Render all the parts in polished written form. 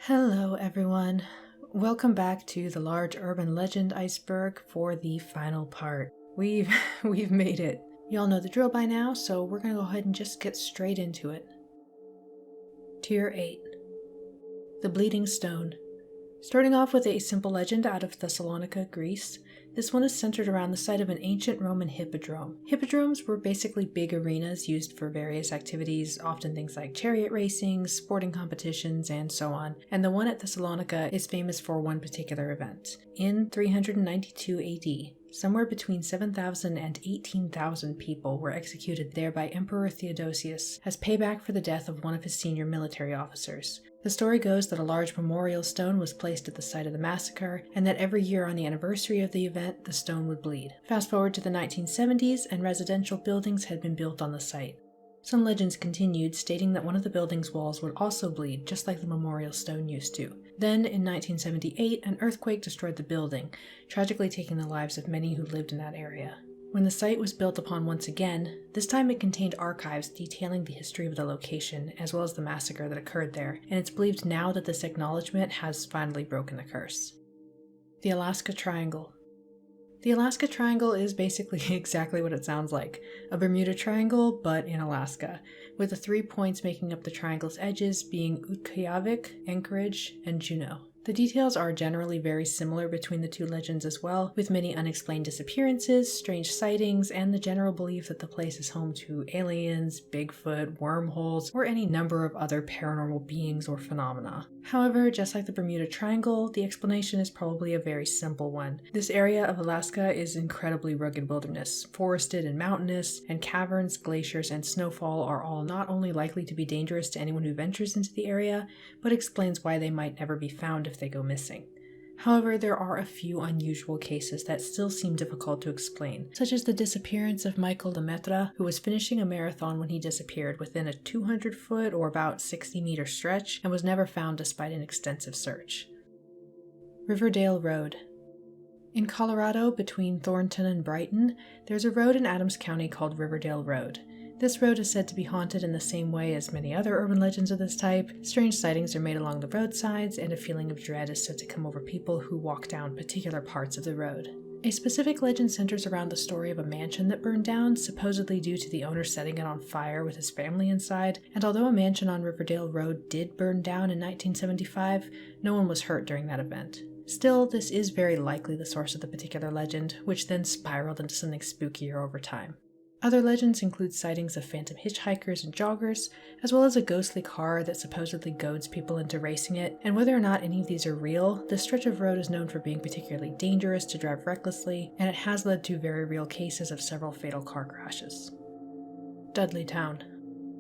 Hello everyone. Welcome back to the Large Urban Legend Iceberg for the final part. We've made it. You all know the drill by now, so we're gonna go ahead and just get straight into it. Tier 8. The Bleeding Stone. Starting off with a simple legend out of Thessalonica, Greece, this one is centered around the site of an ancient Roman hippodrome. Hippodromes were basically big arenas used for various activities, often things like chariot racing, sporting competitions, and so on. And the one at Thessalonica is famous for one particular event. In 392 AD, somewhere between 7,000 and 18,000 people were executed there by Emperor Theodosius as payback for the death of one of his senior military officers. The story goes that a large memorial stone was placed at the site of the massacre, and that every year on the anniversary of the event, the stone would bleed. Fast forward to the 1970s, and residential buildings had been built on the site. Some legends continued, stating that one of the building's walls would also bleed, just like the memorial stone used to. Then, in 1978, an earthquake destroyed the building, tragically taking the lives of many who lived in that area. When the site was built upon once again, this time it contained archives detailing the history of the location, as well as the massacre that occurred there, and it's believed now that this acknowledgement has finally broken the curse. The Alaska Triangle. The Alaska Triangle is basically exactly what it sounds like, a Bermuda Triangle, but in Alaska, with the 3 points making up the triangle's edges being Utqiagvik, Anchorage, and Juneau. The details are generally very similar between the two legends as well, with many unexplained disappearances, strange sightings, and the general belief that the place is home to aliens, Bigfoot, wormholes, or any number of other paranormal beings or phenomena. However, just like the Bermuda Triangle, the explanation is probably a very simple one. This area of Alaska is incredibly rugged wilderness, forested and mountainous, and caverns, glaciers, and snowfall are all not only likely to be dangerous to anyone who ventures into the area, but explains why they might never be found if they go missing. However, there are a few unusual cases that still seem difficult to explain, such as the disappearance of Michael Lemaitre, who was finishing a marathon when he disappeared within a 200-foot or about 60-meter stretch and was never found despite an extensive search. Riverdale Road. In Colorado, between Thornton and Brighton, there's a road in Adams County called Riverdale Road. This road is said to be haunted in the same way as many other urban legends of this type. Strange sightings are made along the roadsides, and a feeling of dread is said to come over people who walk down particular parts of the road. A specific legend centers around the story of a mansion that burned down, supposedly due to the owner setting it on fire with his family inside, and although a mansion on Riverdale Road did burn down in 1975, no one was hurt during that event. Still, this is very likely the source of the particular legend, which then spiraled into something spookier over time. Other legends include sightings of phantom hitchhikers and joggers, as well as a ghostly car that supposedly goads people into racing it, and whether or not any of these are real, this stretch of road is known for being particularly dangerous to drive recklessly, and it has led to very real cases of several fatal car crashes. Dudleytown.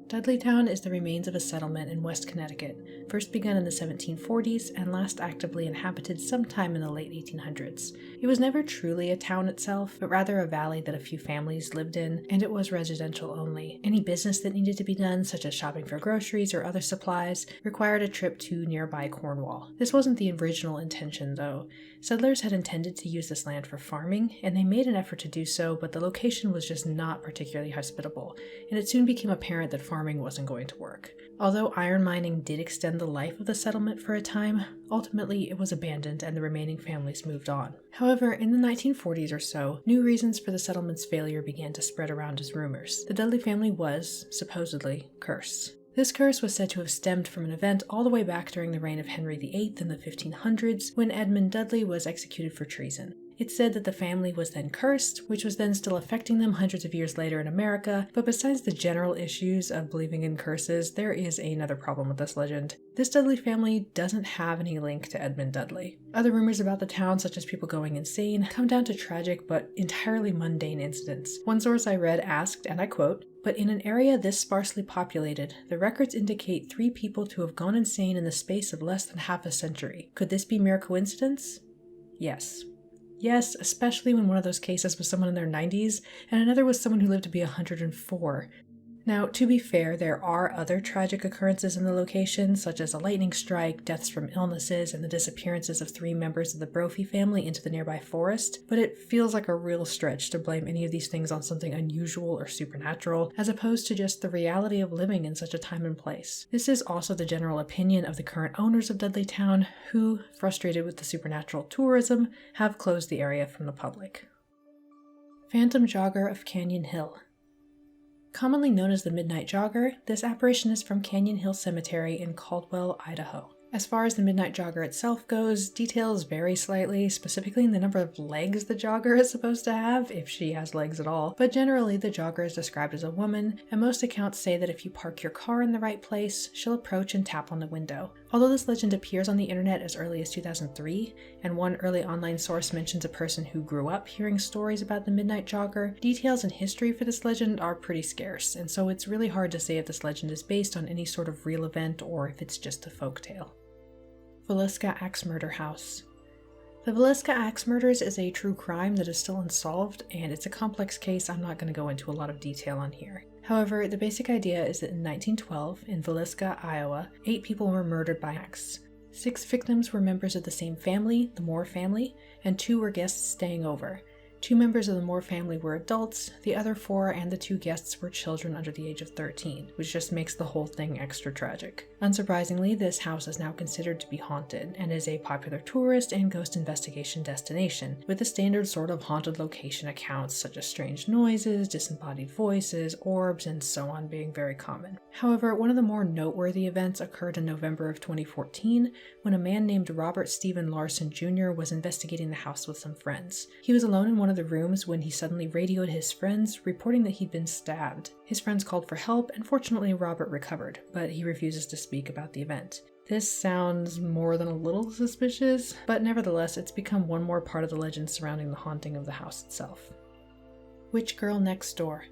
Dudleytown is the remains of a settlement in West Connecticut, first begun in the 1740s and last actively inhabited sometime in the late 1800s. It was never truly a town itself, but rather a valley that a few families lived in, and it was residential only. Any business that needed to be done, such as shopping for groceries or other supplies, required a trip to nearby Cornwall. This wasn't the original intention, though. Settlers had intended to use this land for farming, and they made an effort to do so, but the location was just not particularly hospitable, and it soon became apparent that farming wasn't going to work. Although iron mining did extend the life of the settlement for a time, ultimately it was abandoned and the remaining families moved on. However, in the 1940s or so, new reasons for the settlement's failure began to spread around as rumors. The Dudley family was, supposedly, cursed. This curse was said to have stemmed from an event all the way back during the reign of Henry VIII in the 1500s, when Edmund Dudley was executed for treason. It's said that the family was then cursed, which was then still affecting them hundreds of years later in America, but besides the general issues of believing in curses, there is another problem with this legend. This Dudley family doesn't have any link to Edmund Dudley. Other rumors about the town, such as people going insane, come down to tragic but entirely mundane incidents. One source I read asked, and I quote, "But in an area this sparsely populated, the records indicate 3 people to have gone insane in the space of less than half a century. Could this be mere coincidence?" Yes. Yes, especially when one of those cases was someone in their 90s, and another was someone who lived to be 104. Now, to be fair, there are other tragic occurrences in the location, such as a lightning strike, deaths from illnesses, and the disappearances of 3 members of the Brophy family into the nearby forest, but it feels like a real stretch to blame any of these things on something unusual or supernatural, as opposed to just the reality of living in such a time and place. This is also the general opinion of the current owners of Dudleytown, who, frustrated with the supernatural tourism, have closed the area from the public. Phantom Jogger of Canyon Hill. Commonly known as the Midnight Jogger, this apparition is from Canyon Hill Cemetery in Caldwell, Idaho. As far as the Midnight Jogger itself goes, details vary slightly, specifically in the number of legs the jogger is supposed to have, if she has legs at all, but generally the jogger is described as a woman, and most accounts say that if you park your car in the right place, she'll approach and tap on the window. Although this legend appears on the internet as early as 2003, and one early online source mentions a person who grew up hearing stories about the Midnight Jogger, details and history for this legend are pretty scarce, and so it's really hard to say if this legend is based on any sort of real event or if it's just a folktale. Villisca Axe Murder House. The Villisca Axe Murders is a true crime that is still unsolved, and it's a complex case I'm not going to go into a lot of detail on here. However, the basic idea is that in 1912, in Villisca, Iowa, 8 people were murdered by axe. 6 victims were members of the same family, the Moore family, and 2 were guests staying over. 2 members of the Moore family were adults, the other 4 and the 2 guests were children under the age of 13, which just makes the whole thing extra tragic. Unsurprisingly, this house is now considered to be haunted, and is a popular tourist and ghost investigation destination, with the standard sort of haunted location accounts such as strange noises, disembodied voices, orbs, and so on being very common. However, one of the more noteworthy events occurred in November of 2014, when a man named Robert Stephen Larson Jr. was investigating the house with some friends. He was alone in one of the rooms when he suddenly radioed his friends, reporting that he'd been stabbed. His friends called for help, and fortunately Robert recovered, but he refuses to speak about the event. This sounds more than a little suspicious, but nevertheless it's become one more part of the legend surrounding the haunting of the house itself. Witch Girl Next Door.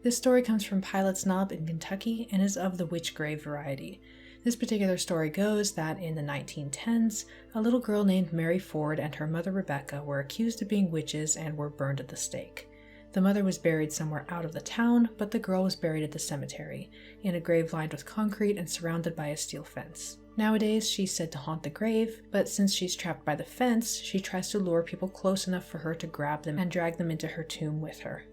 This story comes from Pilot's Knob in Kentucky and is of the witch grave variety. This particular story goes that in the 1910s, a little girl named Mary Ford and her mother Rebecca were accused of being witches and were burned at the stake. The mother was buried somewhere out of the town, but the girl was buried at the cemetery, in a grave lined with concrete and surrounded by a steel fence. Nowadays, she's said to haunt the grave, but since she's trapped by the fence, she tries to lure people close enough for her to grab them and drag them into her tomb with her.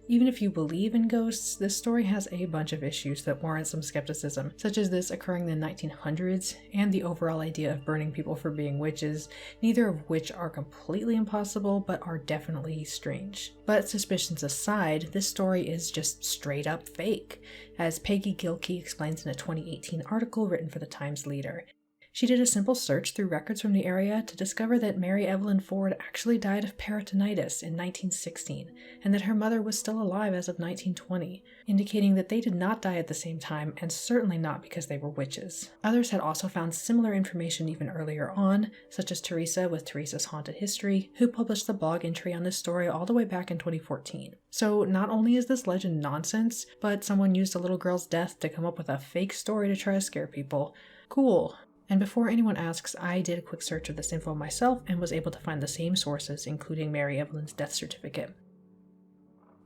Even if you believe in ghosts, this story has a bunch of issues that warrant some skepticism, such as this occurring in the 1900s, and the overall idea of burning people for being witches, neither of which are completely impossible, but are definitely strange. But suspicions aside, this story is just straight up fake, as Peggy Gilkey explains in a 2018 article written for the Times Leader. She did a simple search through records from the area to discover that Mary Evelyn Ford actually died of peritonitis in 1916, and that her mother was still alive as of 1920, indicating that they did not die at the same time, and certainly not because they were witches. Others had also found similar information even earlier on, such as Teresa with Teresa's Haunted History, who published the blog entry on this story all the way back in 2014. So not only is this legend nonsense, but someone used a little girl's death to come up with a fake story to try to scare people. Cool. And before anyone asks, I did a quick search of this info myself and was able to find the same sources, including Mary Evelyn's death certificate.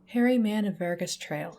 Hairy Man of Vergas Trail.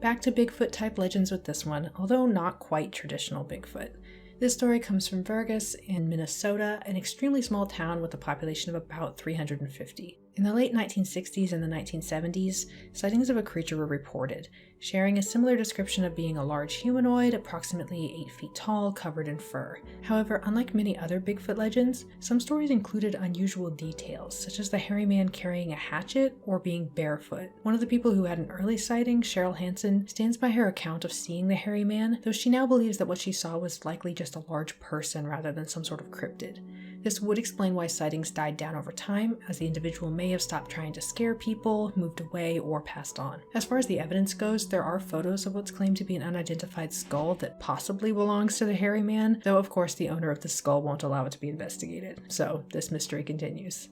Back to Bigfoot-type legends with this one, although not quite traditional Bigfoot. This story comes from Vergas in Minnesota, an extremely small town with a population of about 350. In the late 1960s and the 1970s, sightings of a creature were reported, sharing a similar description of being a large humanoid, approximately 8 feet tall, covered in fur. However, unlike many other Bigfoot legends, some stories included unusual details, such as the hairy man carrying a hatchet or being barefoot. One of the people who had an early sighting, Cheryl Hansen, stands by her account of seeing the hairy man, though she now believes that what she saw was likely just a large person rather than some sort of cryptid. This would explain why sightings died down over time, as the individual may have stopped trying to scare people, moved away, or passed on. As far as the evidence goes, there are photos of what's claimed to be an unidentified skull that possibly belongs to the hairy man, though of course the owner of the skull won't allow it to be investigated, so this mystery continues.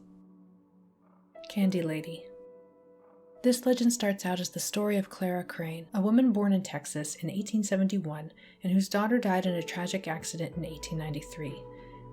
Candy Lady. This legend starts out as the story of Clara Crane, a woman born in Texas in 1871 and whose daughter died in a tragic accident in 1893.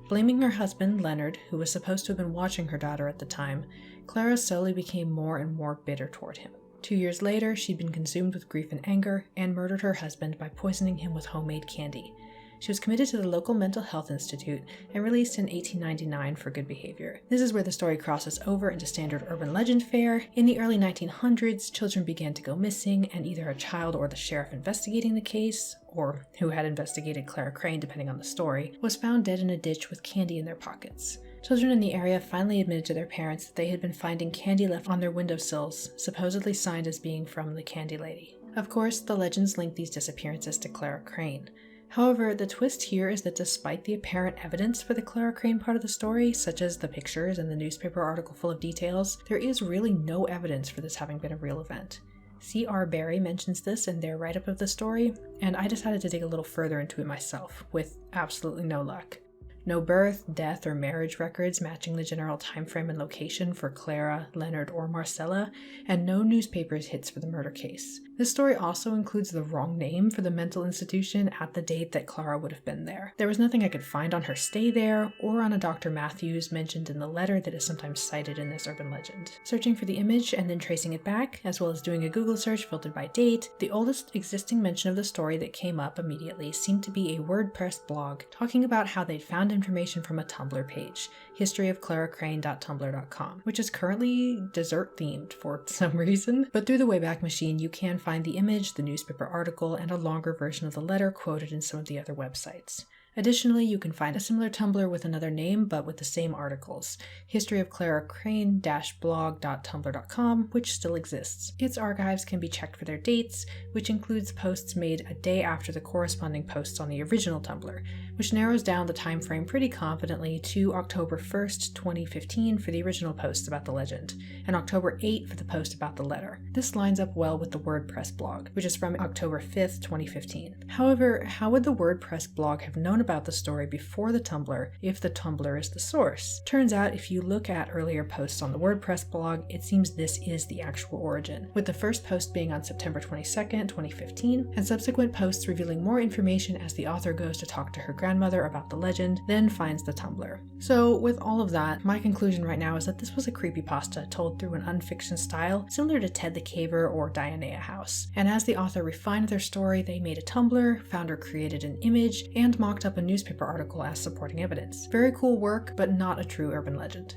Blaming her husband, Leonard, who was supposed to have been watching her daughter at the time, Clara slowly became more and more bitter toward him. 2 years later, she'd been consumed with grief and anger and murdered her husband by poisoning him with homemade candy. She was committed to the local mental health institute and released in 1899 for good behavior. This is where the story crosses over into standard urban legend fare. In the early 1900s, children began to go missing, and either a child or the sheriff investigating the case, or who had investigated Clara Crane depending on the story, was found dead in a ditch with candy in their pockets. Children in the area finally admitted to their parents that they had been finding candy left on their windowsills, supposedly signed as being from the Candy Lady. Of course, the legends link these disappearances to Clara Crane. However, the twist here is that despite the apparent evidence for the Clara Crane part of the story, such as the pictures and the newspaper article full of details, there is really no evidence for this having been a real event. C.R. Barry mentions this in their write-up of the story, and I decided to dig a little further into it myself, with absolutely no luck. No birth, death, or marriage records matching the general time frame and location for Clara, Leonard, or Marcella, and no newspapers hits for the murder case. This story also includes the wrong name for the mental institution at the date that Clara would have been there. There was nothing I could find on her stay there, or on a Dr. Matthews mentioned in the letter that is sometimes cited in this urban legend. Searching for the image and then tracing it back, as well as doing a Google search filtered by date, the oldest existing mention of the story that came up immediately seemed to be a WordPress blog talking about how they'd found information from a Tumblr page, historyofclaracrane.tumblr.com, which is currently dessert themed for some reason, but through the Wayback Machine you can find the image, the newspaper article, and a longer version of the letter quoted in some of the other websites. Additionally, you can find a similar Tumblr with another name but with the same articles, historyofclaracrane-blog.tumblr.com, which still exists. Its archives can be checked for their dates, which includes posts made a day after the corresponding posts on the original Tumblr, which narrows down the time frame pretty confidently to October 1st, 2015 for the original post about the legend, and October 8th for the post about the letter. This lines up well with the WordPress blog, which is from October 5th, 2015. However, how would the WordPress blog have known about the story before the Tumblr if the Tumblr is the source? Turns out if you look at earlier posts on the WordPress blog, it seems this is the actual origin, with the first post being on September 22nd, 2015, and subsequent posts revealing more information as the author goes to talk to her grandmother about the legend, then finds the Tumblr. So with all of that, my conclusion right now is that this was a creepypasta told through an unfiction style similar to Ted the Caver or Dianea House. And as the author refined their story, they made a Tumblr, founder created an image, and mocked up a newspaper article as supporting evidence. Very cool work, but not a true urban legend.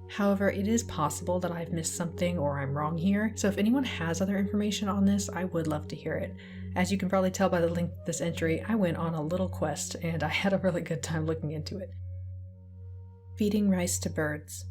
However, it is possible that I've missed something or I'm wrong here, so if anyone has other information on this, I would love to hear it. As you can probably tell by the link to this entry, I went on a little quest and I had a really good time looking into it. Feeding rice to birds.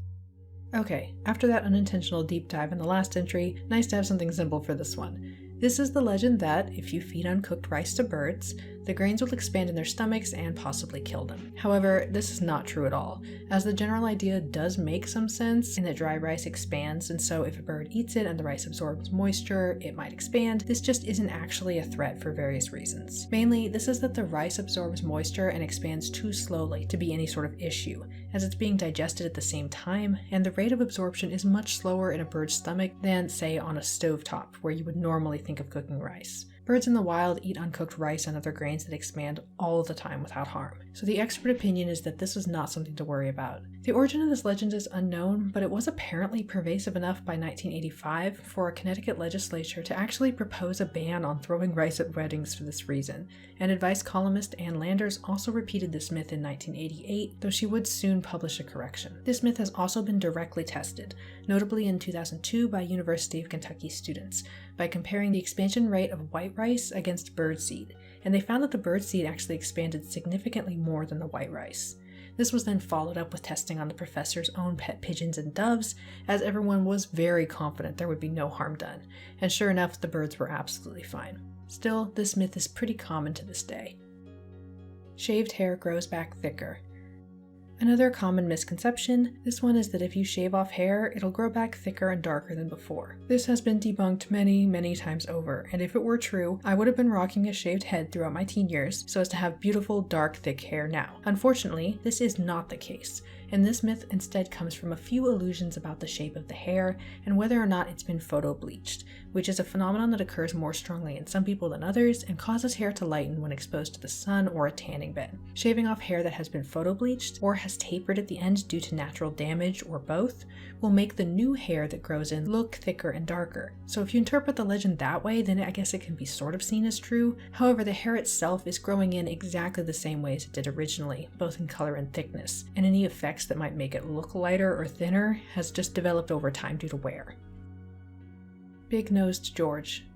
Okay, after that unintentional deep dive in the last entry, nice to have something simple for this one. This is the legend that, if you feed uncooked rice to birds, the grains will expand in their stomachs and possibly kill them. However, this is not true at all, as the general idea does make some sense in that dry rice expands, and so if a bird eats it and the rice absorbs moisture, it might expand. This just isn't actually a threat for various reasons. Mainly, this is that the rice absorbs moisture and expands too slowly to be any sort of issue, as it's being digested at the same time, and the rate of absorption is much slower in a bird's stomach than, say, on a stovetop, where you would normally think of cooking rice. Birds in the wild eat uncooked rice and other grains that expand all the time without harm, so the expert opinion is that this is not something to worry about. The origin of this legend is unknown, but it was apparently pervasive enough by 1985 for a Connecticut legislature to actually propose a ban on throwing rice at weddings for this reason, and advice columnist Ann Landers also repeated this myth in 1988, though she would soon publish a correction. This myth has also been directly tested, notably in 2002 by University of Kentucky students, by comparing the expansion rate of white rice against birdseed, and they found that the birdseed actually expanded significantly more than the white rice. This was then followed up with testing on the professor's own pet pigeons and doves, as everyone was very confident there would be no harm done, and sure enough, the birds were absolutely fine. Still, this myth is pretty common to this day. Shaved hair grows back thicker. Another common misconception, this one is that if you shave off hair, it'll grow back thicker and darker than before. This has been debunked many times over, and if it were true, I would have been rocking a shaved head throughout my teen years so as to have beautiful, dark, thick hair now. Unfortunately, this is not the case, and this myth instead comes from a few illusions about the shape of the hair and whether or not it's been photo-bleached, which is a phenomenon that occurs more strongly in some people than others and causes hair to lighten when exposed to the sun or a tanning bed. Shaving off hair that has been photo-bleached or has tapered at the end due to natural damage or both will make the new hair that grows in look thicker and darker. So if you interpret the legend that way, then I guess it can be sort of seen as true. However, the hair itself is growing in exactly the same way as it did originally, both in color and thickness, and any effects that might make it look lighter or thinner has just developed over time due to wear. Big-Nosed George.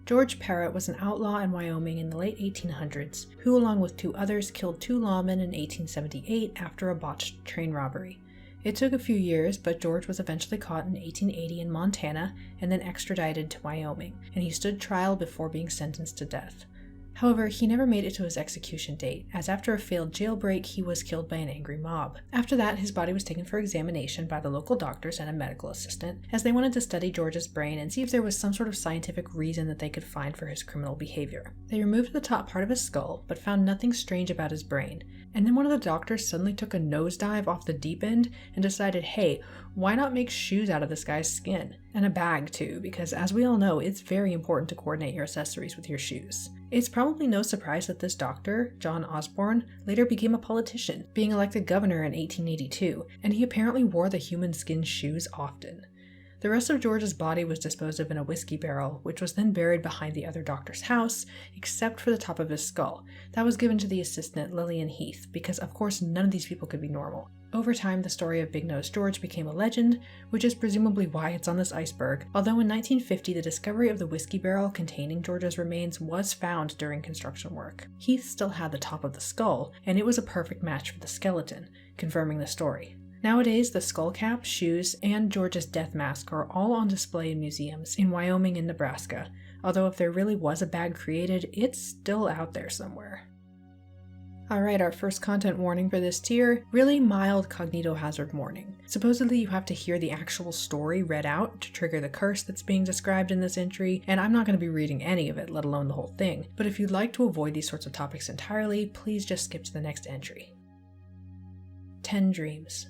George Parrott was an outlaw in Wyoming in the late 1800s, who along with 2 others killed 2 lawmen in 1878 after a botched train robbery. It took a few years, but George was eventually caught in 1880 in Montana and then extradited to Wyoming, and he stood trial before being sentenced to death. However, he never made it to his execution date, as after a failed jailbreak, he was killed by an angry mob. After that, his body was taken for examination by the local doctors and a medical assistant, as they wanted to study George's brain and see if there was some sort of scientific reason that they could find for his criminal behavior. They removed the top part of his skull, but found nothing strange about his brain, and then one of the doctors suddenly took a nosedive off the deep end and decided, hey, why not make shoes out of this guy's skin? And a bag too, because as we all know, it's very important to coordinate your accessories with your shoes. It's probably no surprise that this doctor, John Osborne, later became a politician, being elected governor in 1882, and he apparently wore the human skin shoes often. The rest of George's body was disposed of in a whiskey barrel, which was then buried behind the other doctor's house, except for the top of his skull. That was given to the assistant, Lillian Heath, because of course none of these people could be normal. Over time, the story of Big-Nosed George became a legend, which is presumably why it's on this iceberg, although in 1950 the discovery of the whiskey barrel containing George's remains was found during construction work. Heath still had the top of the skull, and it was a perfect match for the skeleton, confirming the story. Nowadays, the skull cap, shoes, and George's death mask are all on display in museums in Wyoming and Nebraska, although if there really was a bag created, it's still out there somewhere. Alright, our first content warning for this tier, really mild cognitohazard warning. Supposedly you have to hear the actual story read out to trigger the curse that's being described in this entry, and I'm not going to be reading any of it, let alone the whole thing, but if you'd like to avoid these sorts of topics entirely, please just skip to the next entry. 10 Dreams.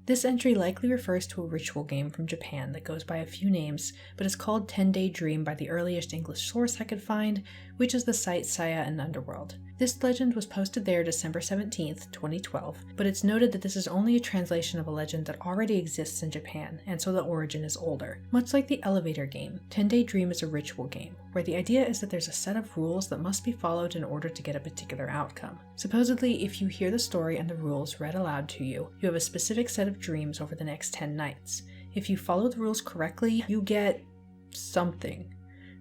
This entry likely refers to a ritual game from Japan that goes by a few names, but is called 10-Day Dream by the earliest English source I could find, which is the site Saya and Underworld. This legend was posted there December 17th, 2012, but it's noted that this is only a translation of a legend that already exists in Japan, and so the origin is older. Much like the elevator game, 10-Day Dream is a ritual game, where the idea is that there's a set of rules that must be followed in order to get a particular outcome. Supposedly, if you hear the story and the rules read aloud to you, you have a specific set of dreams over the next 10 nights. If you follow the rules correctly, you get something.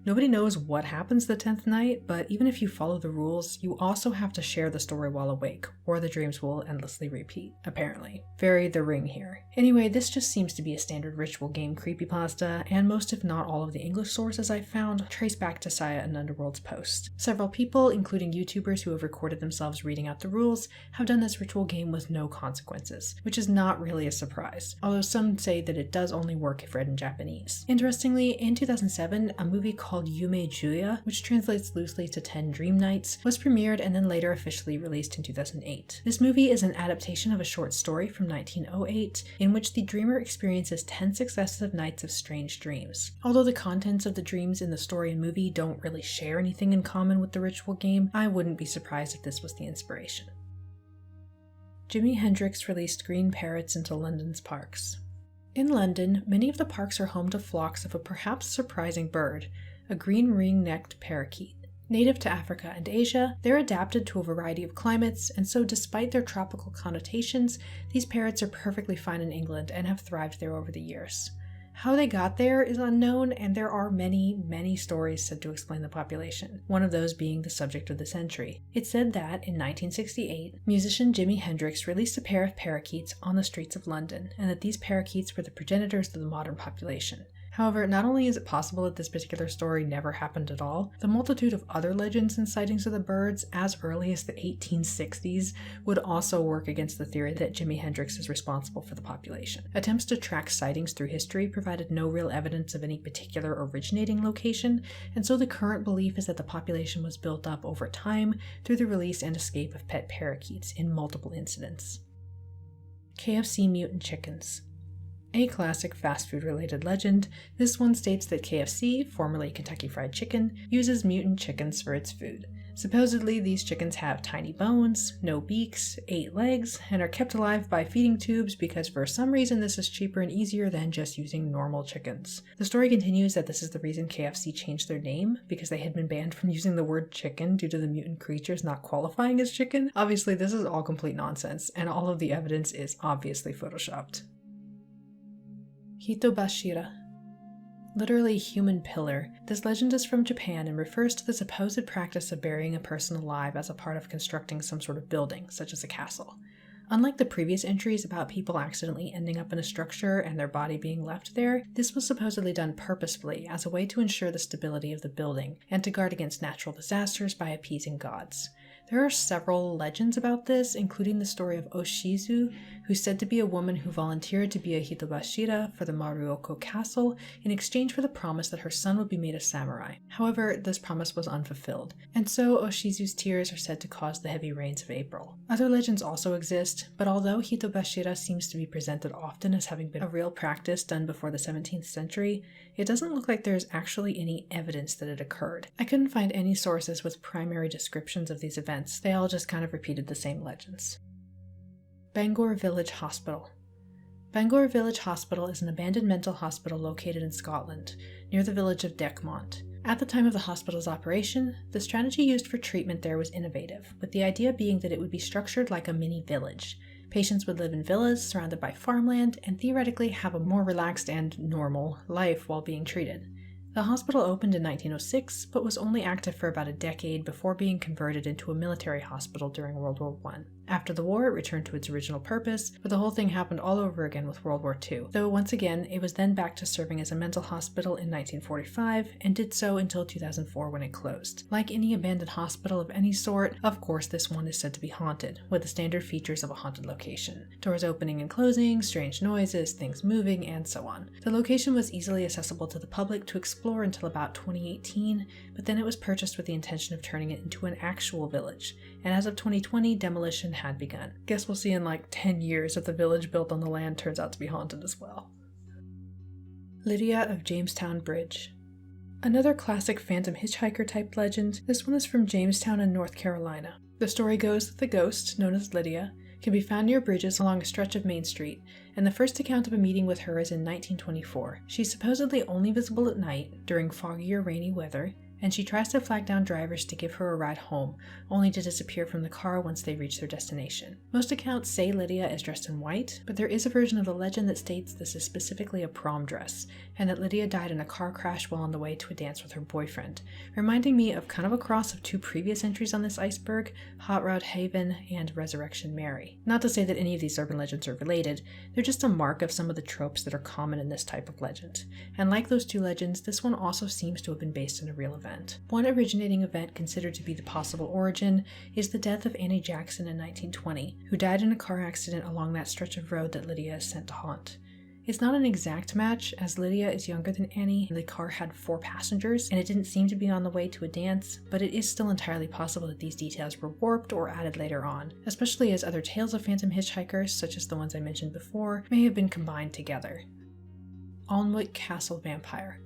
Nobody knows what happens the 10th night, but even if you follow the rules, you also have to share the story while awake, or the dreams will endlessly repeat, apparently. Very The Ring here. Anyway, this just seems to be a standard ritual game creepypasta, and most if not all of the English sources I've found trace back to Saya and Underworld's post. Several people, including YouTubers who have recorded themselves reading out the rules, have done this ritual game with no consequences, which is not really a surprise, although some say that it does only work if read in Japanese. Interestingly, in 2007, a movie called Yume Juya, which translates loosely to 10 Dream Nights, was premiered and then later officially released in 2008. This movie is an adaptation of a short story from 1908, in which the dreamer experiences 10 successive nights of strange dreams. Although the contents of the dreams in the story and movie don't really share anything in common with the ritual game, I wouldn't be surprised if this was the inspiration. Jimi Hendrix released green parrots into London's parks. In London, many of the parks are home to flocks of a perhaps surprising bird, a green ring-necked parakeet. Native to Africa and Asia, they're adapted to a variety of climates, and so despite their tropical connotations, these parrots are perfectly fine in England and have thrived there over the years. How they got there is unknown, and there are many stories said to explain the population, one of those being the subject of this entry. It's said that, in 1968, musician Jimi Hendrix released a pair of parakeets on the streets of London, and that these parakeets were the progenitors of the modern population. However, not only is it possible that this particular story never happened at all, the multitude of other legends and sightings of the birds as early as the 1860s would also work against the theory that Jimi Hendrix is responsible for the population. Attempts to track sightings through history provided no real evidence of any particular originating location, and so the current belief is that the population was built up over time through the release and escape of pet parakeets in multiple incidents. KFC mutant chickens. A classic fast food related legend, this one states that KFC, formerly Kentucky Fried Chicken, uses mutant chickens for its food. Supposedly, these chickens have tiny bones, no beaks, 8 legs, and are kept alive by feeding tubes because for some reason this is cheaper and easier than just using normal chickens. The story continues that this is the reason KFC changed their name, because they had been banned from using the word chicken due to the mutant creatures not qualifying as chicken. Obviously, this is all complete nonsense, and all of the evidence is obviously photoshopped. Hitobashira. Literally human pillar, this legend is from Japan and refers to the supposed practice of burying a person alive as a part of constructing some sort of building, such as a castle. Unlike the previous entries about people accidentally ending up in a structure and their body being left there, this was supposedly done purposefully as a way to ensure the stability of the building and to guard against natural disasters by appeasing gods. There are several legends about this, including the story of Oshizu, who's said to be a woman who volunteered to be a hitobashira for the Maruoko castle in exchange for the promise that her son would be made a samurai. However, this promise was unfulfilled, and so Oshizu's tears are said to cause the heavy rains of April. Other legends also exist, but although hitobashira seems to be presented often as having been a real practice done before the 17th century, it doesn't look like there's actually any evidence that it occurred. I couldn't find any sources with primary descriptions of these events. They all just kind of repeated the same legends. Bangor Village Hospital. Bangor Village Hospital is an abandoned mental hospital located in Scotland, near the village of Dechmont. At the time of the hospital's operation, the strategy used for treatment there was innovative, with the idea being that it would be structured like a mini village. Patients would live in villas surrounded by farmland and theoretically have a more relaxed and normal life while being treated. The hospital opened in 1906, but was only active for about a decade before being converted into a military hospital during World War I. After the war, it returned to its original purpose, but the whole thing happened all over again with World War II, though once again, it was then back to serving as a mental hospital in 1945, and did so until 2004 when it closed. Like any abandoned hospital of any sort, of course this one is said to be haunted, with the standard features of a haunted location. Doors opening and closing, strange noises, things moving, and so on. The location was easily accessible to the public to explore until about 2018, but then it was purchased with the intention of turning it into an actual village, and as of 2020, demolition had begun. Guess we'll see in like 10 years if the village built on the land turns out to be haunted as well. Lydia of Jamestown Bridge. Another classic phantom hitchhiker type legend, this one is from Jamestown in North Carolina. The story goes that the ghost, known as Lydia, can be found near bridges along a stretch of Main Street, and the first account of a meeting with her is in 1924. She's supposedly only visible at night, during foggy or rainy weather, and she tries to flag down drivers to give her a ride home, only to disappear from the car once they reach their destination. Most accounts say Lydia is dressed in white, but there is a version of the legend that states this is specifically a prom dress, and that Lydia died in a car crash while on the way to a dance with her boyfriend, reminding me of kind of a cross of 2 previous entries on this iceberg, Hot Rod Haven and Resurrection Mary. Not to say that any of these urban legends are related, they're just a mark of some of the tropes that are common in this type of legend. And like those 2 legends, this one also seems to have been based on a real event. One originating event considered to be the possible origin is the death of Annie Jackson in 1920, who died in a car accident along that stretch of road that Lydia is sent to haunt. It's not an exact match, as Lydia is younger than Annie, and the car had 4 passengers, and it didn't seem to be on the way to a dance, but it is still entirely possible that these details were warped or added later on, especially as other tales of phantom hitchhikers, such as the ones I mentioned before, may have been combined together. Alnwick Castle Vampire.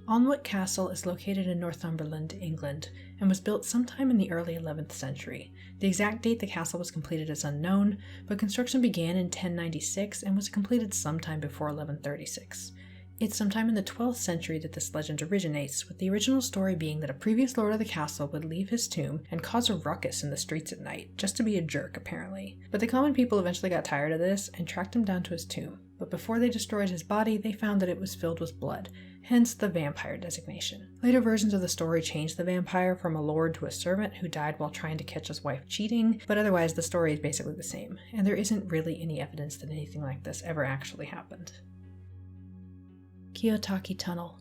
Alnwick Castle is located in Northumberland, England, and was built sometime in the early 11th century. The exact date the castle was completed is unknown, but construction began in 1096 and was completed sometime before 1136. It's sometime in the 12th century that this legend originates, with the original story being that a previous lord of the castle would leave his tomb and cause a ruckus in the streets at night, just to be a jerk apparently. But the common people eventually got tired of this and tracked him down to his tomb, but before they destroyed his body, they found that it was filled with blood, hence the vampire designation. Later versions of the story changed the vampire from a lord to a servant who died while trying to catch his wife cheating, but otherwise the story is basically the same, and there isn't really any evidence that anything like this ever actually happened. Kiyotaki Tunnel.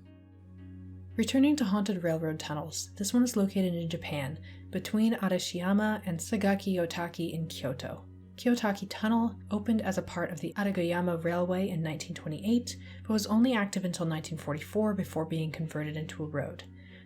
Returning to haunted railroad tunnels, this one is located in Japan, between Arashiyama and Sagaki-Yotaki in Kyoto. Kiyotaki Tunnel opened as a part of the Aragoyama Railway in 1928, but was only active until 1944 before being converted into a road.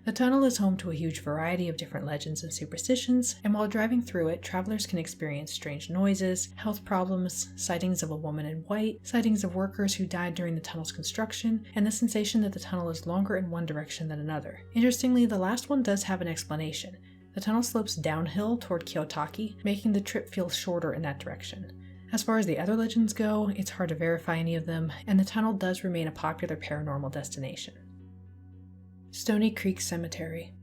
The tunnel is home to a huge variety of different legends and superstitions, and while driving through it, travelers can experience strange noises, health problems, sightings of a woman in white, sightings of workers who died during the tunnel's construction, and the sensation that the tunnel is longer in one direction than another. Interestingly, the last one does have an explanation. The tunnel slopes downhill toward Kiyotaki, making the trip feel shorter in that direction. As far as the other legends go, it's hard to verify any of them, and the tunnel does remain a popular paranormal destination. Stony Creek Cemetery.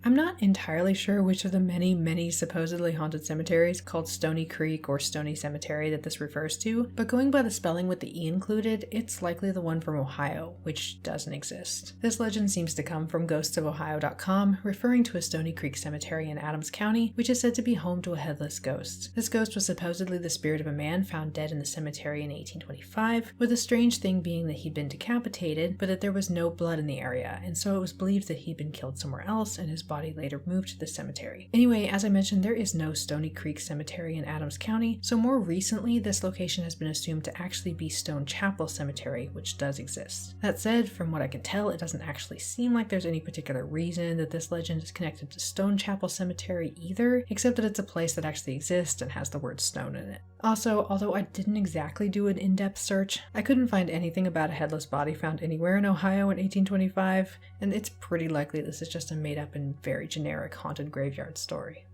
I'm not entirely sure which of the many supposedly haunted cemeteries called Stony Creek or Stony Cemetery that this refers to, but going by the spelling with the E included, it's likely the one from Ohio, which doesn't exist. This legend seems to come from ghostofohio.com, referring to a Stony Creek Cemetery in Adams County, which is said to be home to a headless ghost. This ghost was supposedly the spirit of a man found dead in the cemetery in 1825, with the strange thing being that he'd been decapitated, but that there was no blood in the area, and so it was believed that he'd been killed somewhere else and his body later moved to the cemetery. Anyway, as I mentioned, there is no Stony Creek Cemetery in Adams County, so more recently this location has been assumed to actually be Stone Chapel Cemetery, which does exist. That said, from what I can tell, it doesn't actually seem like there's any particular reason that this legend is connected to Stone Chapel Cemetery either, except that it's a place that actually exists and has the word stone in it. Also, although I didn't exactly do an in-depth search, I couldn't find anything about a headless body found anywhere in Ohio in 1825, and it's pretty likely this is just a made-up and very generic haunted graveyard story.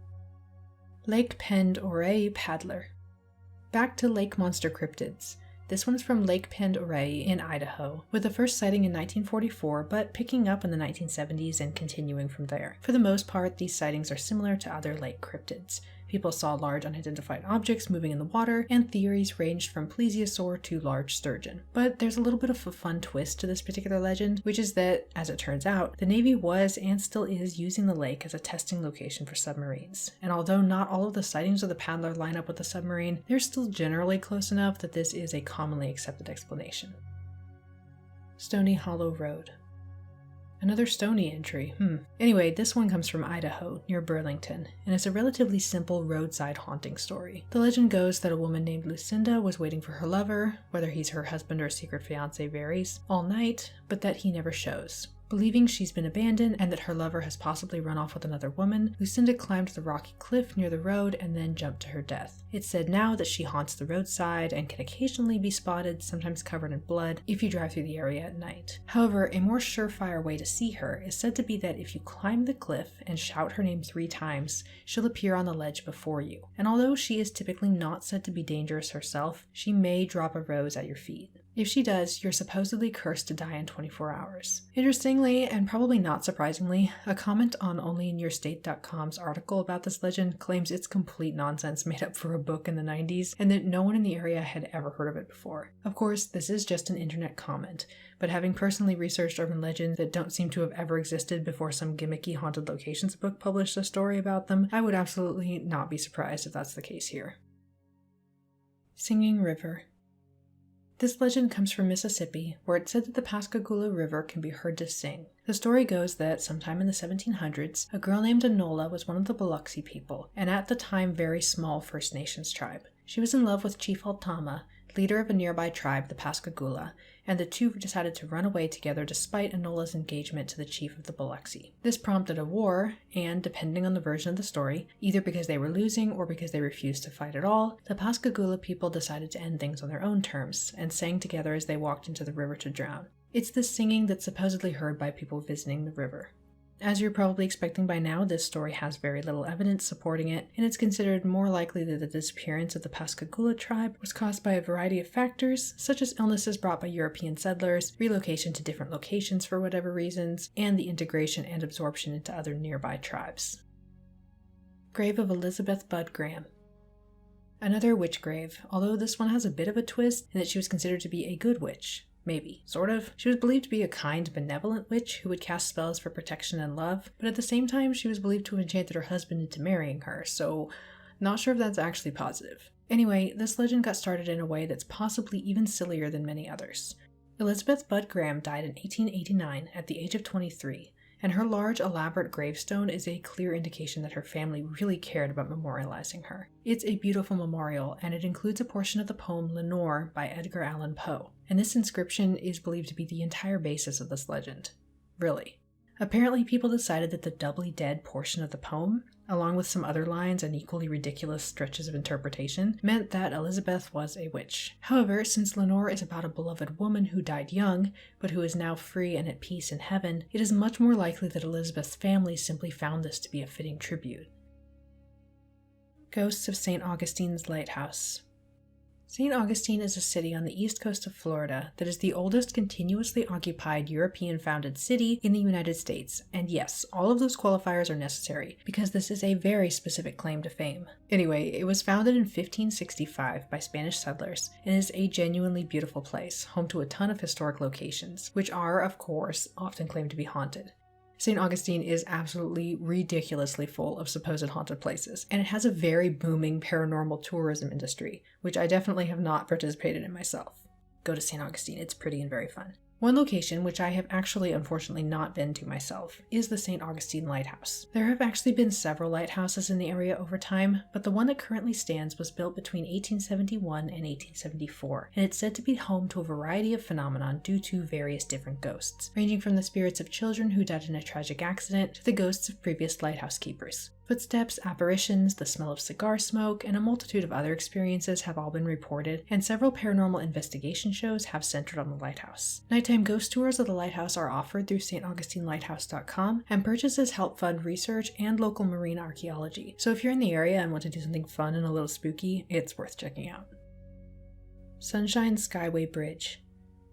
Lake Pend Oreille Paddler. Back to lake monster cryptids. This one's from Lake Pend Oreille in Idaho, with the first sighting in 1944, but picking up in the 1970s and continuing from there. For the most part, these sightings are similar to other lake cryptids. People saw large unidentified objects moving in the water, and theories ranged from plesiosaur to large sturgeon. But there's a little bit of a fun twist to this particular legend, which is that, as it turns out, the Navy was and still is using the lake as a testing location for submarines. And although not all of the sightings of the paddler line up with the submarine, they're still generally close enough that this is a commonly accepted explanation. Stony Hollow Road. Another Stony entry, Anyway, this one comes from Idaho, near Burlington, and it's a relatively simple roadside haunting story. The legend goes that a woman named Lucinda was waiting for her lover, whether he's her husband or secret fiancé varies, all night, but that he never shows. Believing she's been abandoned and that her lover has possibly run off with another woman, Lucinda climbed the rocky cliff near the road and then jumped to her death. It's said now that she haunts the roadside and can occasionally be spotted, sometimes covered in blood, if you drive through the area at night. However, a more surefire way to see her is said to be that if you climb the cliff and shout her name 3 times, she'll appear on the ledge before you. And although she is typically not said to be dangerous herself, she may drop a rose at your feet. If she does, you're supposedly cursed to die in 24 hours. Interestingly, and probably not surprisingly, a comment on onlyinyourstate.com's article about this legend claims it's complete nonsense made up for a book in the 90s, and that no one in the area had ever heard of it before. Of course, this is just an internet comment, but having personally researched urban legends that don't seem to have ever existed before some gimmicky haunted locations book published a story about them, I would absolutely not be surprised if that's the case here. Singing River. This legend comes from Mississippi, where it's said that the Pascagoula River can be heard to sing. The story goes that sometime in the 1700s, a girl named Enola was one of the Biloxi people, and at the time very small First Nations tribe. She was in love with Chief Altama, leader of a nearby tribe, the Pascagoula, and the two decided to run away together despite Enola's engagement to the chief of the Biloxi. This prompted a war, and depending on the version of the story, either because they were losing or because they refused to fight at all, the Pascagoula people decided to end things on their own terms, and sang together as they walked into the river to drown. It's this singing that's supposedly heard by people visiting the river. As you're probably expecting by now, this story has very little evidence supporting it, and it's considered more likely that the disappearance of the Pascagoula tribe was caused by a variety of factors, such as illnesses brought by European settlers, relocation to different locations for whatever reasons, and the integration and absorption into other nearby tribes. Grave of Elizabeth Budd Graham. Another witch grave, although this one has a bit of a twist in that she was considered to be a good witch. Maybe. Sort of. She was believed to be a kind, benevolent witch who would cast spells for protection and love, but at the same time she was believed to have enchanted her husband into marrying her, so not sure if that's actually positive. Anyway, this legend got started in a way that's possibly even sillier than many others. Elizabeth Budd Graham died in 1889 at the age of 23, and her large, elaborate gravestone is a clear indication that her family really cared about memorializing her. It's a beautiful memorial, and it includes a portion of the poem Lenore by Edgar Allan Poe, and this inscription is believed to be the entire basis of this legend. Really. Apparently, people decided that the doubly dead portion of the poem, along with some other lines and equally ridiculous stretches of interpretation, meant that Elizabeth was a witch. However, since Lenore is about a beloved woman who died young, but who is now free and at peace in heaven, it is much more likely that Elizabeth's family simply found this to be a fitting tribute. Ghosts of St. Augustine's Lighthouse. St. Augustine is a city on the east coast of Florida that is the oldest continuously occupied European-founded city in the United States, and yes, all of those qualifiers are necessary, because this is a very specific claim to fame. Anyway, it was founded in 1565 by Spanish settlers, and is a genuinely beautiful place, home to a ton of historic locations, which are, of course, often claimed to be haunted. St. Augustine is absolutely ridiculously full of supposed haunted places, and it has a very booming paranormal tourism industry, which I definitely have not participated in myself. Go to St. Augustine, it's pretty and very fun. One location, which I have actually unfortunately not been to myself, is the St. Augustine Lighthouse. There have actually been several lighthouses in the area over time, but the one that currently stands was built between 1871 and 1874, and it's said to be home to a variety of phenomena due to various different ghosts, ranging from the spirits of children who died in a tragic accident to the ghosts of previous lighthouse keepers. Footsteps, apparitions, the smell of cigar smoke, and a multitude of other experiences have all been reported, and several paranormal investigation shows have centered on the lighthouse. Nighttime ghost tours of the lighthouse are offered through staugustinelighthhouse.com, and purchases help fund research and local marine archaeology. So if you're in the area and want to do something fun and a little spooky, it's worth checking out. Sunshine Skyway Bridge.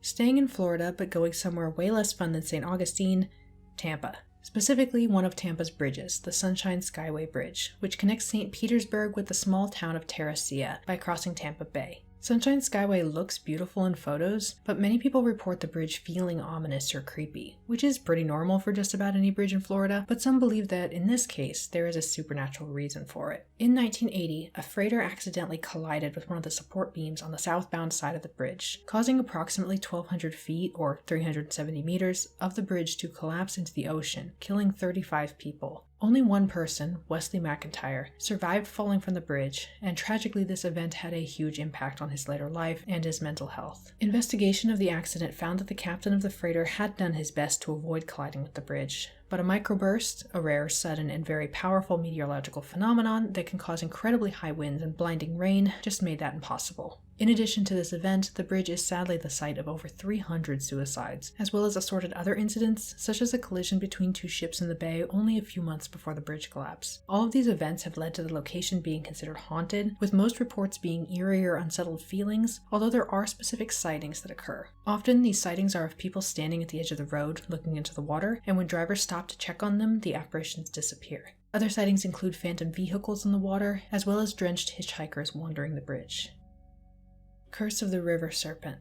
Staying in Florida but going somewhere way less fun than St. Augustine, Tampa. Specifically, one of Tampa's bridges, the Sunshine Skyway Bridge, which connects St. Petersburg with the small town of Terracea by crossing Tampa Bay. Sunshine Skyway looks beautiful in photos, but many people report the bridge feeling ominous or creepy, which is pretty normal for just about any bridge in Florida, but some believe that in this case, there is a supernatural reason for it. In 1980, a freighter accidentally collided with one of the support beams on the southbound side of the bridge, causing approximately 1,200 feet, or 370 meters, of the bridge to collapse into the ocean, killing 35 people. Only one person, Wesley McIntyre, survived falling from the bridge, and tragically this event had a huge impact on his later life and his mental health. Investigation of the accident found that the captain of the freighter had done his best to avoid colliding with the bridge, but a microburst, a rare, sudden, and very powerful meteorological phenomenon that can cause incredibly high winds and blinding rain, just made that impossible. In addition to this event, the bridge is sadly the site of over 300 suicides, as well as assorted other incidents, such as a collision between two ships in the bay only a few months before the bridge collapse. All of these events have led to the location being considered haunted, with most reports being eerie or unsettled feelings, although there are specific sightings that occur. Often, these sightings are of people standing at the edge of the road, looking into the water, and when drivers stop to check on them, the apparitions disappear. Other sightings include phantom vehicles in the water, as well as drenched hitchhikers wandering the bridge. Curse of the River Serpent.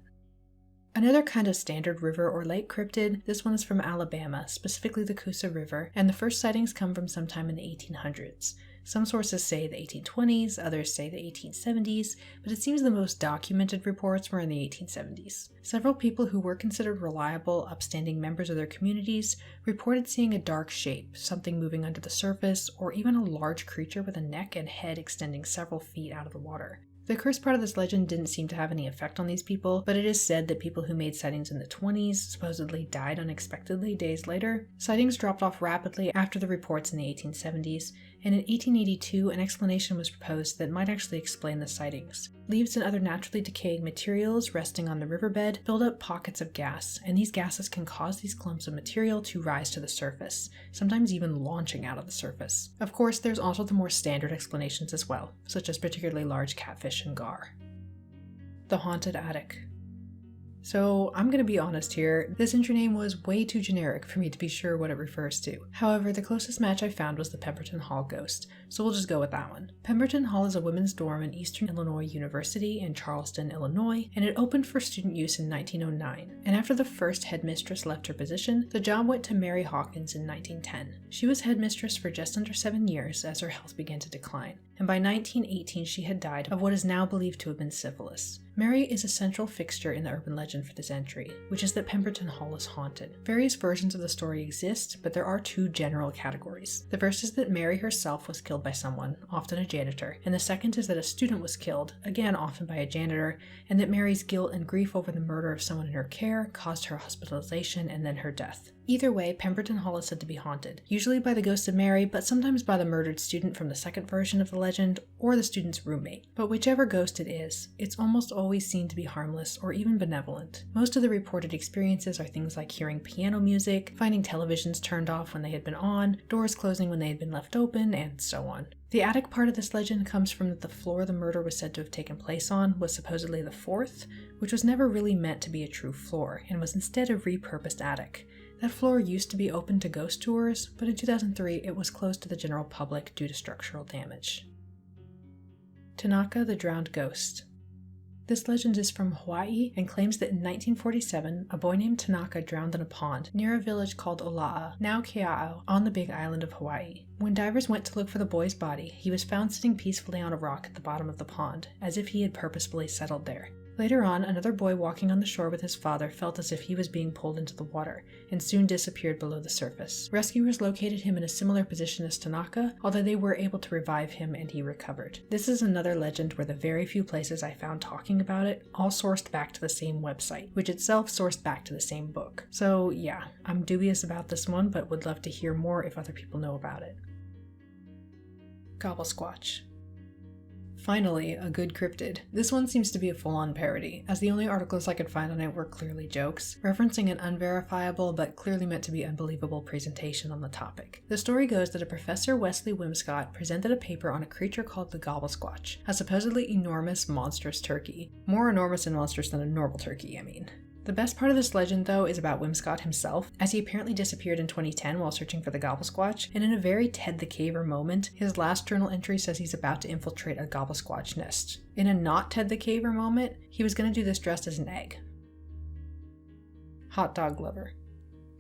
Another kind of standard river or lake cryptid, this one is from Alabama, specifically the Coosa River, and the first sightings come from sometime in the 1800s. Some sources say the 1820s, others say the 1870s, but it seems the most documented reports were in the 1870s. Several people who were considered reliable, upstanding members of their communities reported seeing a dark shape, something moving under the surface, or even a large creature with a neck and head extending several feet out of the water. The cursed part of this legend didn't seem to have any effect on these people, but it is said that people who made sightings in the 20s supposedly died unexpectedly days later. Sightings dropped off rapidly after the reports in the 1870s, and in 1882 an explanation was proposed that might actually explain the sightings. Leaves and other naturally decaying materials resting on the riverbed build up pockets of gas, and these gases can cause these clumps of material to rise to the surface, sometimes even launching out of the surface. Of course, there's also the more standard explanations as well, such as particularly large catfish and gar. The Haunted Attic. So I'm gonna be honest here, this entry name was way too generic for me to be sure what it refers to. However, the closest match I found was the Pemberton Hall ghost, so we'll just go with that one. Pemberton Hall is a women's dorm in Eastern Illinois University in Charleston, Illinois, and it opened for student use in 1909. And after the first headmistress left her position, the job went to Mary Hawkins in 1910. She was headmistress for just under 7 years as her health began to decline, and by 1918 she had died of what is now believed to have been syphilis. Mary is a central fixture in the urban legend for this entry, which is that Pemberton Hall is haunted. Various versions of the story exist, but there are two general categories. The first is that Mary herself was killed by someone, often a janitor, and the second is that a student was killed, again often by a janitor, and that Mary's guilt and grief over the murder of someone in her care caused her hospitalization and then her death. Either way, Pemberton Hall is said to be haunted, usually by the ghost of Mary, but sometimes by the murdered student from the second version of the legend, or the student's roommate. But whichever ghost it is, it's almost always seen to be harmless or even benevolent. Most of the reported experiences are things like hearing piano music, finding televisions turned off when they had been on, doors closing when they had been left open, and so on. The attic part of this legend comes from that the floor the murder was said to have taken place on was supposedly the fourth, which was never really meant to be a true floor, and was instead a repurposed attic. That floor used to be open to ghost tours, but in 2003 it was closed to the general public due to structural damage. Tanaka the Drowned Ghost. This legend is from Hawaii and claims that in 1947, a boy named Tanaka drowned in a pond near a village called Ola'a, now Kea'au, on the Big Island of Hawaii. When divers went to look for the boy's body, he was found sitting peacefully on a rock at the bottom of the pond, as if he had purposefully settled there. Later on, another boy walking on the shore with his father felt as if he was being pulled into the water, and soon disappeared below the surface. Rescuers located him in a similar position as Tanaka, although they were able to revive him and he recovered. This is another legend where the very few places I found talking about it all sourced back to the same website, which itself sourced back to the same book. So yeah, I'm dubious about this one, but would love to hear more if other people know about it. Gobblesquatch. Finally, a good cryptid. This one seems to be a full-on parody, as the only articles I could find on it were clearly jokes, referencing an unverifiable but clearly meant to be unbelievable presentation on the topic. The story goes that a Professor Wesley Wimscott presented a paper on a creature called the Gobblesquatch, a supposedly enormous, monstrous turkey. More enormous and monstrous than a normal turkey, I mean. The best part of this legend, though, is about Wimscott himself, as he apparently disappeared in 2010 while searching for the Gobblesquatch, and in a very Ted the Caver moment, his last journal entry says he's about to infiltrate a Gobblesquatch nest. In a not Ted the Caver moment, he was going to do this dressed as an egg. Hot dog lover.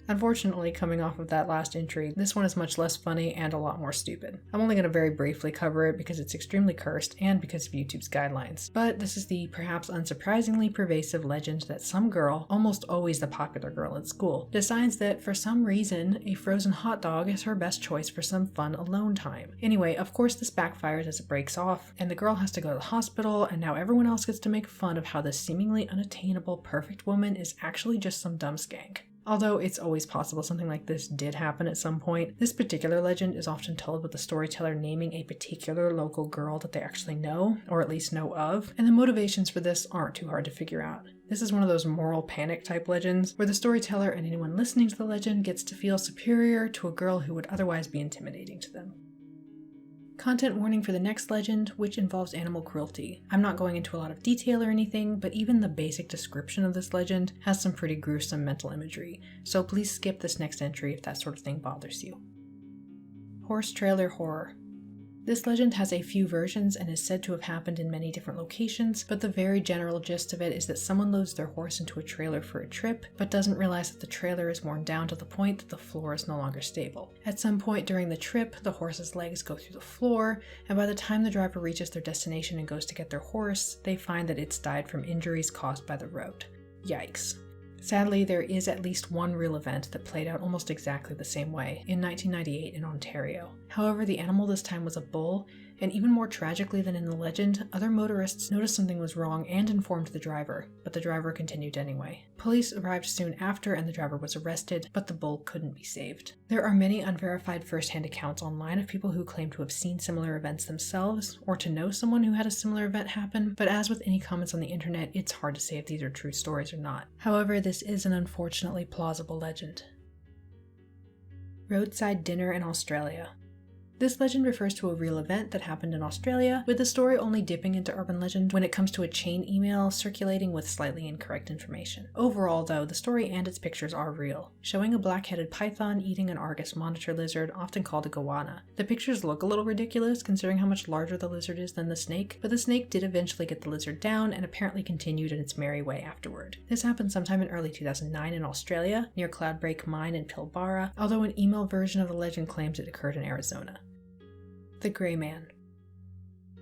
Unfortunately, coming off of that last entry, this one is much less funny and a lot more stupid. I'm only going to very briefly cover it because it's extremely cursed and because of YouTube's guidelines. But this is the perhaps unsurprisingly pervasive legend that some girl, almost always the popular girl at school, decides that for some reason a frozen hot dog is her best choice for some fun alone time. Anyway, of course this backfires as it breaks off, and the girl has to go to the hospital, and now everyone else gets to make fun of how this seemingly unattainable perfect woman is actually just some dumb skank. Although it's always possible something like this did happen at some point, this particular legend is often told with the storyteller naming a particular local girl that they actually know, or at least know of, and the motivations for this aren't too hard to figure out. This is one of those moral panic type legends, where the storyteller and anyone listening to the legend gets to feel superior to a girl who would otherwise be intimidating to them. Content warning for the next legend, which involves animal cruelty. I'm not going into a lot of detail or anything, but even the basic description of this legend has some pretty gruesome mental imagery, so please skip this next entry if that sort of thing bothers you. Horse trailer horror. This legend has a few versions and is said to have happened in many different locations, but the very general gist of it is that someone loads their horse into a trailer for a trip, but doesn't realize that the trailer is worn down to the point that the floor is no longer stable. At some point during the trip, the horse's legs go through the floor, and by the time the driver reaches their destination and goes to get their horse, they find that it's died from injuries caused by the road. Yikes. Sadly, there is at least one real event that played out almost exactly the same way, in 1998 in Ontario. However, the animal this time was a bull, and even more tragically than in the legend, other motorists noticed something was wrong and informed the driver, but the driver continued anyway. Police arrived soon after and the driver was arrested, but the bull couldn't be saved. There are many unverified first-hand accounts online of people who claim to have seen similar events themselves, or to know someone who had a similar event happen, but as with any comments on the internet, it's hard to say if these are true stories or not. However, this is an unfortunately plausible legend. Roadside dinner in Australia. This legend refers to a real event that happened in Australia, with the story only dipping into urban legend when it comes to a chain email circulating with slightly incorrect information. Overall, though, the story and its pictures are real, showing a black-headed python eating an Argus monitor lizard, often called a goanna. The pictures look a little ridiculous considering how much larger the lizard is than the snake, but the snake did eventually get the lizard down and apparently continued in its merry way afterward. This happened sometime in early 2009 in Australia, near Cloudbreak Mine in Pilbara, although an email version of the legend claims it occurred in Arizona. The Gray Man.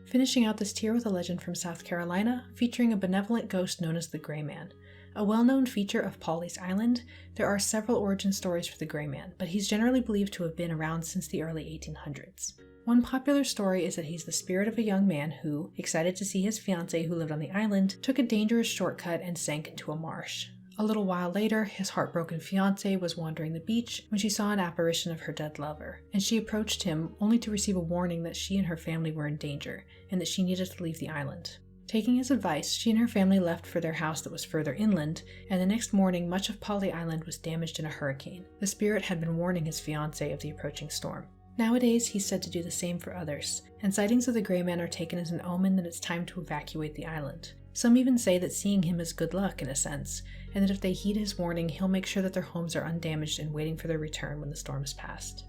Finishing out this tier with a legend from South Carolina, featuring a benevolent ghost known as the Gray Man. A well-known feature of Pawleys Island, there are several origin stories for the Gray Man, but he's generally believed to have been around since the early 1800s. One popular story is that he's the spirit of a young man who, excited to see his fiancée who lived on the island, took a dangerous shortcut and sank into a marsh. A little while later, his heartbroken fiancée was wandering the beach when she saw an apparition of her dead lover, and she approached him only to receive a warning that she and her family were in danger, and that she needed to leave the island. Taking his advice, she and her family left for their house that was further inland, and the next morning much of Polly Island was damaged in a hurricane. The spirit had been warning his fiancée of the approaching storm. Nowadays, he's said to do the same for others, and sightings of the Gray Man are taken as an omen that it's time to evacuate the island. Some even say that seeing him is good luck in a sense, and that if they heed his warning, he'll make sure that their homes are undamaged and waiting for their return when the storm is past.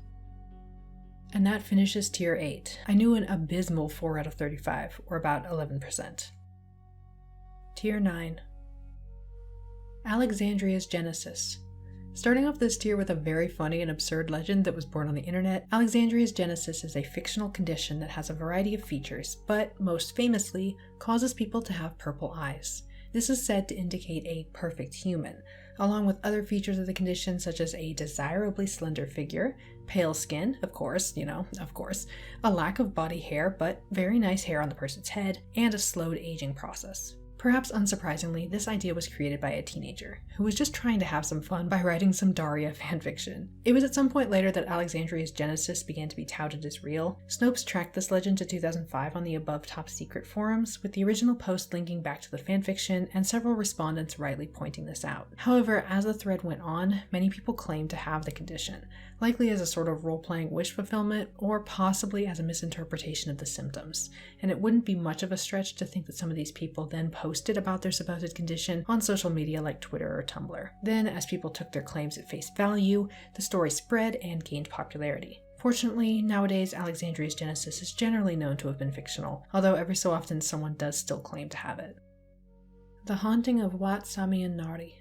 And that finishes Tier 8. I knew an abysmal 4 out of 35, or about 11%. Tier 9. Alexandria's Genesis. Starting off this tier with a very funny and absurd legend that was born on the internet, Alexandria's Genesis is a fictional condition that has a variety of features, but most famously, causes people to have purple eyes. This is said to indicate a perfect human, along with other features of the condition such as a desirably slender figure, pale skin, of course, a lack of body hair, but very nice hair on the person's head, and a slowed aging process. Perhaps unsurprisingly, this idea was created by a teenager who was just trying to have some fun by writing some Daria fanfiction. It was at some point later that Alexandria's Genesis began to be touted as real. Snopes tracked this legend to 2005 on the above top secret forums, with the original post linking back to the fanfiction and several respondents rightly pointing this out. However, as the thread went on, many people claimed to have the condition, likely as a sort of role-playing wish fulfillment or possibly as a misinterpretation of the symptoms, and it wouldn't be much of a stretch to think that some of these people then posted about their supposed condition on social media like Twitter or Tumblr. Then, as people took their claims at face value, the story spread and gained popularity. Fortunately, nowadays Alexandria's Genesis is generally known to have been fictional, although every so often someone does still claim to have it. The Haunting of Wat Samian Nari.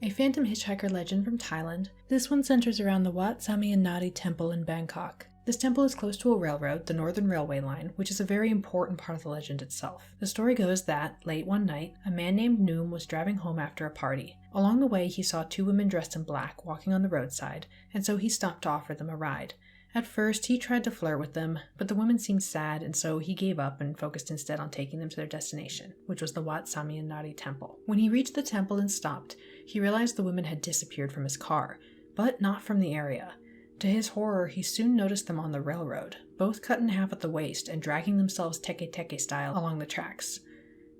A phantom hitchhiker legend from Thailand, this one centers around the Wat Samian Nari Temple in Bangkok. This temple is close to a railroad, the Northern Railway line, which is a very important part of the legend itself. The story goes that, late one night, a man named Noom was driving home after a party. Along the way, he saw two women dressed in black walking on the roadside, and so he stopped to offer them a ride. At first, he tried to flirt with them, but the women seemed sad, and so he gave up and focused instead on taking them to their destination, which was the Wat Samian Nari Temple. When he reached the temple and stopped, he realized the women had disappeared from his car, but not from the area. To his horror, he soon noticed them on the railroad, both cut in half at the waist and dragging themselves teke-teke style along the tracks.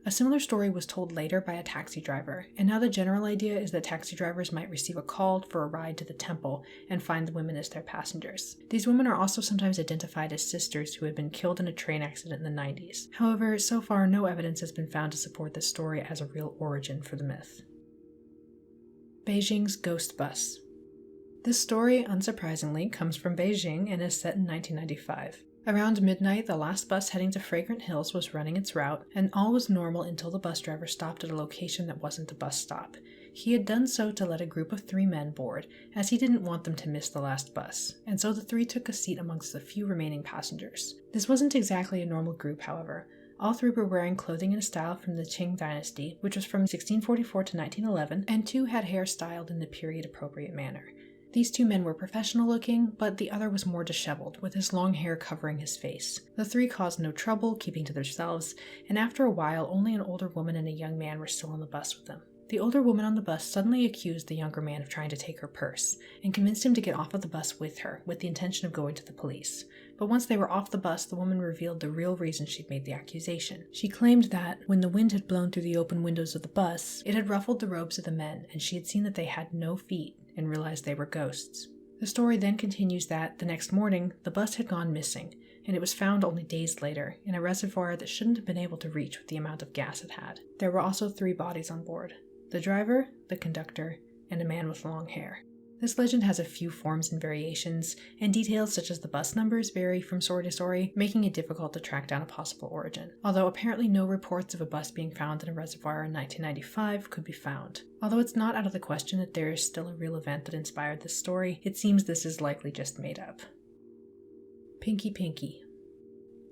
A similar story was told later by a taxi driver, and now the general idea is that taxi drivers might receive a call for a ride to the temple and find the women as their passengers. These women are also sometimes identified as sisters who had been killed in a train accident in the 90s. However, so far no evidence has been found to support this story as a real origin for the myth. Beijing's Ghost Bus. This story, unsurprisingly, comes from Beijing and is set in 1995. Around midnight, the last bus heading to Fragrant Hills was running its route, and all was normal until the bus driver stopped at a location that wasn't a bus stop. He had done so to let a group of 3 men board, as he didn't want them to miss the last bus, and so the 3 took a seat amongst the few remaining passengers. This wasn't exactly a normal group, however. All 3 were wearing clothing in a style from the Qing dynasty, which was from 1644 to 1911, and 2 had hair styled in the period-appropriate manner. These 2 men were professional looking, but the other was more disheveled, with his long hair covering his face. The 3 caused no trouble, keeping to themselves, and after a while only an older woman and a young man were still on the bus with them. The older woman on the bus suddenly accused the younger man of trying to take her purse, and convinced him to get off of the bus with her, with the intention of going to the police. But once they were off the bus, the woman revealed the real reason she'd made the accusation. She claimed that, when the wind had blown through the open windows of the bus, it had ruffled the robes of the men, and she had seen that they had no feet, and realized they were ghosts. The story then continues that, the next morning, the bus had gone missing, and it was found only days later, in a reservoir that shouldn't have been able to reach with the amount of gas it had. There were also 3 bodies on board: the driver, the conductor, and a man with long hair. This legend has a few forms and variations, and details such as the bus numbers vary from story to story, making it difficult to track down a possible origin. Although apparently no reports of a bus being found in a reservoir in 1995 could be found. Although it's not out of the question that there is still a real event that inspired this story, it seems this is likely just made up. Pinky Pinky.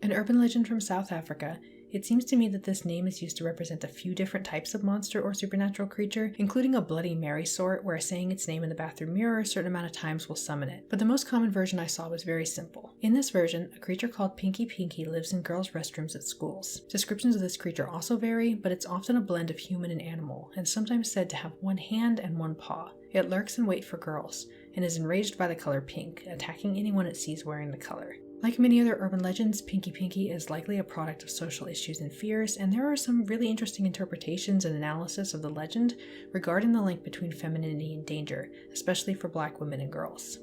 An urban legend from South Africa, It seems to me that this name is used to represent a few different types of monster or supernatural creature, including a Bloody Mary sort, where saying its name in the bathroom mirror a certain amount of times will summon it. But the most common version I saw was very simple. In this version, a creature called Pinky Pinky lives in girls' restrooms at schools. Descriptions of this creature also vary, but it's often a blend of human and animal, and sometimes said to have one hand and one paw. It lurks in wait for girls, and is enraged by the color pink, attacking anyone it sees wearing the color. Like many other urban legends, Pinky Pinky is likely a product of social issues and fears, and there are some really interesting interpretations and analysis of the legend regarding the link between femininity and danger, especially for Black women and girls.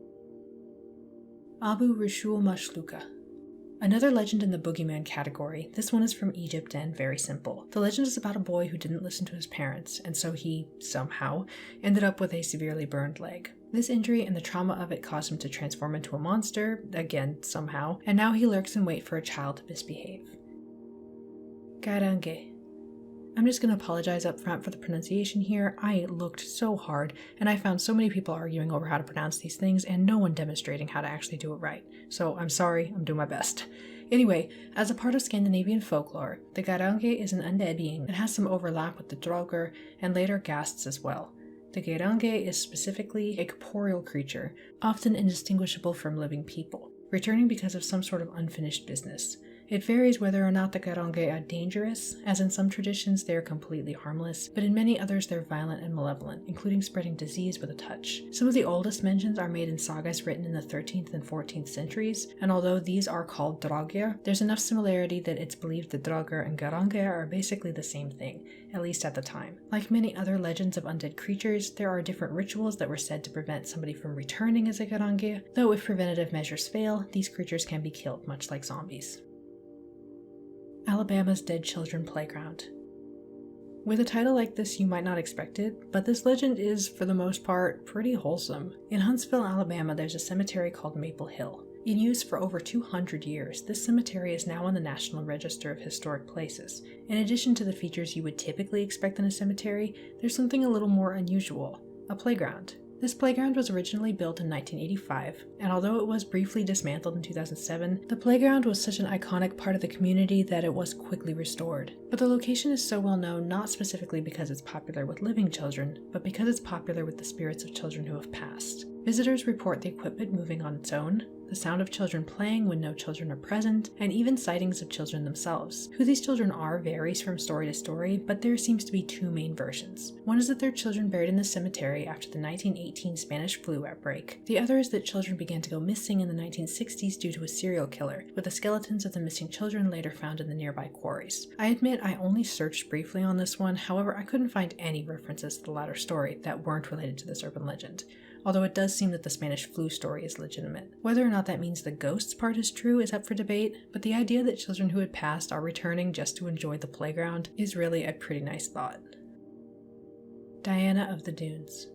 Abu Rishul Mashluka. Another legend in the boogeyman category. This one is from Egypt and very simple. The legend is about a boy who didn't listen to his parents, and so he, somehow, ended up with a severely burned leg. This injury and the trauma of it caused him to transform into a monster, again, somehow, and now he lurks in wait for a child to misbehave. Garange. I'm just going to apologize up front for the pronunciation here. I looked so hard, and I found so many people arguing over how to pronounce these things, and no one demonstrating how to actually do it right. So I'm sorry, I'm doing my best. Anyway, as a part of Scandinavian folklore, the Garange is an undead being that has some overlap with the Draugr and later ghasts as well. The Garange is specifically a corporeal creature, often indistinguishable from living people, returning because of some sort of unfinished business. It varies whether or not the Garange are dangerous, as in some traditions they are completely harmless, but in many others they're violent and malevolent, including spreading disease with a touch. Some of the oldest mentions are made in sagas written in the 13th and 14th centuries, and although these are called Draugr, there's enough similarity that it's believed that Draugr and Garange are basically the same thing, at least at the time. Like many other legends of undead creatures, there are different rituals that were said to prevent somebody from returning as a Garange, though if preventative measures fail, these creatures can be killed, much like zombies. Alabama's Dead Children Playground. With a title like this, you might not expect it, but this legend is, for the most part, pretty wholesome. In Huntsville, Alabama, there's a cemetery called Maple Hill. In use for over 200 years, this cemetery is now on the National Register of Historic Places. In addition to the features you would typically expect in a cemetery, there's something a little more unusual: a playground. This playground was originally built in 1985, and although it was briefly dismantled in 2007, the playground was such an iconic part of the community that it was quickly restored. But the location is so well known not specifically because it's popular with living children, but because it's popular with the spirits of children who have passed. Visitors report the equipment moving on its own, the sound of children playing when no children are present, and even sightings of children themselves. Who these children are varies from story to story, but there seems to be two main versions. One is that they're children buried in the cemetery after the 1918 Spanish flu outbreak. The other is that children began to go missing in the 1960s due to a serial killer, with the skeletons of the missing children later found in the nearby quarries. I admit I only searched briefly on this one, however I couldn't find any references to the latter story that weren't related to this urban legend, although it does seem that the Spanish flu story is legitimate. Whether or not that means the ghosts part is true is up for debate, but the idea that children who had passed are returning just to enjoy the playground is really a pretty nice thought. Diana of the Dunes.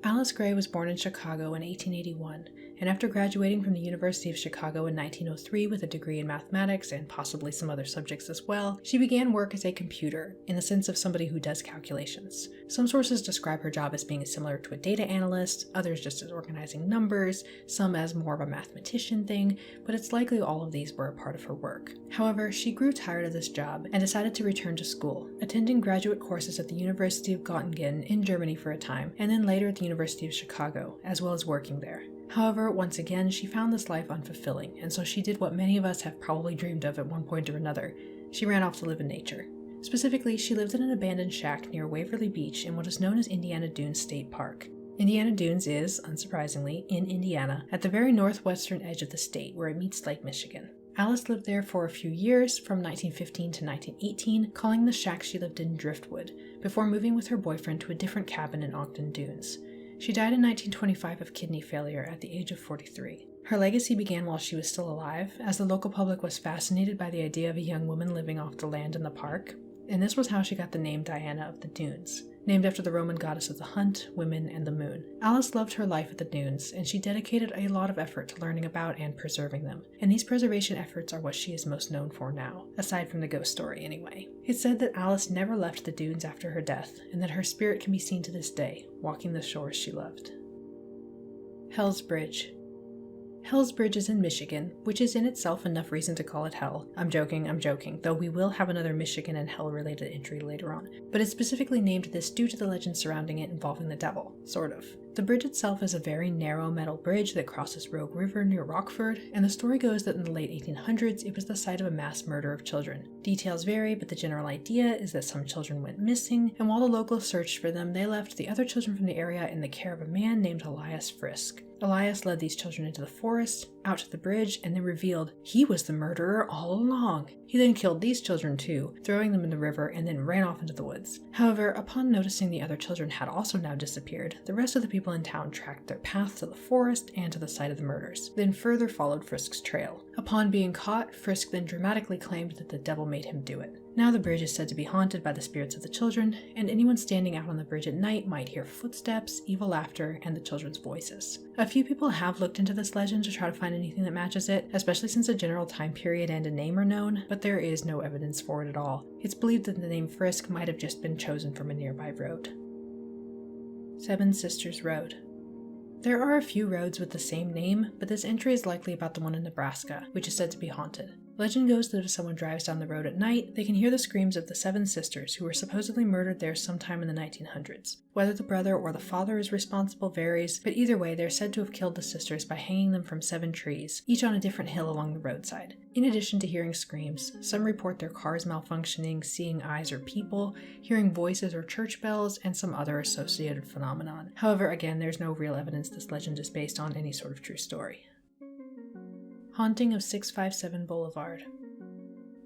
Alice Gray was born in Chicago in 1881, and after graduating from the University of Chicago in 1903 with a degree in mathematics and possibly some other subjects as well, she began work as a computer, in the sense of somebody who does calculations. Some sources describe her job as being similar to a data analyst, others just as organizing numbers, some as more of a mathematician thing, but it's likely all of these were a part of her work. However, she grew tired of this job and decided to return to school, attending graduate courses at the University of Göttingen in Germany for a time, and then later at the University of Chicago, as well as working there. However, once again, she found this life unfulfilling, and so she did what many of us have probably dreamed of at one point or another. She ran off to live in nature. Specifically, she lived in an abandoned shack near Waverly Beach in what is known as Indiana Dunes State Park. Indiana Dunes is, unsurprisingly, in Indiana, at the very northwestern edge of the state where it meets Lake Michigan. Alice lived there for a few years, from 1915 to 1918, calling the shack she lived in Driftwood, before moving with her boyfriend to a different cabin in Ogden Dunes. She died in 1925 of kidney failure at the age of 43. Her legacy began while she was still alive, as the local public was fascinated by the idea of a young woman living off the land in the park, and this was how she got the name Diana of the Dunes, named after the Roman goddess of the hunt, women, and the moon. Alice loved her life at the dunes, and she dedicated a lot of effort to learning about and preserving them, and these preservation efforts are what she is most known for now, aside from the ghost story anyway. It's said that Alice never left the dunes after her death, and that her spirit can be seen to this day, walking the shores she loved. Hell's Bridge. Hell's Bridge is in Michigan, which is in itself enough reason to call it Hell. I'm joking, though we will have another Michigan and Hell related entry later on. But it's specifically named this due to the legend surrounding it involving the devil, sort of. The bridge itself is a very narrow metal bridge that crosses Rogue River near Rockford, and the story goes that in the late 1800s it was the site of a mass murder of children. Details vary, but the general idea is that some children went missing, and while the locals searched for them, they left the other children from the area in the care of a man named Elias Frisk. Elias led these children into the forest, out to the bridge, and then revealed he was the murderer all along. He then killed these children too, throwing them in the river, and then ran off into the woods. However, upon noticing the other children had also now disappeared, the rest of the people in town tracked their path to the forest and to the site of the murders, then further followed Frisk's trail. Upon being caught, Frisk then dramatically claimed that the devil made him do it. Now the bridge is said to be haunted by the spirits of the children, and anyone standing out on the bridge at night might hear footsteps, evil laughter, and the children's voices. A few people have looked into this legend to try to find anything that matches it, especially since a general time period and a name are known, but there is no evidence for it at all. It's believed that the name Frisk might have just been chosen from a nearby road. Seven Sisters Road. There are a few roads with the same name, but this entry is likely about the one in Nebraska, which is said to be haunted. Legend goes that if someone drives down the road at night, they can hear the screams of the seven sisters who were supposedly murdered there sometime in the 1900s. Whether the brother or the father is responsible varies, but either way they're said to have killed the sisters by hanging them from 7 trees, each on a different hill along the roadside. In addition to hearing screams, some report their cars malfunctioning, seeing eyes or people, hearing voices or church bells, and some other associated phenomenon. However, again, there's no real evidence this legend is based on any sort of true story. Haunting of 657 Boulevard.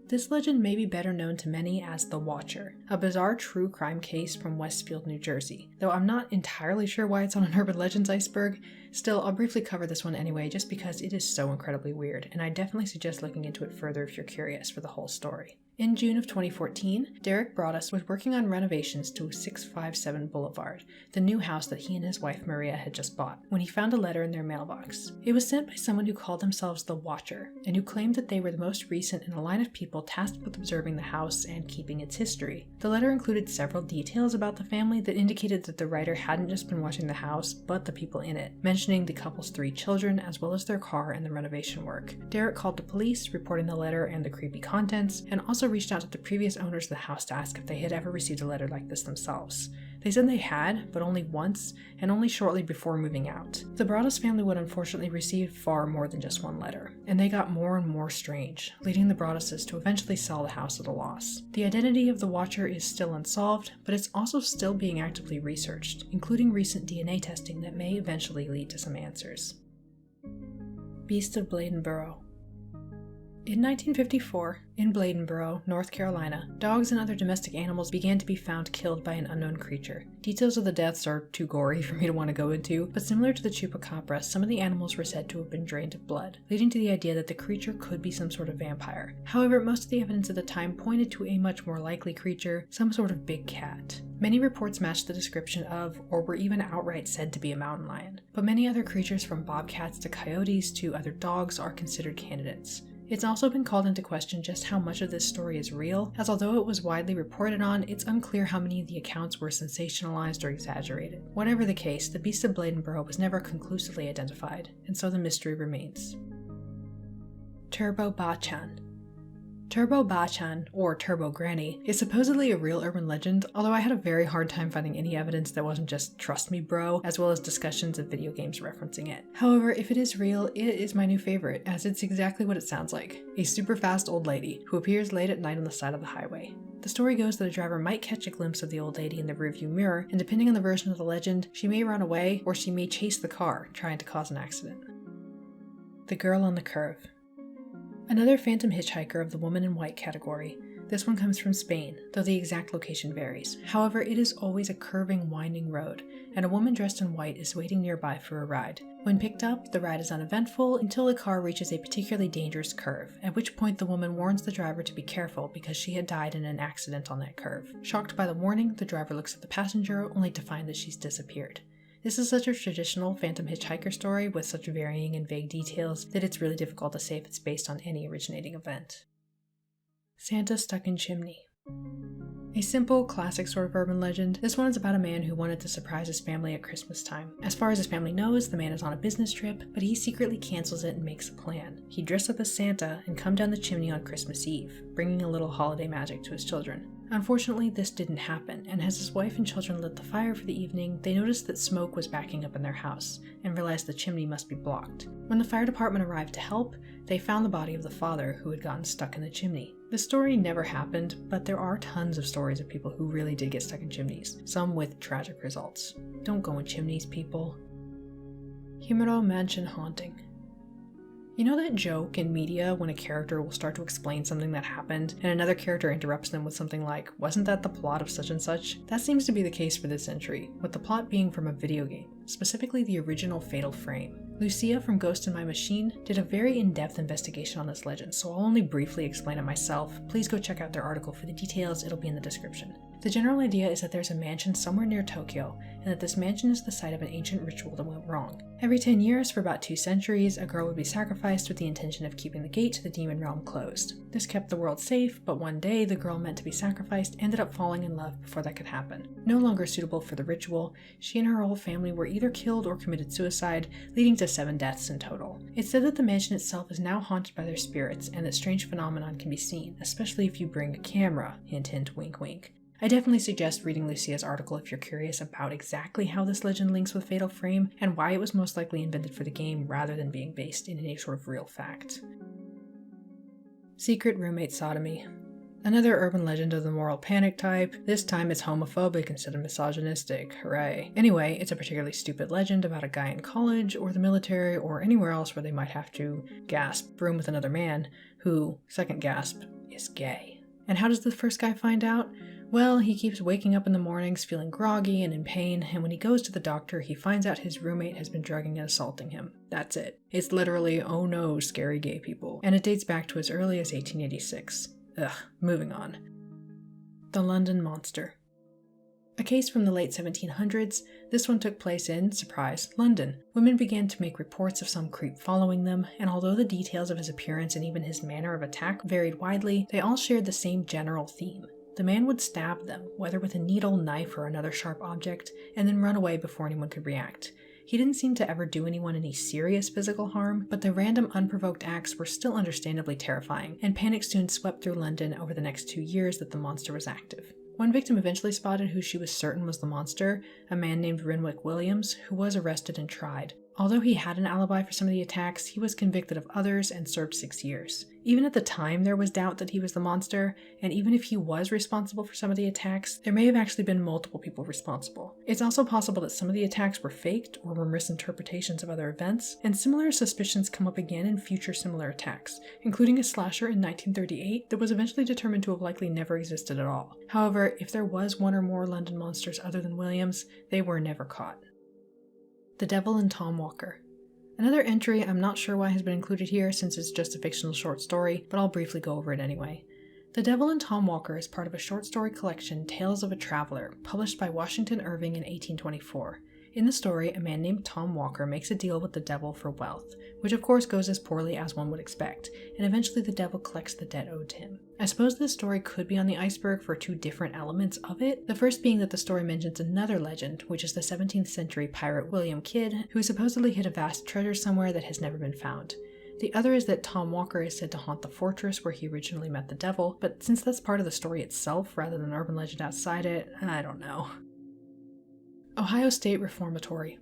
This legend may be better known to many as The Watcher, a bizarre true crime case from Westfield, New Jersey. Though I'm not entirely sure why it's on an Urban Legends Iceberg, still I'll briefly cover this one anyway just because it is so incredibly weird, and I definitely suggest looking into it further if you're curious for the whole story. In June of 2014, Derek Broaddus was working on renovations to 657 Boulevard, the new house that he and his wife Maria had just bought, when he found a letter in their mailbox. It was sent by someone who called themselves The Watcher, and who claimed that they were the most recent in a line of people tasked with observing the house and keeping its history. The letter included several details about the family that indicated that the writer hadn't just been watching the house, but the people in it, mentioning the couple's 3 children as well as their car and the renovation work. Derek called the police, reporting the letter and the creepy contents, and also reached out to the previous owners of the house to ask if they had ever received a letter like this themselves. They said they had, but only once, and only shortly before moving out. The Broaddus family would unfortunately receive far more than just one letter, and they got more and more strange, leading the Broadduses to eventually sell the house at a loss. The identity of the Watcher is still unsolved, but it's also still being actively researched, including recent DNA testing that may eventually lead to some answers. Beast of Bladenboro. In 1954, in Bladenboro, North Carolina, dogs and other domestic animals began to be found killed by an unknown creature. Details of the deaths are too gory for me to want to go into, but similar to the chupacabra, some of the animals were said to have been drained of blood, leading to the idea that the creature could be some sort of vampire. However, most of the evidence at the time pointed to a much more likely creature, some sort of big cat. Many reports matched the description of, or were even outright said to be a mountain lion, but many other creatures from bobcats to coyotes to other dogs are considered candidates. It's also been called into question just how much of this story is real, as although it was widely reported on, it's unclear how many of the accounts were sensationalized or exaggerated. Whatever the case, the Beast of Bladenboro was never conclusively identified, and so the mystery remains. Turbo Bachan. Turbo Bachan, or Turbo Granny, is supposedly a real urban legend, although I had a very hard time finding any evidence that wasn't just trust me bro, as well as discussions of video games referencing it. However, if it is real, it is my new favorite, as it's exactly what it sounds like. A super fast old lady, who appears late at night on the side of the highway. The story goes that a driver might catch a glimpse of the old lady in the rearview mirror, and depending on the version of the legend, she may run away, or she may chase the car, trying to cause an accident. The Girl on the Curve. Another phantom hitchhiker of the woman in white category. This one comes from Spain, though the exact location varies. However, it is always a curving, winding road, and a woman dressed in white is waiting nearby for a ride. When picked up, the ride is uneventful until the car reaches a particularly dangerous curve, at which point the woman warns the driver to be careful because she had died in an accident on that curve. Shocked by the warning, the driver looks at the passenger only to find that she's disappeared. This is such a traditional phantom hitchhiker story with such varying and vague details that it's really difficult to say if it's based on any originating event. Santa Stuck in Chimney. A simple, classic sort of urban legend, this one is about a man who wanted to surprise his family at Christmas time. As far as his family knows, the man is on a business trip, but he secretly cancels it and makes a plan. He'd dress up as Santa and come down the chimney on Christmas Eve, bringing a little holiday magic to his children. Unfortunately, this didn't happen, and as his wife and children lit the fire for the evening, they noticed that smoke was backing up in their house, and realized the chimney must be blocked. When the fire department arrived to help, they found the body of the father who had gotten stuck in the chimney. The story never happened, but there are tons of stories of people who really did get stuck in chimneys, some with tragic results. Don't go in chimneys, people. Himuro Mansion Haunting. You know that joke in media when a character will start to explain something that happened, and another character interrupts them with something like, "Wasn't that the plot of such and such?" That seems to be the case for this entry, with the plot being from a video game, specifically the original Fatal Frame. Lucia from Ghost in My Machine did a very in-depth investigation on this legend, so I'll only briefly explain it myself. Please go check out their article for the details, it'll be in the description. The general idea is that there's a mansion somewhere near Tokyo, and that this mansion is the site of an ancient ritual that went wrong. Every 10 years, for about 2 centuries, a girl would be sacrificed with the intention of keeping the gate to the demon realm closed. This kept the world safe, but one day, the girl meant to be sacrificed ended up falling in love before that could happen. No longer suitable for the ritual, she and her whole family were either killed or committed suicide, leading to 7 deaths in total. It's said that the mansion itself is now haunted by their spirits, and that strange phenomenon can be seen, especially if you bring a camera, hint hint, wink wink. I definitely suggest reading Lucia's article if you're curious about exactly how this legend links with Fatal Frame, and why it was most likely invented for the game rather than being based in any sort of real fact. Secret roommate sodomy. Another urban legend of the moral panic type. This time it's homophobic instead of misogynistic, hooray. Anyway, it's a particularly stupid legend about a guy in college, or the military, or anywhere else where they might have to, gasp, room with another man, who, second gasp, is gay. And how does the first guy find out? Well, he keeps waking up in the mornings feeling groggy and in pain, and when he goes to the doctor, he finds out his roommate has been drugging and assaulting him. That's it. It's literally, oh no, scary gay people. And it dates back to as early as 1886. Ugh, moving on. The London Monster. A case from the late 1700s, this one took place in, surprise, London. Women began to make reports of some creep following them, and although the details of his appearance and even his manner of attack varied widely, they all shared the same general theme. The man would stab them, whether with a needle, knife, or another sharp object, and then run away before anyone could react. He didn't seem to ever do anyone any serious physical harm, but the random unprovoked acts were still understandably terrifying, and panic soon swept through London over the next 2 years that the monster was active. One victim eventually spotted who she was certain was the monster, a man named Renwick Williams, who was arrested and tried. Although he had an alibi for some of the attacks, he was convicted of others and served 6 years. Even at the time, there was doubt that he was the monster, and even if he was responsible for some of the attacks, there may have actually been multiple people responsible. It's also possible that some of the attacks were faked or were misinterpretations of other events, and similar suspicions come up again in future similar attacks, including a slasher in 1938 that was eventually determined to have likely never existed at all. However, if there was one or more London monsters other than Williams, they were never caught. The Devil and Tom Walker. Another entry I'm not sure why has been included here since it's just a fictional short story, but I'll briefly go over it anyway. The Devil and Tom Walker is part of a short story collection, Tales of a Traveler, published by Washington Irving in 1824. In the story, a man named Tom Walker makes a deal with the devil for wealth, which of course goes as poorly as one would expect, and eventually the devil collects the debt owed to him. I suppose this story could be on the iceberg for 2 different elements of it, the first being that the story mentions another legend, which is the 17th century pirate William Kidd, who supposedly hid a vast treasure somewhere that has never been found. The other is that Tom Walker is said to haunt the fortress where he originally met the devil, but since that's part of the story itself rather than an urban legend outside it, I don't know. Ohio State Reformatory.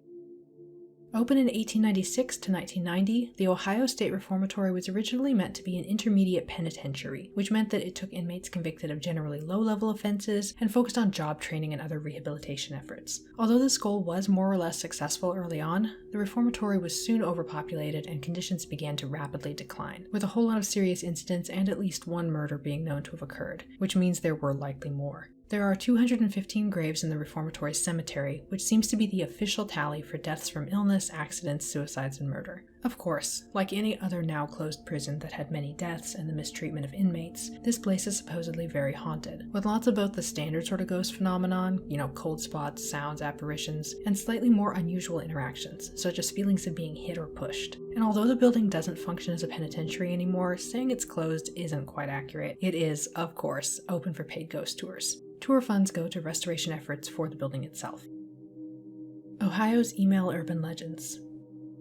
Open in 1896 to 1990, the Ohio State Reformatory was originally meant to be an intermediate penitentiary, which meant that it took inmates convicted of generally low-level offenses and focused on job training and other rehabilitation efforts. Although this goal was more or less successful early on, the reformatory was soon overpopulated and conditions began to rapidly decline, with a whole lot of serious incidents and at least 1 murder being known to have occurred, which means there were likely more. There are 215 graves in the reformatory cemetery, which seems to be the official tally for deaths from illness, accidents, suicides, and murder. Of course, like any other now closed prison that had many deaths and the mistreatment of inmates, this place is supposedly very haunted, with lots of both the standard sort of ghost phenomenon, cold spots, sounds, apparitions, and slightly more unusual interactions, such as feelings of being hit or pushed. And although the building doesn't function as a penitentiary anymore, saying it's closed isn't quite accurate. It is, of course, open for paid ghost tours. Tour funds go to restoration efforts for the building itself. Ohio's email urban legends.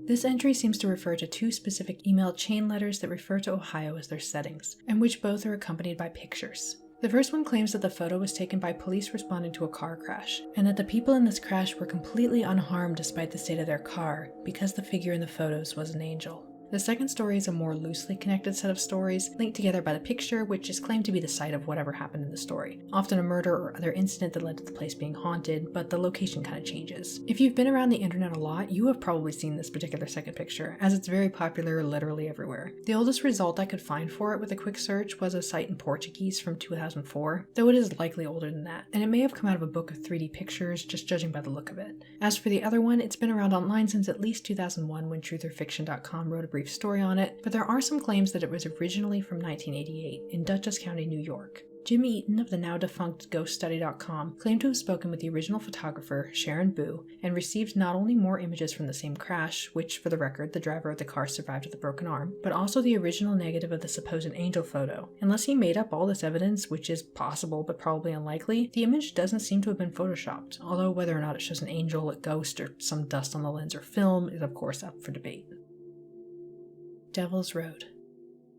This entry seems to refer to two specific email chain letters that refer to Ohio as their settings, and which both are accompanied by pictures. The first one claims that the photo was taken by police responding to a car crash, and that the people in this crash were completely unharmed despite the state of their car, because the figure in the photos was an angel. The second story is a more loosely connected set of stories, linked together by the picture, which is claimed to be the site of whatever happened in the story. Often a murder or other incident that led to the place being haunted, but the location kind of changes. If you've been around the internet a lot, you have probably seen this particular second picture, as it's very popular literally everywhere. The oldest result I could find for it with a quick search was a site in Portuguese from 2004, though it is likely older than that, and it may have come out of a book of 3D pictures, just judging by the look of it. As for the other one, it's been around online since at least 2001 when trutherfiction.com wrote a brief story on it, but there are some claims that it was originally from 1988 in Dutchess County, New York. Jim Eaton of the now defunct GhostStudy.com claimed to have spoken with the original photographer, Sharon Boo, and received not only more images from the same crash, which, for the record, the driver of the car survived with a broken arm, but also the original negative of the supposed angel photo. Unless he made up all this evidence, which is possible but probably unlikely, the image doesn't seem to have been photoshopped, although whether or not it shows an angel, a ghost, or some dust on the lens or film is of course up for debate. Devil's Road.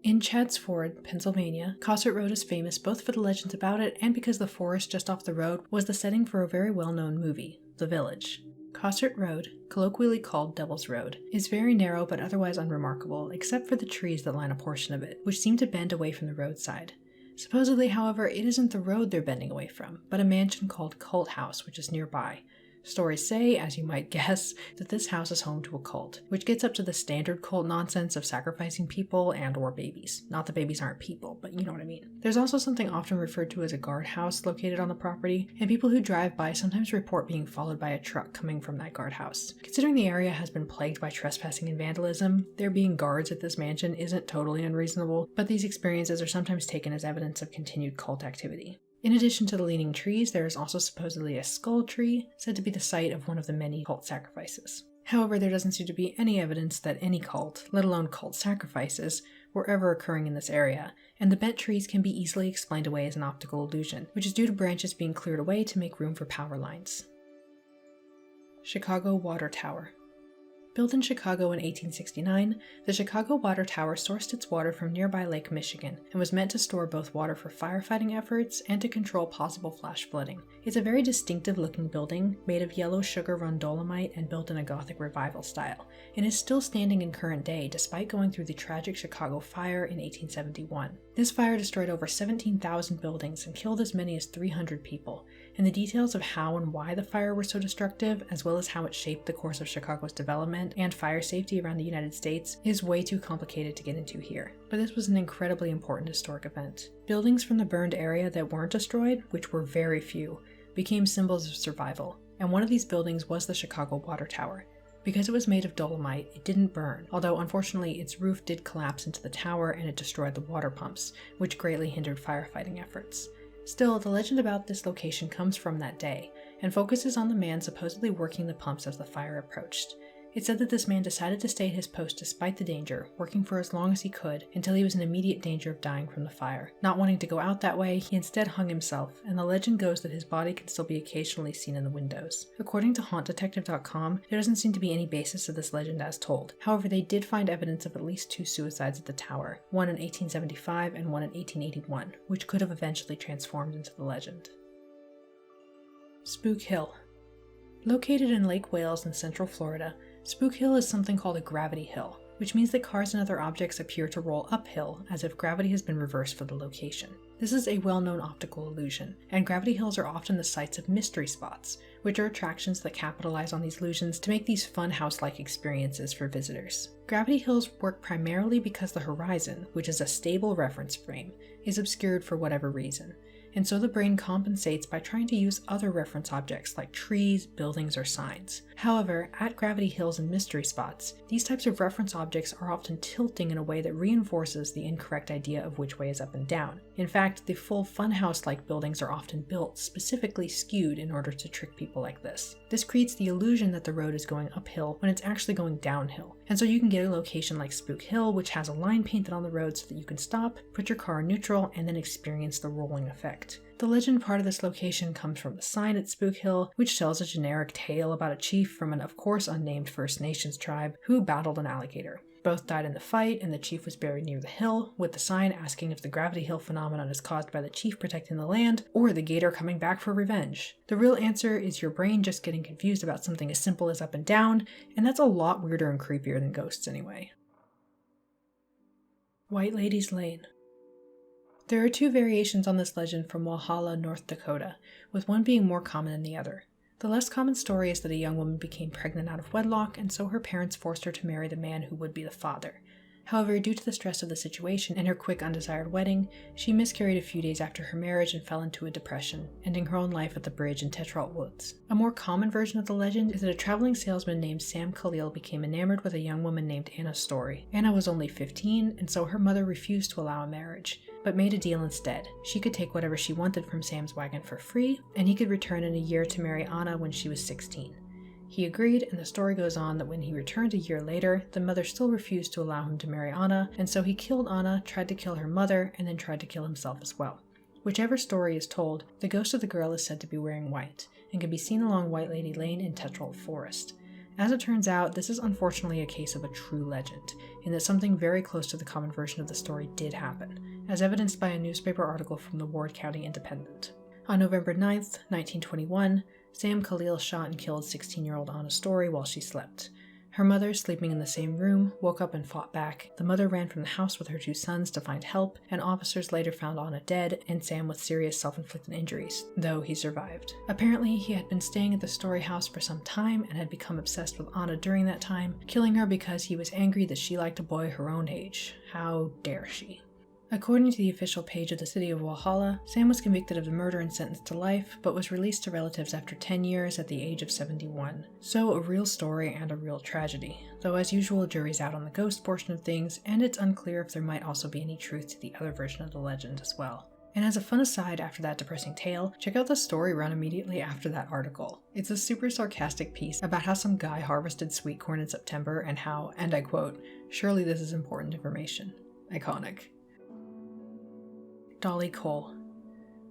In Chadds Ford, Pennsylvania, Cossert Road is famous both for the legends about it and because the forest just off the road was the setting for a very well-known movie, The Village. Cossert Road, colloquially called Devil's Road, is very narrow but otherwise unremarkable, except for the trees that line a portion of it, which seem to bend away from the roadside. Supposedly, however, it isn't the road they're bending away from, but a mansion called Cult House, which is nearby. Stories say, as you might guess, that this house is home to a cult, which gets up to the standard cult nonsense of sacrificing people and or babies. Not that babies aren't people, but you know what I mean. There's also something often referred to as a guardhouse located on the property, and people who drive by sometimes report being followed by a truck coming from that guardhouse. Considering the area has been plagued by trespassing and vandalism, there being guards at this mansion isn't totally unreasonable, but these experiences are sometimes taken as evidence of continued cult activity. In addition to the leaning trees, there is also supposedly a skull tree, said to be the site of one of the many cult sacrifices. However, there doesn't seem to be any evidence that any cult, let alone cult sacrifices, were ever occurring in this area, and the bent trees can be easily explained away as an optical illusion, which is due to branches being cleared away to make room for power lines. Chicago Water Tower. Built in Chicago in 1869, the Chicago Water Tower sourced its water from nearby Lake Michigan and was meant to store both water for firefighting efforts and to control possible flash flooding. It's a very distinctive looking building, made of yellow sugar-run dolomite and built in a Gothic Revival style, and is still standing in current day despite going through the tragic Chicago fire in 1871. This fire destroyed over 17,000 buildings and killed as many as 300 people, and the details of how and why the fire were so destructive, as well as how it shaped the course of Chicago's development and fire safety around the United States, is way too complicated to get into here. But this was an incredibly important historic event. Buildings from the burned area that weren't destroyed, which were very few, became symbols of survival, and one of these buildings was the Chicago Water Tower. Because it was made of dolomite, it didn't burn, although unfortunately its roof did collapse into the tower and it destroyed the water pumps, which greatly hindered firefighting efforts. Still, the legend about this location comes from that day, and focuses on the man supposedly working the pumps as the fire approached. It's said that this man decided to stay at his post despite the danger, working for as long as he could, until he was in immediate danger of dying from the fire. Not wanting to go out that way, he instead hung himself, and the legend goes that his body can still be occasionally seen in the windows. According to HauntDetective.com, there doesn't seem to be any basis to this legend as told. However, they did find evidence of at least 2 suicides at the tower, one in 1875 and one in 1881, which could have eventually transformed into the legend. Spook Hill. Located in Lake Wales in central Florida, Spook Hill is something called a gravity hill, which means that cars and other objects appear to roll uphill as if gravity has been reversed for the location. This is a well-known optical illusion, and gravity hills are often the sites of mystery spots, which are attractions that capitalize on these illusions to make these fun house-like experiences for visitors. Gravity hills work primarily because the horizon, which is a stable reference frame, is obscured for whatever reason. and so the brain compensates by trying to use other reference objects like trees, buildings, or signs. However, at gravity hills and mystery spots, these types of reference objects are often tilting in a way that reinforces the incorrect idea of which way is up and down. In fact, the full funhouse-like buildings are often built specifically skewed in order to trick people like this. This creates the illusion that the road is going uphill when it's actually going downhill. And so you can get a location like Spook Hill, which has a line painted on the road so that you can stop, put your car in neutral, and then experience the rolling effect. The legend part of this location comes from the sign at Spook Hill, which tells a generic tale about a chief from an of course unnamed First Nations tribe who battled an alligator. Both died in the fight, and the chief was buried near the hill, with the sign asking if the gravity hill phenomenon is caused by the chief protecting the land, or the gator coming back for revenge. The real answer is your brain just getting confused about something as simple as up and down, and that's a lot weirder and creepier than ghosts anyway. White Lady's Lane. There are two variations on this legend from Walhalla, North Dakota, with one being more common than the other. The less common story is that a young woman became pregnant out of wedlock, and so her parents forced her to marry the man who would be the father. However, due to the stress of the situation and her quick undesired wedding, she miscarried a few days after her marriage and fell into a depression, ending her own life at the bridge in Tetralt Woods. A more common version of the legend is that a traveling salesman named Sam Khalil became enamored with a young woman named Anna Story. Anna was only 15, and so her mother refused to allow a marriage, but made a deal instead. She could take whatever she wanted from Sam's wagon for free, and he could return in a year to marry Anna when she was 16. He agreed, and the story goes on that when he returned a year later, the mother still refused to allow him to marry Anna, and so he killed Anna, tried to kill her mother, and then tried to kill himself as well. Whichever story is told, the ghost of the girl is said to be wearing white, and can be seen along White Lady Lane in Tetralt Forest. As it turns out, this is unfortunately a case of a true legend, in that something very close to the common version of the story did happen, as evidenced by a newspaper article from the Ward County Independent. On November 9th, 1921, Sam Khalil shot and killed 16-year-old Anna Story while she slept. Her mother, sleeping in the same room, woke up and fought back. The mother ran from the house with her two sons to find help, and officers later found Anna dead and Sam with serious self-inflicted injuries, though he survived. Apparently, he had been staying at the Story house for some time and had become obsessed with Anna during that time, killing her because he was angry that she liked a boy her own age. How dare she? According to the official page of the city of Walhalla, Sam was convicted of the murder and sentenced to life, but was released to relatives after 10 years at the age of 71. So a real story and a real tragedy, though as usual jury's out on the ghost portion of things, and it's unclear if there might also be any truth to the other version of the legend as well. And as a fun aside after that depressing tale, check out the story run immediately after that article. It's a super sarcastic piece about how some guy harvested sweet corn in September and how, and I quote, "Surely this is important information." Iconic. Dolly Cole.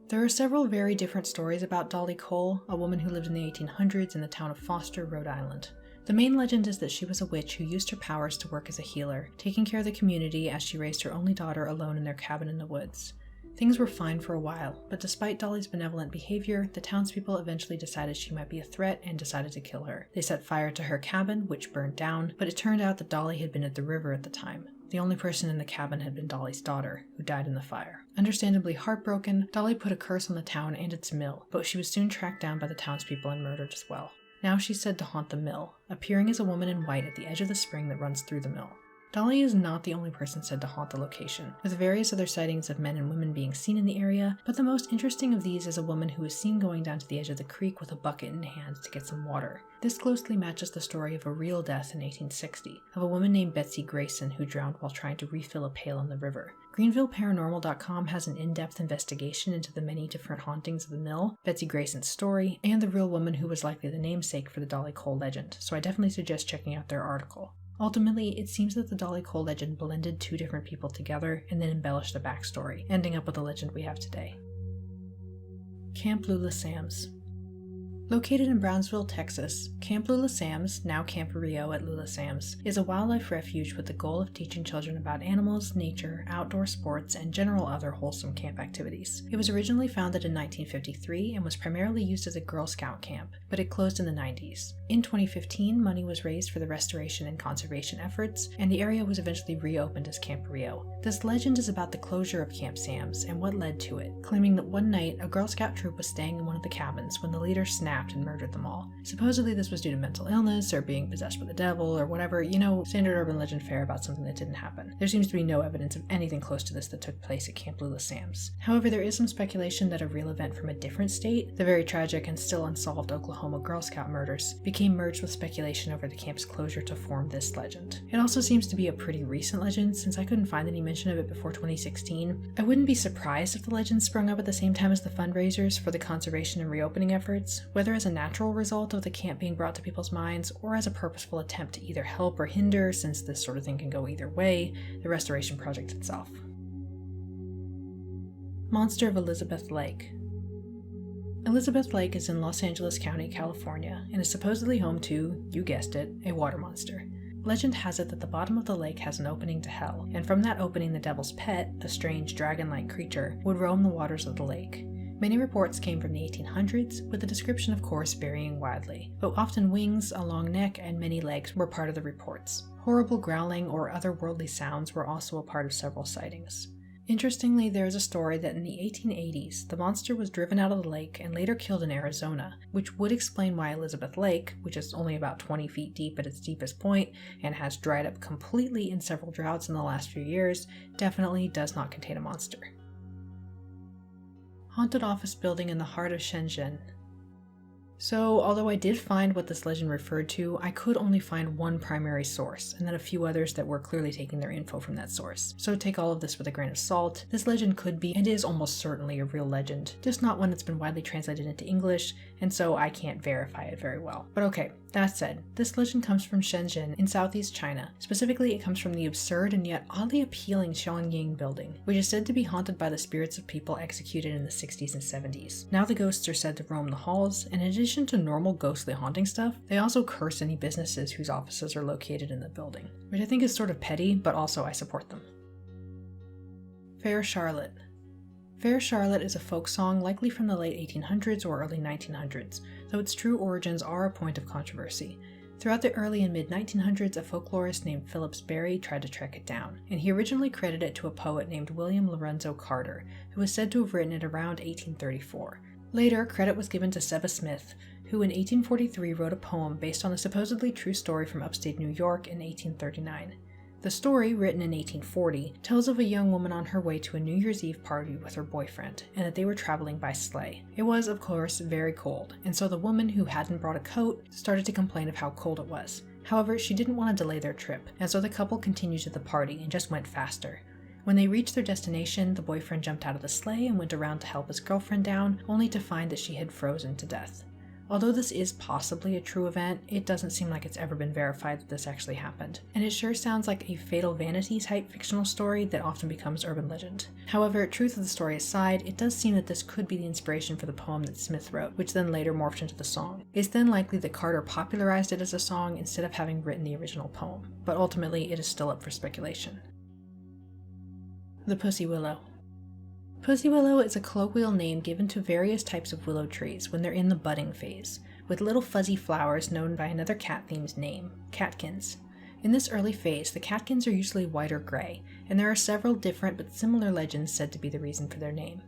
There are several very different stories about Dolly Cole, a woman who lived in the 1800s in the town of Foster, Rhode Island. The main legend is that she was a witch who used her powers to work as a healer, taking care of the community as she raised her only daughter alone in their cabin in the woods. Things were fine for a while, but despite Dolly's benevolent behavior, the townspeople eventually decided she might be a threat and decided to kill her. They set fire to her cabin, which burned down, but it turned out that Dolly had been at the river at the time. The only person in the cabin had been Dolly's daughter, who died in the fire. Understandably heartbroken, Dolly put a curse on the town and its mill, but she was soon tracked down by the townspeople and murdered as well. Now she's said to haunt the mill, appearing as a woman in white at the edge of the spring that runs through the mill. Dolly is not the only person said to haunt the location, with various other sightings of men and women being seen in the area, but the most interesting of these is a woman who is seen going down to the edge of the creek with a bucket in hand to get some water. This closely matches the story of a real death in 1860, of a woman named Betsy Grayson who drowned while trying to refill a pail in the river. GreenvilleParanormal.com has an in-depth investigation into the many different hauntings of the mill, Betsy Grayson's story, and the real woman who was likely the namesake for the Dolly Cole legend, so I definitely suggest checking out their article. Ultimately, it seems that the Dolly Cole legend blended two different people together and then embellished the backstory, ending up with the legend we have today. Camp Lula Sam's. Located in Brownsville, Texas, Camp Lula Sam's, now Camp Rio at Lula Sam's, is a wildlife refuge with the goal of teaching children about animals, nature, outdoor sports, and general other wholesome camp activities. It was originally founded in 1953 and was primarily used as a Girl Scout camp, but it closed in the 90s. In 2015, money was raised for the restoration and conservation efforts, and the area was eventually reopened as Camp Rio. This legend is about the closure of Camp Sam's and what led to it, claiming that one night a Girl Scout troop was staying in one of the cabins when the leader snapped kidnapped and murdered them all. Supposedly this was due to mental illness or being possessed by the devil or whatever, standard urban legend fare about something that didn't happen. There seems to be no evidence of anything close to this that took place at Camp Lula Sam's. However, there is some speculation that a real event from a different state, the very tragic and still unsolved Oklahoma Girl Scout murders, became merged with speculation over the camp's closure to form this legend. It also seems to be a pretty recent legend, since I couldn't find any mention of it before 2016. I wouldn't be surprised if the legend sprung up at the same time as the fundraisers for the conservation and reopening efforts, whether as a natural result of the camp being brought to people's minds, or as a purposeful attempt to either help or hinder, since this sort of thing can go either way, the restoration project itself. Monster of Elizabeth Lake. Elizabeth Lake is in Los Angeles County, California, and is supposedly home to, you guessed it, a water monster. Legend has it that the bottom of the lake has an opening to hell, and from that opening the devil's pet, a strange dragon-like creature, would roam the waters of the lake. Many reports came from the 1800s, with the description of course varying widely, but often wings, a long neck, and many legs were part of the reports. Horrible growling or otherworldly sounds were also a part of several sightings. Interestingly, there is a story that in the 1880s, the monster was driven out of the lake and later killed in Arizona, which would explain why Elizabeth Lake, which is only about 20 feet deep at its deepest point and has dried up completely in several droughts in the last few years, definitely does not contain a monster. Haunted office building in the heart of Shenzhen. So, although I did find what this legend referred to, I could only find one primary source, and then a few others that were clearly taking their info from that source. So take all of this with a grain of salt. This legend could be, and is almost certainly, a real legend, just not one that's been widely translated into English, and so I can't verify it very well. But okay, that said, this legend comes from Shenzhen in southeast China. Specifically, it comes from the absurd and yet oddly appealing Xiangying building, which is said to be haunted by the spirits of people executed in the 60s and 70s. Now the ghosts are said to roam the halls, and in addition to normal ghostly haunting stuff, they also curse any businesses whose offices are located in the building, which I think is sort of petty, but also I support them. Fair Charlotte. Fair Charlotte is a folk song likely from the late 1800s or early 1900s, though its true origins are a point of controversy. Throughout the early and mid-1900s, a folklorist named Phillips Berry tried to track it down, and he originally credited it to a poet named William Lorenzo Carter, who is said to have written it around 1834. Later, credit was given to Seba Smith, who in 1843 wrote a poem based on a supposedly true story from upstate New York in 1839. The story, written in 1840, tells of a young woman on her way to a New Year's Eve party with her boyfriend, and that they were traveling by sleigh. It was, of course, very cold, and so the woman, who hadn't brought a coat, started to complain of how cold it was. However, she didn't want to delay their trip, and so the couple continued to the party and just went faster. When they reached their destination, the boyfriend jumped out of the sleigh and went around to help his girlfriend down, only to find that she had frozen to death. Although this is possibly a true event, it doesn't seem like it's ever been verified that this actually happened, and it sure sounds like a Fatal Vanity type fictional story that often becomes urban legend. However, truth of the story aside, it does seem that this could be the inspiration for the poem that Smith wrote, which then later morphed into the song. It's then likely that Carter popularized it as a song instead of having written the original poem, but ultimately it is still up for speculation. The Pussy Willow. Pussy willow is a colloquial name given to various types of willow trees when they're in the budding phase, with little fuzzy flowers known by another cat-themed name, catkins. In this early phase, the catkins are usually white or gray, and there are several different but similar legends said to be the reason for their name.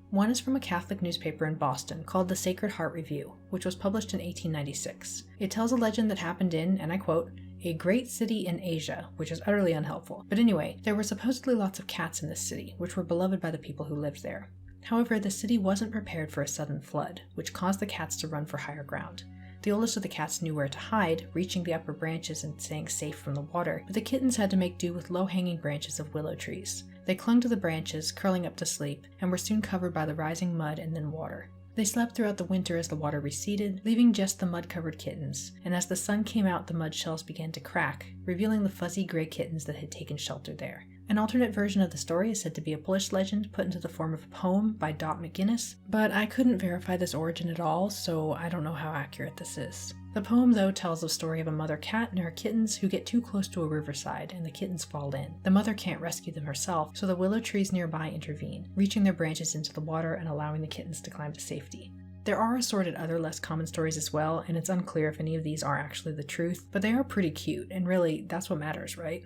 One is from a Catholic newspaper in Boston called the Sacred Heart Review, which was published in 1896. It tells a legend that happened in, and I quote, a great city in Asia, which is utterly unhelpful. But anyway, there were supposedly lots of cats in this city, which were beloved by the people who lived there. However, the city wasn't prepared for a sudden flood, which caused the cats to run for higher ground. The oldest of the cats knew where to hide, reaching the upper branches and staying safe from the water, but the kittens had to make do with low-hanging branches of willow trees. They clung to the branches, curling up to sleep, and were soon covered by the rising mud and then water. They slept throughout the winter as the water receded, leaving just the mud-covered kittens, and as the sun came out the mud shells began to crack, revealing the fuzzy gray kittens that had taken shelter there. An alternate version of the story is said to be a Polish legend put into the form of a poem by Dot McGuinness, but I couldn't verify this origin at all, so I don't know how accurate this is. The poem, though, tells the story of a mother cat and her kittens who get too close to a riverside and the kittens fall in. The mother can't rescue them herself, so the willow trees nearby intervene, reaching their branches into the water and allowing the kittens to climb to safety. There are assorted other less common stories as well, and it's unclear if any of these are actually the truth, but they are pretty cute, and really, that's what matters, right?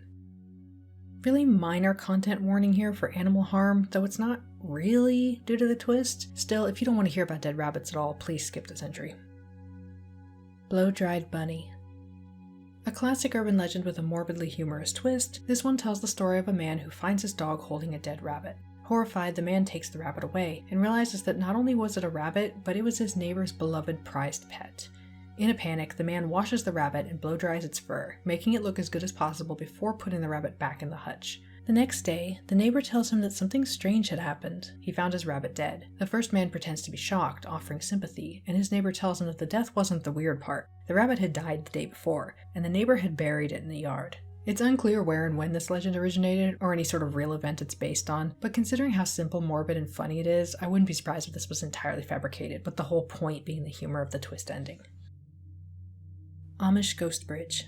Really minor content warning here for animal harm, though it's not really due to the twist. Still, if you don't want to hear about dead rabbits at all, please skip this entry. Blow-dried bunny. A classic urban legend with a morbidly humorous twist, this one tells the story of a man who finds his dog holding a dead rabbit. Horrified, the man takes the rabbit away and realizes that not only was it a rabbit, but it was his neighbor's beloved prized pet. In a panic, the man washes the rabbit and blow-dries its fur, making it look as good as possible before putting the rabbit back in the hutch. The next day, the neighbor tells him that something strange had happened. He found his rabbit dead. The first man pretends to be shocked, offering sympathy, and his neighbor tells him that the death wasn't the weird part. The rabbit had died the day before, and the neighbor had buried it in the yard. It's unclear where and when this legend originated, or any sort of real event it's based on, but considering how simple, morbid, and funny it is, I wouldn't be surprised if this was entirely fabricated, with the whole point being the humor of the twist ending. Amish Ghost Bridge.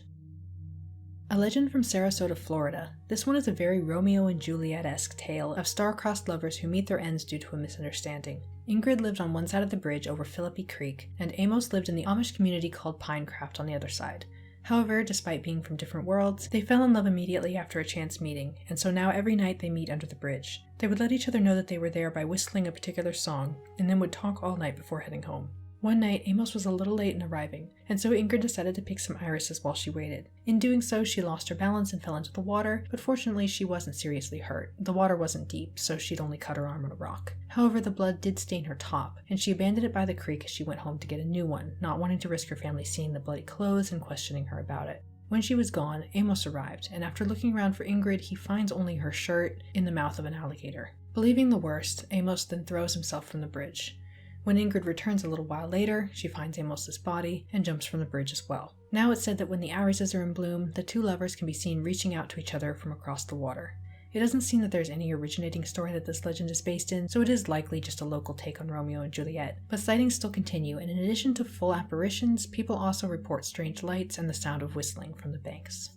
A legend from Sarasota, Florida. This one is a very Romeo and Juliet-esque tale of star-crossed lovers who meet their ends due to a misunderstanding. Ingrid lived on one side of the bridge over Philippi Creek, and Amos lived in the Amish community called Pinecraft on the other side. However, despite being from different worlds, they fell in love immediately after a chance meeting, and so now every night they meet under the bridge. They would let each other know that they were there by whistling a particular song, and then would talk all night before heading home. One night, Amos was a little late in arriving, and so Ingrid decided to pick some irises while she waited. In doing so, she lost her balance and fell into the water, but fortunately she wasn't seriously hurt. The water wasn't deep, so she'd only cut her arm on a rock. However, the blood did stain her top, and she abandoned it by the creek as she went home to get a new one, not wanting to risk her family seeing the bloody clothes and questioning her about it. When she was gone, Amos arrived, and after looking around for Ingrid, he finds only her shirt in the mouth of an alligator. Believing the worst, Amos then throws himself from the bridge. When Ingrid returns a little while later, she finds Amos's body and jumps from the bridge as well. Now it's said that when the irises are in bloom, the two lovers can be seen reaching out to each other from across the water. It doesn't seem that there's any originating story that this legend is based in, so it is likely just a local take on Romeo and Juliet. But sightings still continue, and in addition to full apparitions, people also report strange lights and the sound of whistling from the banks.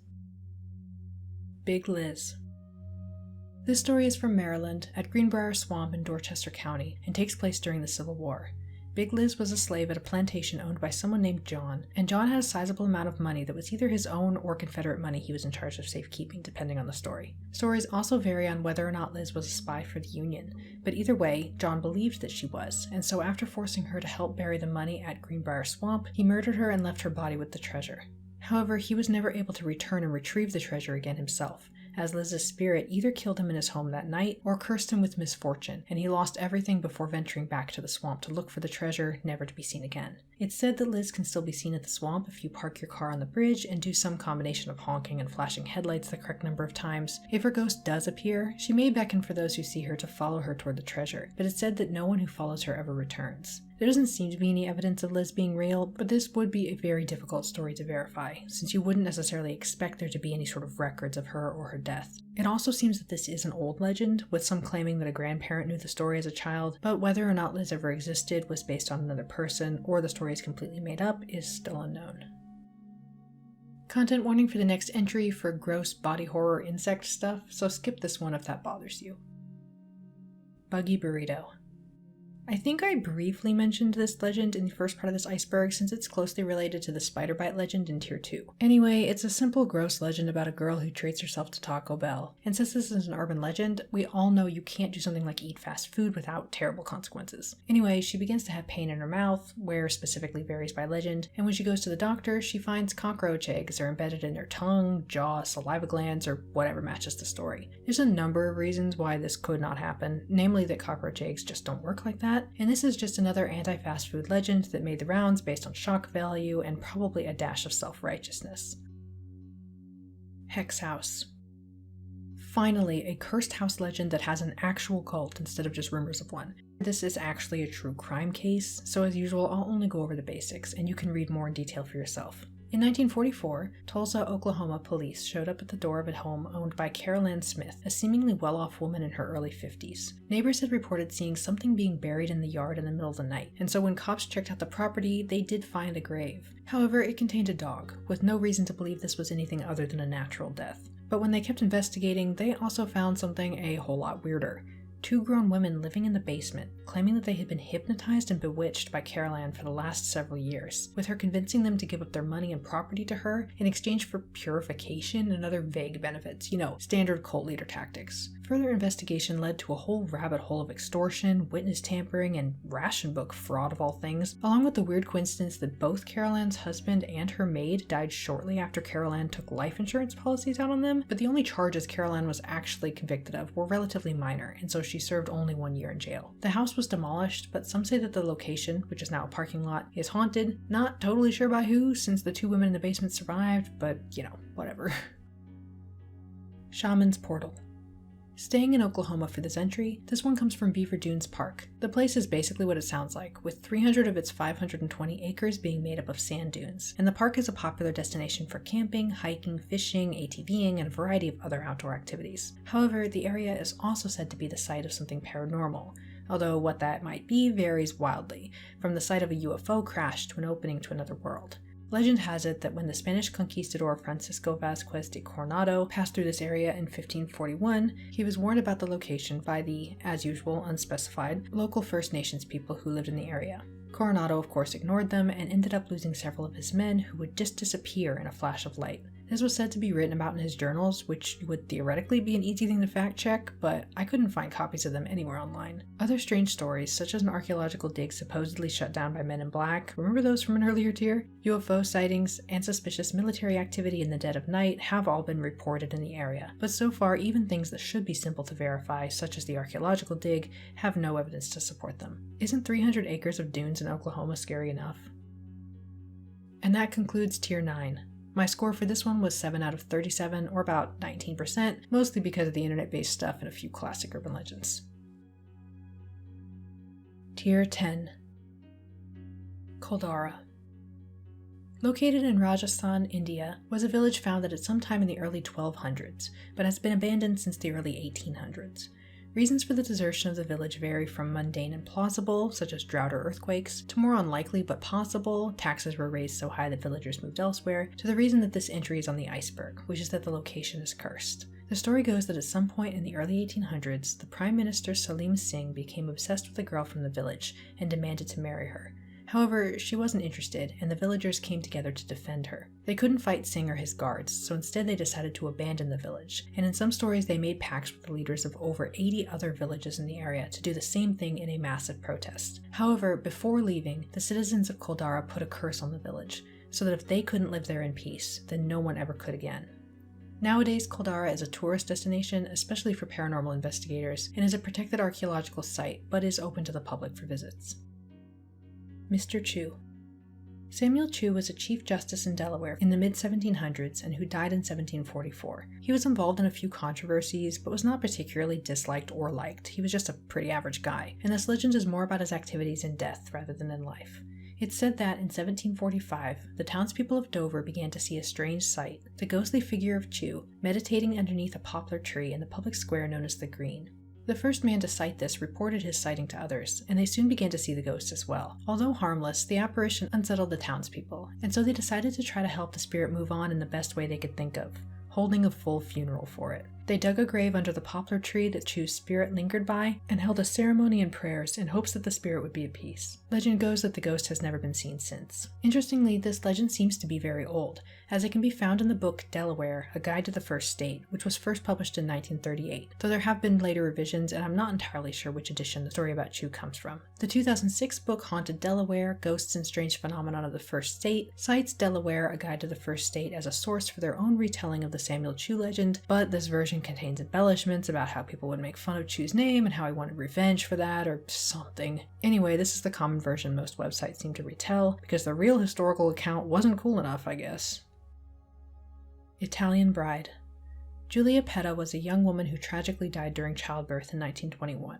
Big Liz. This story is from Maryland, at Greenbrier Swamp in Dorchester County, and takes place during the Civil War. Big Liz was a slave at a plantation owned by someone named John, and John had a sizable amount of money that was either his own or Confederate money he was in charge of safekeeping, depending on the story. Stories also vary on whether or not Liz was a spy for the Union, but either way, John believed that she was, and so after forcing her to help bury the money at Greenbrier Swamp, he murdered her and left her body with the treasure. However, he was never able to return and retrieve the treasure again himself, as Liz's spirit either killed him in his home that night or cursed him with misfortune, and he lost everything before venturing back to the swamp to look for the treasure, never to be seen again. It's said that Liz can still be seen at the swamp if you park your car on the bridge and do some combination of honking and flashing headlights the correct number of times. If her ghost does appear, she may beckon for those who see her to follow her toward the treasure, but it's said that no one who follows her ever returns. There doesn't seem to be any evidence of Liz being real, but this would be a very difficult story to verify, since you wouldn't necessarily expect there to be any sort of records of her or her death. It also seems that this is an old legend, with some claiming that a grandparent knew the story as a child, but whether or not Liz ever existed, was based on another person, or the story is completely made up, is still unknown. Content warning for the next entry for gross body horror insect stuff, so skip this one if that bothers you. Buggy Burrito. I think I briefly mentioned this legend in the first part of this iceberg since it's closely related to the spider bite legend in Tier 2. Anyway, it's a simple, gross legend about a girl who treats herself to Taco Bell. And since this is an urban legend, we all know you can't do something like eat fast food without terrible consequences. Anyway, she begins to have pain in her mouth, where specifically varies by legend, and when she goes to the doctor, she finds cockroach eggs are embedded in her tongue, jaw, saliva glands, or whatever matches the story. There's a number of reasons why this could not happen, namely that cockroach eggs just don't work like that, and this is just another anti-fast food legend that made the rounds based on shock value and probably a dash of self-righteousness. Hex House. Finally, a cursed house legend that has an actual cult instead of just rumors of one. This is actually a true crime case, so as usual I'll only go over the basics, and you can read more in detail for yourself. In 1944, Tulsa, Oklahoma police showed up at the door of a home owned by Carol Ann Smith, a seemingly well-off woman in her early 50s. Neighbors had reported seeing something being buried in the yard in the middle of the night, and so when cops checked out the property, they did find a grave. However, it contained a dog, with no reason to believe this was anything other than a natural death. But when they kept investigating, they also found something a whole lot weirder. 2 grown women living in the basement, claiming that they had been hypnotized and bewitched by Caroline for the last several years, with her convincing them to give up their money and property to her in exchange for purification and other vague benefits, standard cult leader tactics. Further investigation led to a whole rabbit hole of extortion, witness tampering, and ration book fraud of all things, along with the weird coincidence that both Caroline's husband and her maid died shortly after Caroline took life insurance policies out on them, but the only charges Caroline was actually convicted of were relatively minor, and so she served only 1 year in jail. The house was demolished, but some say that the location, which is now a parking lot, is haunted. Not totally sure by who, since the 2 women in the basement survived, but whatever. Shaman's Portal. Staying in Oklahoma for this entry, this one comes from Beaver Dunes Park. The place is basically what it sounds like, with 300 of its 520 acres being made up of sand dunes, and the park is a popular destination for camping, hiking, fishing, ATVing, and a variety of other outdoor activities. However, the area is also said to be the site of something paranormal, although what that might be varies wildly, from the site of a UFO crash to an opening to another world. Legend has it that when the Spanish conquistador Francisco Vázquez de Coronado passed through this area in 1541, he was warned about the location by the, as usual, unspecified, local First Nations people who lived in the area. Coronado, of course, ignored them and ended up losing several of his men who would just disappear in a flash of light. This was said to be written about in his journals, which would theoretically be an easy thing to fact check, but I couldn't find copies of them anywhere online. Other strange stories, such as an archaeological dig supposedly shut down by Men in Black, remember those from an earlier tier? UFO sightings, and suspicious military activity in the dead of night have all been reported in the area, but so far even things that should be simple to verify, such as the archaeological dig, have no evidence to support them. Isn't 300 acres of dunes in Oklahoma scary enough? And that concludes Tier 9. My score for this one was 7 out of 37, or about 19%, mostly because of the internet-based stuff and a few classic urban legends. Tier 10. Koldara. Located in Rajasthan, India, was a village founded at some time in the early 1200s, but has been abandoned since the early 1800s. Reasons for the desertion of the village vary from mundane and plausible, such as drought or earthquakes, to more unlikely but possible, taxes were raised so high that villagers moved elsewhere, to the reason that this entry is on the iceberg, which is that the location is cursed. The story goes that at some point in the early 1800s, the Prime Minister Salim Singh became obsessed with a girl from the village and demanded to marry her. However, she wasn't interested, and the villagers came together to defend her. They couldn't fight Singh or his guards, so instead they decided to abandon the village, and in some stories they made pacts with the leaders of over 80 other villages in the area to do the same thing in a massive protest. However, before leaving, the citizens of Koldara put a curse on the village, so that if they couldn't live there in peace, then no one ever could again. Nowadays, Koldara is a tourist destination, especially for paranormal investigators, and is a protected archaeological site, but is open to the public for visits. Mr. Chu. Samuel Chu was a Chief Justice in Delaware in the mid-1700s and who died in 1744. He was involved in a few controversies, but was not particularly disliked or liked. He was just a pretty average guy, and this legend is more about his activities in death rather than in life. It's said that in 1745, the townspeople of Dover began to see a strange sight, the ghostly figure of Chu, meditating underneath a poplar tree in the public square known as the Green. The first man to sight this reported his sighting to others, and they soon began to see the ghost as well. Although harmless, the apparition unsettled the townspeople, and so they decided to try to help the spirit move on in the best way they could think of, holding a full funeral for it. They dug a grave under the poplar tree that Chu's spirit lingered by, and held a ceremony and prayers in hopes that the spirit would be at peace. Legend goes that the ghost has never been seen since. Interestingly, this legend seems to be very old, as it can be found in the book Delaware, A Guide to the First State, which was first published in 1938, though there have been later revisions and I'm not entirely sure which edition the story about Chu comes from. The 2006 book Haunted Delaware, Ghosts and Strange Phenomenon of the First State cites Delaware, A Guide to the First State as a source for their own retelling of the Samuel Chu legend, but this version contains embellishments about how people would make fun of Chu's name and how he wanted revenge for that or something. Anyway, this is the common version most websites seem to retell, because the real historical account wasn't cool enough, I guess. Italian Bride. Giulia Petta was a young woman who tragically died during childbirth in 1921.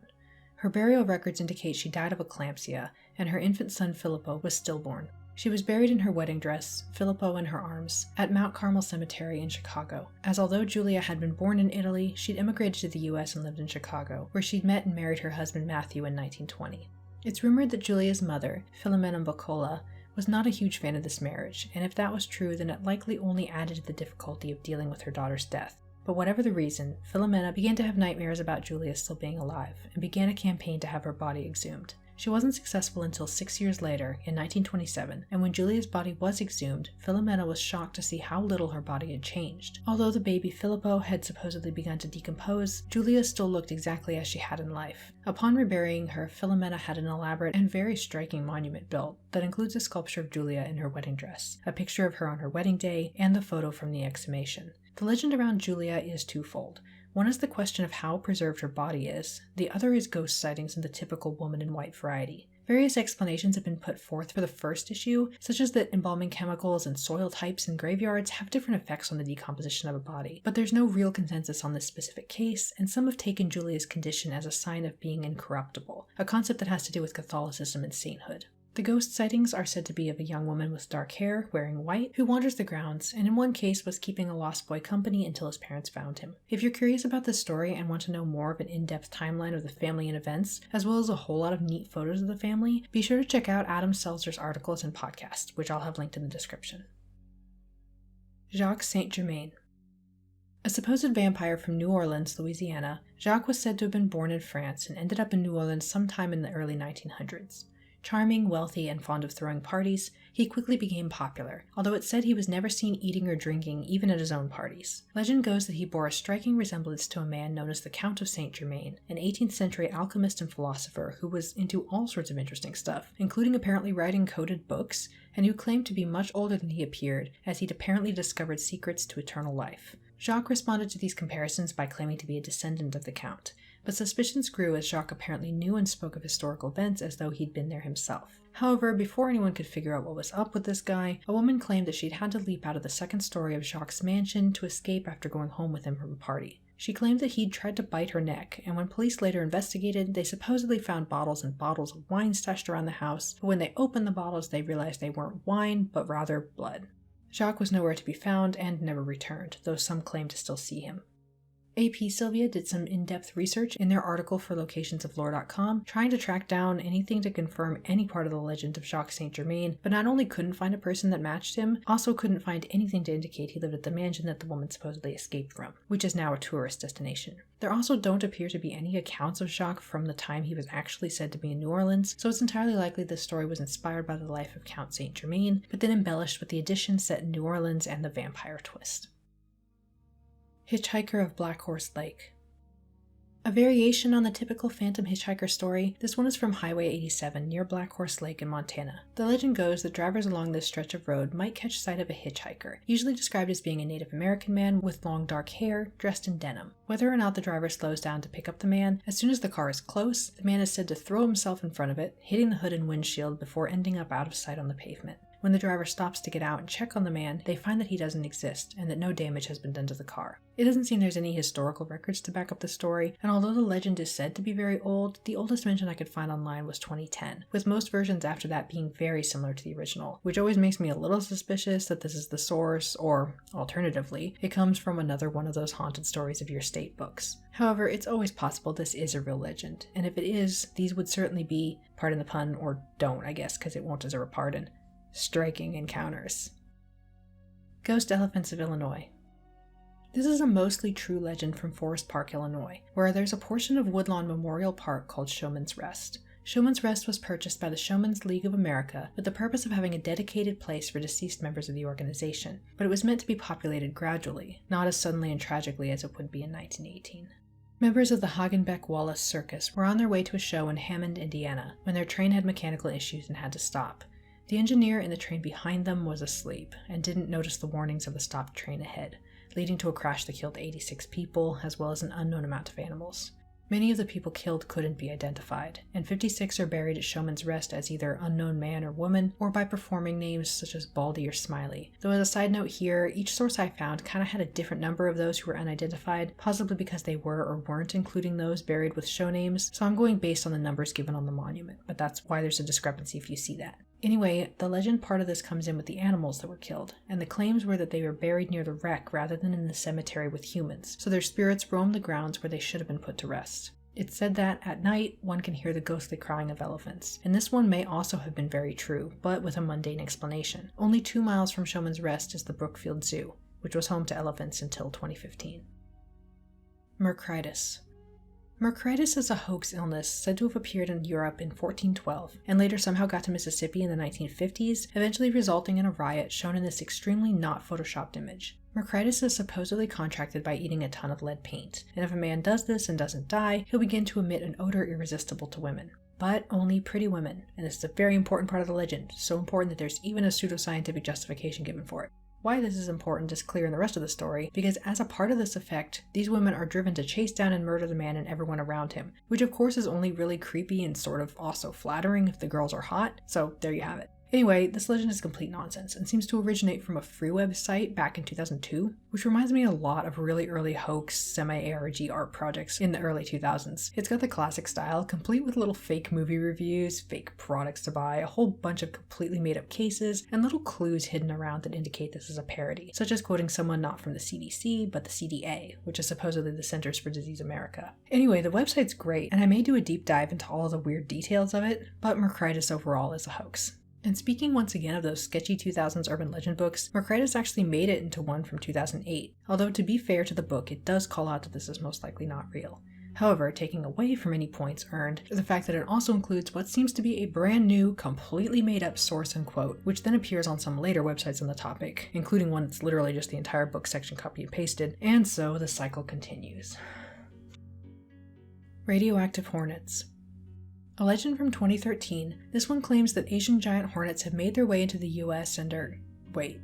Her burial records indicate she died of eclampsia, and her infant son Filippo was stillborn. She was buried in her wedding dress, Filippo in her arms, at Mount Carmel Cemetery in Chicago, as although Giulia had been born in Italy, she'd immigrated to the US and lived in Chicago, where she'd met and married her husband Matthew in 1920. It's rumored that Giulia's mother, Filomena Boccola, was not a huge fan of this marriage, and if that was true, then it likely only added to the difficulty of dealing with her daughter's death. But whatever the reason, Philomena began to have nightmares about Julia still being alive, and began a campaign to have her body exhumed. She wasn't successful until 6 years later, in 1927, and when Julia's body was exhumed, Philomena was shocked to see how little her body had changed. Although the baby Filippo had supposedly begun to decompose, Julia still looked exactly as she had in life. Upon reburying her, Philomena had an elaborate and very striking monument built that includes a sculpture of Julia in her wedding dress, a picture of her on her wedding day, and the photo from the exhumation. The legend around Julia is twofold. One is the question of how preserved her body is, the other is ghost sightings in the typical woman in white variety. Various explanations have been put forth for the first issue, such as that embalming chemicals and soil types in graveyards have different effects on the decomposition of a body, but there's no real consensus on this specific case, and some have taken Julia's condition as a sign of being incorruptible, a concept that has to do with Catholicism and sainthood. The ghost sightings are said to be of a young woman with dark hair, wearing white, who wanders the grounds, and in one case was keeping a lost boy company until his parents found him. If you're curious about this story and want to know more of an in-depth timeline of the family and events, as well as a whole lot of neat photos of the family, be sure to check out Adam Seltzer's articles and podcast, which I'll have linked in the description. Jacques Saint Germain. A supposed vampire from New Orleans, Louisiana, Jacques was said to have been born in France and ended up in New Orleans sometime in the early 1900s. Charming, wealthy, and fond of throwing parties, he quickly became popular, although it's said he was never seen eating or drinking even at his own parties. Legend goes that he bore a striking resemblance to a man known as the Count of Saint Germain, an 18th century alchemist and philosopher who was into all sorts of interesting stuff, including apparently writing coded books, and who claimed to be much older than he appeared, as he'd apparently discovered secrets to eternal life. Jacques responded to these comparisons by claiming to be a descendant of the Count, but suspicions grew as Jacques apparently knew and spoke of historical events as though he'd been there himself. However, before anyone could figure out what was up with this guy, a woman claimed that she'd had to leap out of the second story of Jacques' mansion to escape after going home with him from a party. She claimed that he'd tried to bite her neck, and when police later investigated, they supposedly found bottles and bottles of wine stashed around the house, but when they opened the bottles, they realized they weren't wine, but rather blood. Jacques was nowhere to be found and never returned, though some claim to still see him. AP Sylvia did some in-depth research in their article for locationsoflore.com, trying to track down anything to confirm any part of the legend of Jacques Saint Germain, but not only couldn't find a person that matched him, also couldn't find anything to indicate he lived at the mansion that the woman supposedly escaped from, which is now a tourist destination. There also don't appear to be any accounts of Jacques from the time he was actually said to be in New Orleans, so it's entirely likely this story was inspired by the life of Count Saint Germain, but then embellished with the additions set in New Orleans and the vampire twist. Hitchhiker of Black Horse Lake. A variation on the typical phantom hitchhiker story, this one is from Highway 87 near Black Horse Lake in Montana. The legend goes that drivers along this stretch of road might catch sight of a hitchhiker, usually described as being a Native American man with long dark hair, dressed in denim. Whether or not the driver slows down to pick up the man, as soon as the car is close, the man is said to throw himself in front of it, hitting the hood and windshield before ending up out of sight on the pavement. When the driver stops to get out and check on the man, they find that he doesn't exist and that no damage has been done to the car. It doesn't seem there's any historical records to back up the story, and although the legend is said to be very old, the oldest mention I could find online was 2010, with most versions after that being very similar to the original, which always makes me a little suspicious that this is the source, or, alternatively, it comes from another one of those haunted stories of your state books. However, it's always possible this is a real legend, and if it is, these would certainly be, pardon the pun, or don't I guess because it won't deserve a pardon, striking encounters. Ghost Elephants of Illinois. This is a mostly true legend from Forest Park, Illinois, where there's a portion of Woodlawn Memorial Park called Showman's Rest. Showman's Rest was purchased by the Showman's League of America with the purpose of having a dedicated place for deceased members of the organization, but it was meant to be populated gradually, not as suddenly and tragically as it would be in 1918. Members of the Hagenbeck-Wallace Circus were on their way to a show in Hammond, Indiana, when their train had mechanical issues and had to stop. The engineer in the train behind them was asleep and didn't notice the warnings of the stopped train ahead, leading to a crash that killed 86 people, as well as an unknown amount of animals. Many of the people killed couldn't be identified, and 56 are buried at Showman's Rest as either unknown man or woman, or by performing names such as Baldy or Smiley. Though as a side note here, each source I found kind of had a different number of those who were unidentified, possibly because they were or weren't including those buried with show names, so I'm going based on the numbers given on the monument, but that's why there's a discrepancy if you see that. Anyway, the legend part of this comes in with the animals that were killed, and the claims were that they were buried near the wreck rather than in the cemetery with humans, so their spirits roamed the grounds where they should have been put to rest. It's said that, at night, one can hear the ghostly crying of elephants, and this one may also have been very true, but with a mundane explanation. Only 2 miles from Showman's Rest is the Brookfield Zoo, which was home to elephants until 2015. Mercritus. Mercritus is a hoax illness said to have appeared in Europe in 1412 and later somehow got to Mississippi in the 1950s, eventually resulting in a riot shown in this extremely not photoshopped image. Mercritus is supposedly contracted by eating a ton of lead paint, and if a man does this and doesn't die, he'll begin to emit an odor irresistible to women. But only pretty women, and this is a very important part of the legend, so important that there's even a pseudoscientific justification given for it. Why this is important is clear in the rest of the story, because as a part of this effect, these women are driven to chase down and murder the man and everyone around him, which of course is only really creepy and sort of also flattering if the girls are hot, so there you have it. Anyway, this legend is complete nonsense and seems to originate from a free website back in 2002, which reminds me a lot of really early hoax semi-ARG art projects in the early 2000s. It's got the classic style, complete with little fake movie reviews, fake products to buy, a whole bunch of completely made up cases, and little clues hidden around that indicate this is a parody, such as quoting someone not from the CDC, but the CDA, which is supposedly the Centers for Disease America. Anyway, the website's great, and I may do a deep dive into all of the weird details of it, but Mercritus overall is a hoax. And speaking once again of those sketchy 2000s urban legend books, Mercritus actually made it into one from 2008, although to be fair to the book, it does call out that this is most likely not real. However, taking away from any points earned is the fact that it also includes what seems to be a brand new, completely made up source and quote, which then appears on some later websites on the topic, including one that's literally just the entire book section copy and pasted, and so the cycle continues. Radioactive hornets. A legend from 2013, this one claims that Asian giant hornets have made their way into the US and are... Wait,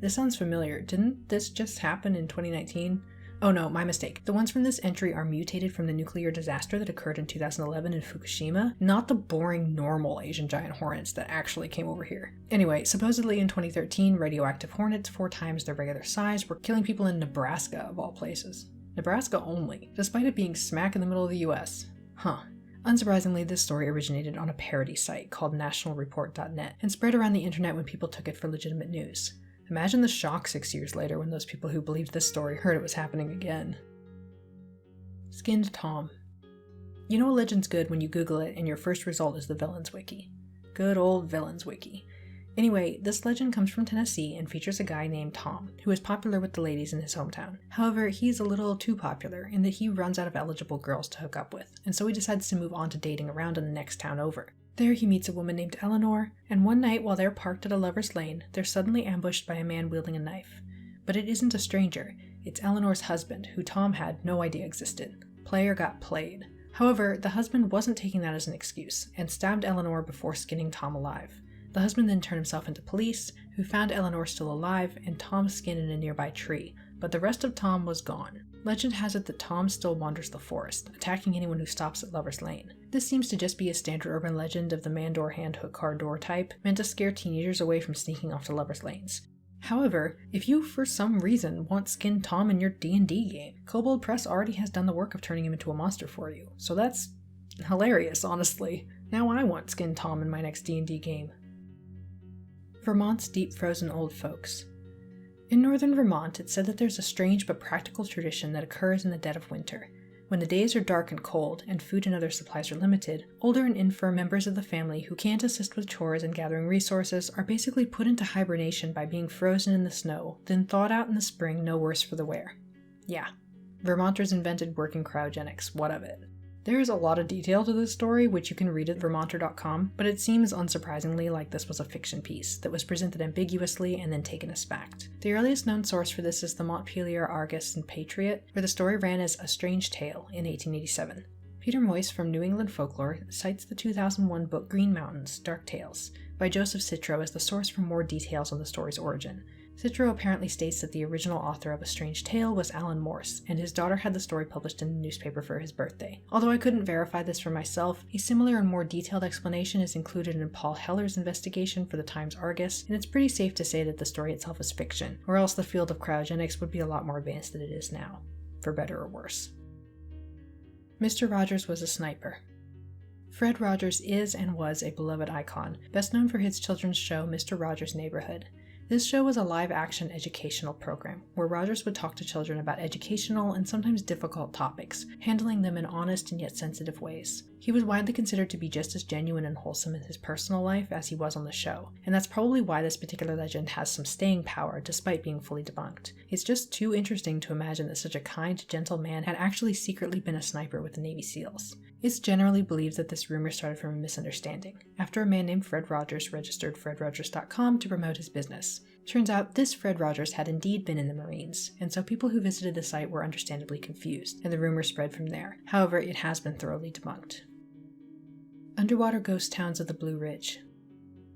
this sounds familiar. Didn't this just happen in 2019? Oh no, my mistake. The ones from this entry are mutated from the nuclear disaster that occurred in 2011 in Fukushima, not the boring normal Asian giant hornets that actually came over here. Anyway, supposedly in 2013, radioactive hornets 4 times their regular size were killing people in Nebraska of all places. Nebraska only, despite it being smack in the middle of the US. Huh. Unsurprisingly, this story originated on a parody site called nationalreport.net and spread around the internet when people took it for legitimate news. Imagine the shock 6 years later when those people who believed this story heard it was happening again. Skinned Tom. You know a legend's good when you Google it and your first result is the Villains Wiki. Good old Villains Wiki. Anyway, this legend comes from Tennessee and features a guy named Tom, who is popular with the ladies in his hometown. However, he's a little too popular in that he runs out of eligible girls to hook up with, and so he decides to move on to dating around in the next town over. There he meets a woman named Eleanor, and one night while they're parked at a lover's lane, they're suddenly ambushed by a man wielding a knife. But it isn't a stranger, it's Eleanor's husband, who Tom had no idea existed. Player got played. However, the husband wasn't taking that as an excuse, and stabbed Eleanor before skinning Tom alive. The husband then turned himself into police, who found Eleanor still alive and Tom's skin in a nearby tree, but the rest of Tom was gone. Legend has it that Tom still wanders the forest, attacking anyone who stops at Lover's Lane. This seems to just be a standard urban legend of the man-door hand-hook car door type, meant to scare teenagers away from sneaking off to Lover's Lanes. However, if you for some reason want Skinned Tom in your D&D game, Kobold Press already has done the work of turning him into a monster for you, so that's hilarious, honestly. Now I want Skinned Tom in my next D&D game. Vermont's deep frozen old folks. In northern Vermont, it's said that there's a strange but practical tradition that occurs in the dead of winter. When the days are dark and cold, and food and other supplies are limited, older and infirm members of the family who can't assist with chores and gathering resources are basically put into hibernation by being frozen in the snow, then thawed out in the spring no worse for the wear. Yeah, Vermonters invented working cryogenics, what of it? There is a lot of detail to this story, which you can read at vermonter.com, but it seems unsurprisingly like this was a fiction piece that was presented ambiguously and then taken as fact. The earliest known source for this is the Montpelier Argus and Patriot, where the story ran as A Strange Tale in 1887. Peter Moyse from New England Folklore cites the 2001 book Green Mountains, Dark Tales, by Joseph Citro as the source for more details on the story's origin. Citro apparently states that the original author of A Strange Tale was Alan Morse, and his daughter had the story published in the newspaper for his birthday. Although I couldn't verify this for myself, a similar and more detailed explanation is included in Paul Heller's investigation for the Times Argus, and it's pretty safe to say that the story itself is fiction, or else the field of cryogenics would be a lot more advanced than it is now, for better or worse. Mr. Rogers was a sniper. Fred Rogers is and was a beloved icon, best known for his children's show Mr. Rogers' Neighborhood. This show was a live-action educational program where Rogers would talk to children about educational and sometimes difficult topics, handling them in honest and yet sensitive ways. He was widely considered to be just as genuine and wholesome in his personal life as he was on the show, and that's probably why this particular legend has some staying power despite being fully debunked. It's just too interesting to imagine that such a kind, gentle man had actually secretly been a sniper with the Navy SEALs. It's generally believed that this rumor started from a misunderstanding, after a man named Fred Rogers registered fredrogers.com to promote his business. Turns out this Fred Rogers had indeed been in the Marines, and so people who visited the site were understandably confused, and the rumor spread from there. However, it has been thoroughly debunked. Underwater ghost towns of the Blue Ridge.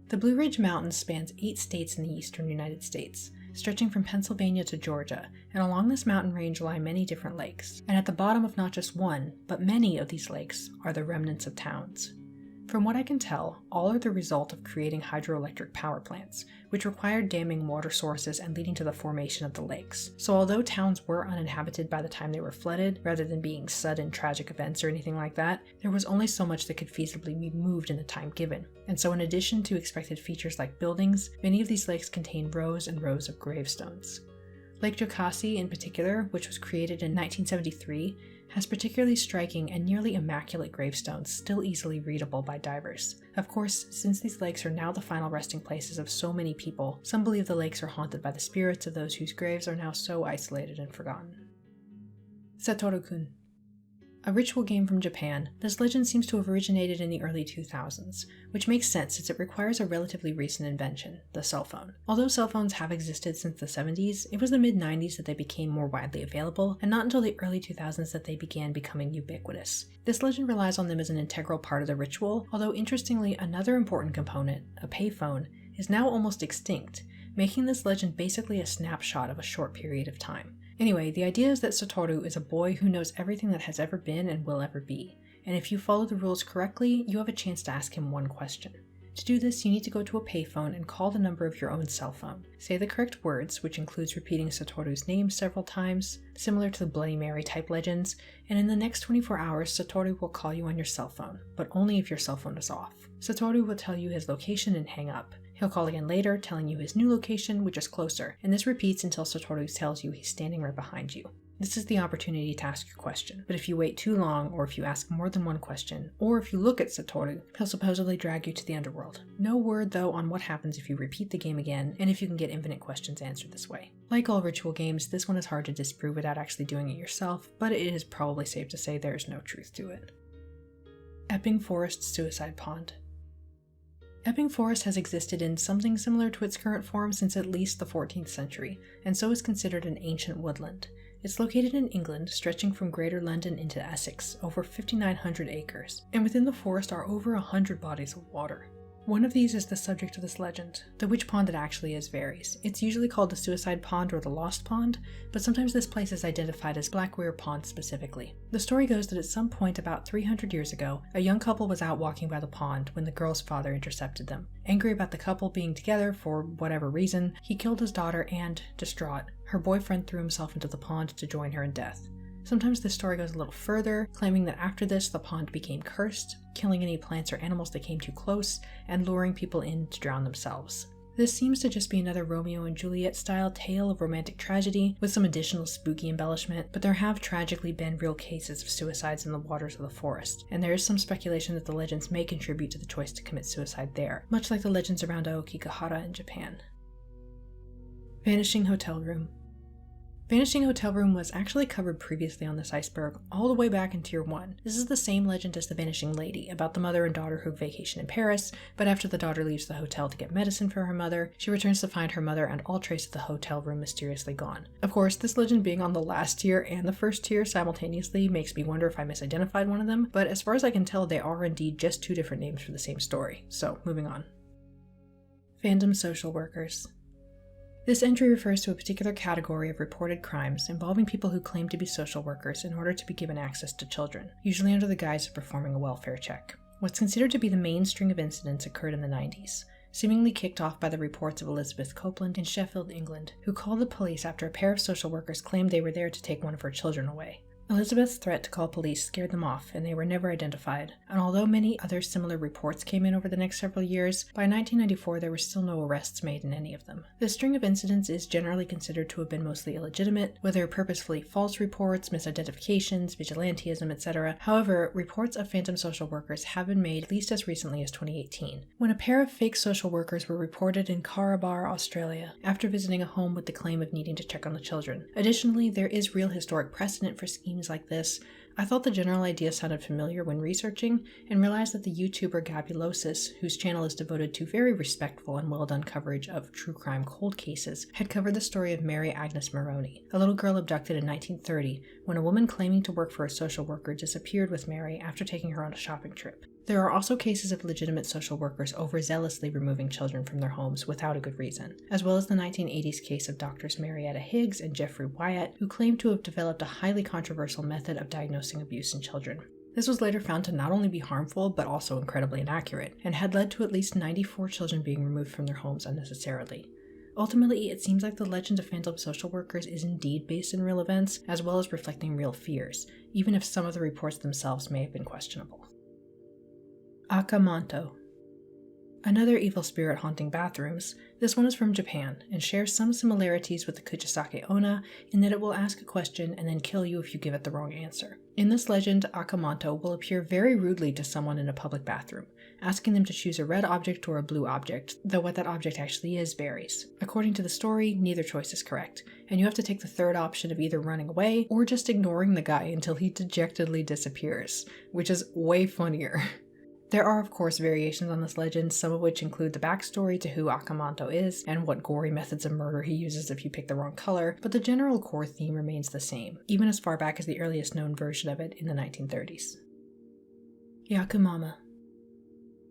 The Blue Ridge Mountains spans 8 states in the eastern United States, stretching from Pennsylvania to Georgia, and along this mountain range lie many different lakes. And at the bottom of not just one, but many of these lakes are the remnants of towns. From what I can tell, all are the result of creating hydroelectric power plants, which required damming water sources and leading to the formation of the lakes. So although towns were uninhabited by the time they were flooded, rather than being sudden tragic events or anything like that, there was only so much that could feasibly be moved in the time given. And so in addition to expected features like buildings, many of these lakes contain rows and rows of gravestones. Lake Jocassee in particular, which was created in 1973, has particularly striking and nearly immaculate gravestones still easily readable by divers. Of course, since these lakes are now the final resting places of so many people, some believe the lakes are haunted by the spirits of those whose graves are now so isolated and forgotten. Satoru-kun. A ritual game from Japan, this legend seems to have originated in the early 2000s, which makes sense since it requires a relatively recent invention, the cell phone. Although cell phones have existed since the 70s, it was the mid-90s that they became more widely available, and not until the early 2000s that they began becoming ubiquitous. This legend relies on them as an integral part of the ritual, although interestingly, another important component, a payphone, is now almost extinct, making this legend basically a snapshot of a short period of time. Anyway, the idea is that Satoru is a boy who knows everything that has ever been and will ever be, and if you follow the rules correctly, you have a chance to ask him one question. To do this, you need to go to a payphone and call the number of your own cell phone. Say the correct words, which includes repeating Satoru's name several times, similar to the Bloody Mary type legends, and in the next 24 hours, Satoru will call you on your cell phone, but only if your cell phone is off. Satoru will tell you his location and hang up. He'll call again later, telling you his new location, which is closer, and this repeats until Satoru tells you he's standing right behind you. This is the opportunity to ask your question, but if you wait too long, or if you ask more than one question, or if you look at Satoru, he'll supposedly drag you to the underworld. No word, though, on what happens if you repeat the game again, and if you can get infinite questions answered this way. Like all ritual games, this one is hard to disprove without actually doing it yourself, but it is probably safe to say there's no truth to it. Epping Forest Suicide Pond. Epping Forest has existed in something similar to its current form since at least the 14th century, and so is considered an ancient woodland. It's located in England, stretching from Greater London into Essex, over 5,900 acres, and within the forest are over 100 bodies of water. One of these is the subject of this legend, though which pond it actually is varies. It's usually called the Suicide Pond or the Lost Pond, but sometimes this place is identified as Blackweir Pond specifically. The story goes that at some point about 300 years ago, a young couple was out walking by the pond when the girl's father intercepted them. Angry about the couple being together for whatever reason, he killed his daughter and, distraught, her boyfriend threw himself into the pond to join her in death. Sometimes this story goes a little further, claiming that after this the pond became cursed, killing any plants or animals that came too close, and luring people in to drown themselves. This seems to just be another Romeo and Juliet style tale of romantic tragedy with some additional spooky embellishment, but there have tragically been real cases of suicides in the waters of the forest, and there is some speculation that the legends may contribute to the choice to commit suicide there, much like the legends around Aokigahara in Japan. Vanishing Hotel Room. Vanishing Hotel Room was actually covered previously on this iceberg, all the way back in Tier 1. This is the same legend as the Vanishing Lady, about the mother and daughter who vacation in Paris, but after the daughter leaves the hotel to get medicine for her mother, she returns to find her mother and all trace of the hotel room mysteriously gone. Of course, this legend being on the last tier and the first tier simultaneously makes me wonder if I misidentified one of them, but as far as I can tell, they are indeed just two different names for the same story. So, moving on. Fandom Social Workers. This entry refers to a particular category of reported crimes involving people who claim to be social workers in order to be given access to children, usually under the guise of performing a welfare check. What's considered to be the main string of incidents occurred in the 90s, seemingly kicked off by the reports of Elizabeth Copeland in Sheffield, England, who called the police after a pair of social workers claimed they were there to take one of her children away. Elizabeth's threat to call police scared them off, and they were never identified. And although many other similar reports came in over the next several years, by 1994 there were still no arrests made in any of them. This string of incidents is generally considered to have been mostly illegitimate, whether purposefully false reports, misidentifications, vigilantism, etc. However, reports of phantom social workers have been made at least as recently as 2018, when a pair of fake social workers were reported in Carabar, Australia, after visiting a home with the claim of needing to check on the children. Additionally, there is real historic precedent for schemes like this. I thought the general idea sounded familiar when researching, and realized that the YouTuber Gabulosis, whose channel is devoted to very respectful and well-done coverage of true crime cold cases, had covered the story of Mary Agnes Maroney, a little girl abducted in 1930 when a woman claiming to work for a social worker disappeared with Mary after taking her on a shopping trip. There are also cases of legitimate social workers overzealously removing children from their homes without a good reason, as well as the 1980s case of doctors Marietta Higgs and Jeffrey Wyatt, who claimed to have developed a highly controversial method of diagnosing abuse in children. This was later found to not only be harmful, but also incredibly inaccurate, and had led to at least 94 children being removed from their homes unnecessarily. Ultimately, it seems like the legend of phantom social workers is indeed based in real events, as well as reflecting real fears, even if some of the reports themselves may have been questionable. Akamanto. Another evil spirit haunting bathrooms, this one is from Japan and shares some similarities with the Kuchisake Onna in that it will ask a question and then kill you if you give it the wrong answer. In this legend, Akamanto will appear very rudely to someone in a public bathroom, asking them to choose a red object or a blue object, though what that object actually is varies. According to the story, neither choice is correct, and you have to take the third option of either running away or just ignoring the guy until he dejectedly disappears, which is way funnier. There are, of course, variations on this legend, some of which include the backstory to who Akamanto is and what gory methods of murder he uses if you pick the wrong color, but the general core theme remains the same, even as far back as the earliest known version of it in the 1930s. Yakumama.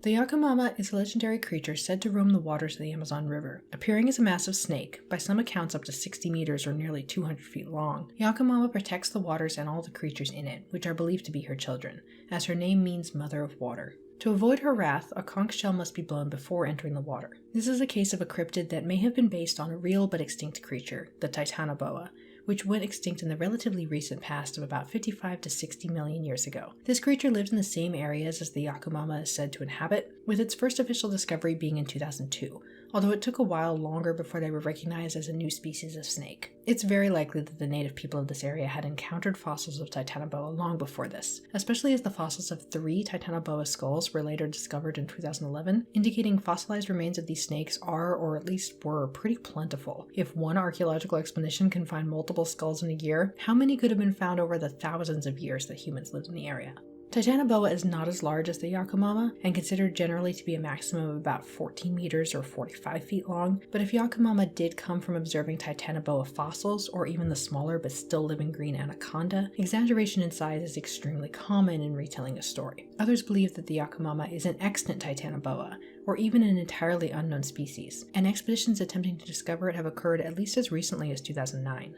The Yakumama is a legendary creature said to roam the waters of the Amazon River, appearing as a massive snake, by some accounts up to 60 meters or nearly 200 feet long. Yakumama protects the waters and all the creatures in it, which are believed to be her children, as her name means Mother of Water. To avoid her wrath, a conch shell must be blown before entering the water. This is a case of a cryptid that may have been based on a real but extinct creature, the Titanoboa, which went extinct in the relatively recent past of about 55 to 60 million years ago. This creature lived in the same areas as the Yakumama is said to inhabit, with its first official discovery being in 2002, although it took a while longer before they were recognized as a new species of snake. It's very likely that the native people of this area had encountered fossils of Titanoboa long before this, especially as the fossils of 3 Titanoboa skulls were later discovered in 2011, indicating fossilized remains of these snakes are, or at least were, pretty plentiful. If one archaeological expedition can find multiple skulls in a year, how many could have been found over the thousands of years that humans lived in the area? Titanoboa is not as large as the Yakumama, and considered generally to be a maximum of about 14 meters or 45 feet long, but if Yakumama did come from observing Titanoboa fossils, or even the smaller but still living green anaconda, exaggeration in size is extremely common in retelling a story. Others believe that the Yakumama is an extant Titanoboa, or even an entirely unknown species, and expeditions attempting to discover it have occurred at least as recently as 2009.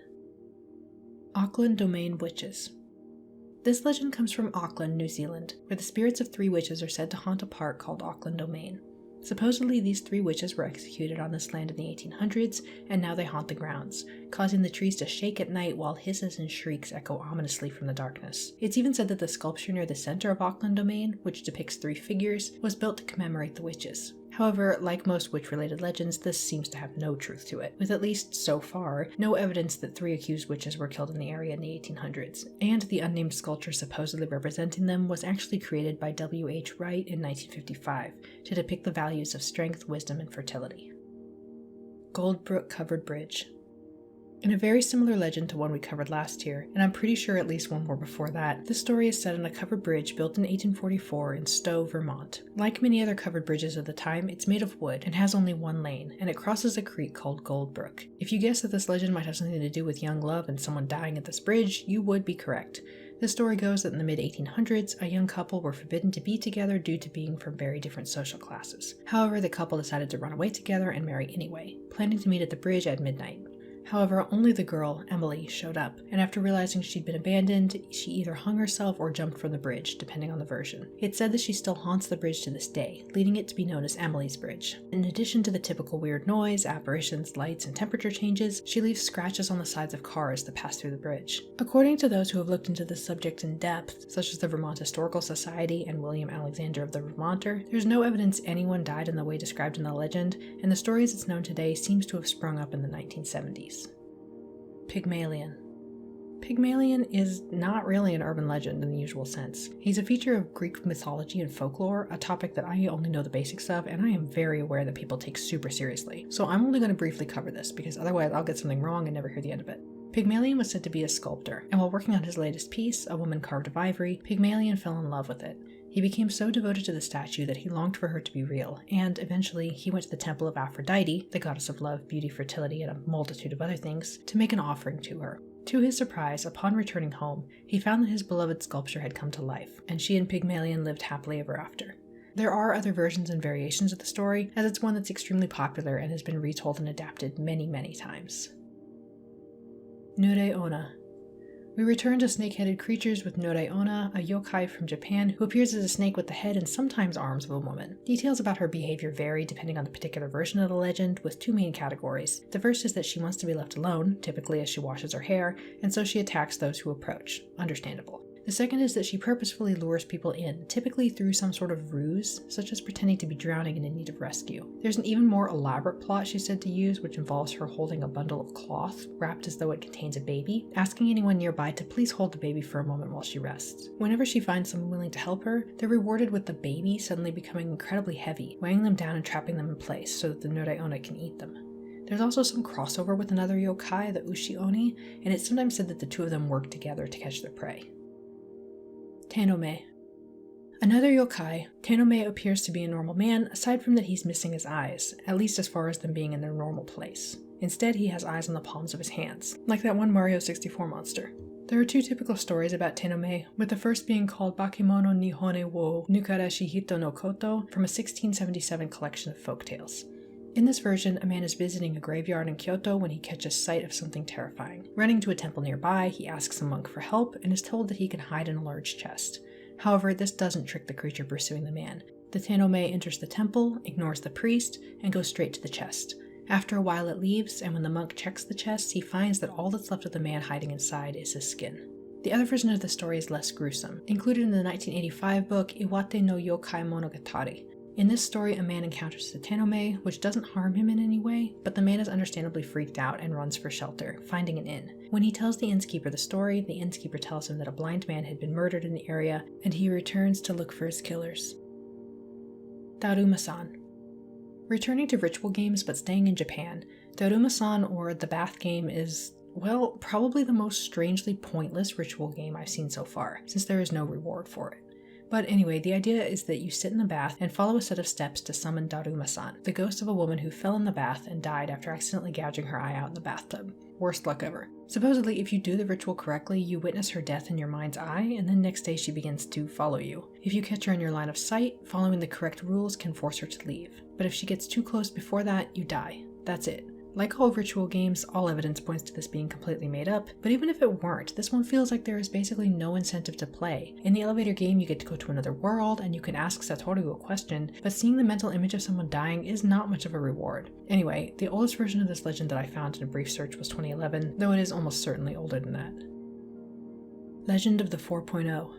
Auckland Domain Witches. This legend comes from Auckland, New Zealand, where the spirits of 3 witches are said to haunt a park called Auckland Domain. Supposedly, these 3 witches were executed on this land in the 1800s, and now they haunt the grounds, causing the trees to shake at night while hisses and shrieks echo ominously from the darkness. It's even said that the sculpture near the center of Auckland Domain, which depicts 3 figures, was built to commemorate the witches. However, like most witch-related legends, this seems to have no truth to it, with at least, so far, no evidence that 3 accused witches were killed in the area in the 1800s, and the unnamed sculpture supposedly representing them was actually created by W.H. Wright in 1955 to depict the values of strength, wisdom, and fertility. Goldbrook Covered Bridge. In a very similar legend to one we covered last year, and I'm pretty sure at least one more before that, this story is set on a covered bridge built in 1844 in Stowe, Vermont. Like many other covered bridges of the time, it's made of wood and has only one lane, and it crosses a creek called Goldbrook. If you guess that this legend might have something to do with young love and someone dying at this bridge, you would be correct. The story goes that in the mid-1800s, a young couple were forbidden to be together due to being from very different social classes. However, the couple decided to run away together and marry anyway, planning to meet at the bridge at midnight. However, only the girl, Emily, showed up, and after realizing she'd been abandoned, she either hung herself or jumped from the bridge, depending on the version. It's said that she still haunts the bridge to this day, leading it to be known as Emily's Bridge. In addition to the typical weird noise, apparitions, lights, and temperature changes, she leaves scratches on the sides of cars that pass through the bridge. According to those who have looked into this subject in depth, such as the Vermont Historical Society and William Alexander of the Vermonter, there's no evidence anyone died in the way described in the legend, and the story as it's known today seems to have sprung up in the 1970s. Pygmalion. Pygmalion is not really an urban legend in the usual sense. He's a feature of Greek mythology and folklore, a topic that I only know the basics of, and I am very aware that people take super seriously. So I'm only going to briefly cover this, because otherwise I'll get something wrong and never hear the end of it. Pygmalion was said to be a sculptor, and while working on his latest piece, a woman carved of ivory, Pygmalion fell in love with it. He became so devoted to the statue that he longed for her to be real, and eventually he went to the temple of Aphrodite, the goddess of love, beauty, fertility, and a multitude of other things, to make an offering to her. To his surprise, upon returning home, he found that his beloved sculpture had come to life, and she and Pygmalion lived happily ever after. There are other versions and variations of the story, as it's one that's extremely popular and has been retold and adapted many, many times. Nurei Onna. We return to snake-headed creatures with Nurei Onna, a yokai from Japan who appears as a snake with the head and sometimes arms of a woman. Details about her behavior vary depending on the particular version of the legend, with two main categories. The first is that she wants to be left alone, typically as she washes her hair, and so she attacks those who approach. Understandable. The second is that she purposefully lures people in, typically through some sort of ruse, such as pretending to be drowning and in need of rescue. There's an even more elaborate plot she's said to use, which involves her holding a bundle of cloth, wrapped as though it contains a baby, asking anyone nearby to please hold the baby for a moment while she rests. Whenever she finds someone willing to help her, they're rewarded with the baby suddenly becoming incredibly heavy, weighing them down and trapping them in place so that the Nurei Onna can eat them. There's also some crossover with another yokai, the Ushi Oni, and it's sometimes said that the two of them work together to catch their prey. Tenome. Another yokai, Tenome appears to be a normal man, aside from that he's missing his eyes, at least as far as them being in their normal place. Instead, he has eyes on the palms of his hands, like that one Mario 64 monster. There are two typical stories about Tenome, with the first being called Bakemono Nihone wo Nukarashi Hito no Koto from a 1677 collection of folktales. In this version, a man is visiting a graveyard in Kyoto when he catches sight of something terrifying. Running to a temple nearby, he asks a monk for help and is told that he can hide in a large chest. However, this doesn't trick the creature pursuing the man. The Tenome enters the temple, ignores the priest, and goes straight to the chest. After a while it leaves, and when the monk checks the chest, he finds that all that's left of the man hiding inside is his skin. The other version of the story is less gruesome, included in the 1985 book Iwate no Yokai Monogatari. In this story, a man encounters the Tenome, which doesn't harm him in any way, but the man is understandably freaked out and runs for shelter, finding an inn. When he tells the innkeeper the story, the innkeeper tells him that a blind man had been murdered in the area, and he returns to look for his killers. Daruma-san. Returning to ritual games but staying in Japan, Daruma-san, or the bath game, is, well, probably the most strangely pointless ritual game I've seen so far, since there is no reward for it. But anyway, the idea is that you sit in the bath and follow a set of steps to summon Daruma-san, the ghost of a woman who fell in the bath and died after accidentally gouging her eye out in the bathtub. Worst luck ever. Supposedly, if you do the ritual correctly, you witness her death in your mind's eye, and then next day she begins to follow you. If you catch her in your line of sight, following the correct rules can force her to leave. But if she gets too close before that, you die. That's it. Like all ritual games, all evidence points to this being completely made up, but even if it weren't, this one feels like there is basically no incentive to play. In the elevator game, you get to go to another world, and you can ask Satoru a question, but seeing the mental image of someone dying is not much of a reward. Anyway, the oldest version of this legend that I found in a brief search was 2011, though it is almost certainly older than that. Legend of the 4.0.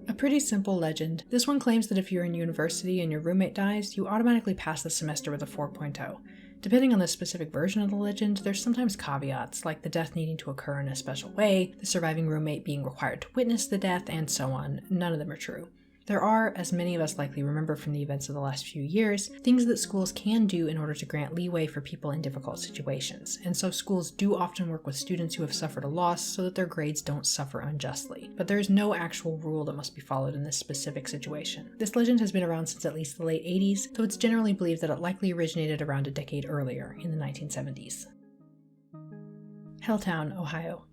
A pretty simple legend. This one claims that if you're in university and your roommate dies, you automatically pass the semester with a 4.0. Depending on the specific version of the legend, there's sometimes caveats, like the death needing to occur in a special way, the surviving roommate being required to witness the death, and so on. None of them are true. There are, as many of us likely remember from the events of the last few years, things that schools can do in order to grant leeway for people in difficult situations, and so schools do often work with students who have suffered a loss so that their grades don't suffer unjustly. But there is no actual rule that must be followed in this specific situation. This legend has been around since at least the late 80s, though it's generally believed that it likely originated around a decade earlier, in the 1970s. Helltown, Ohio.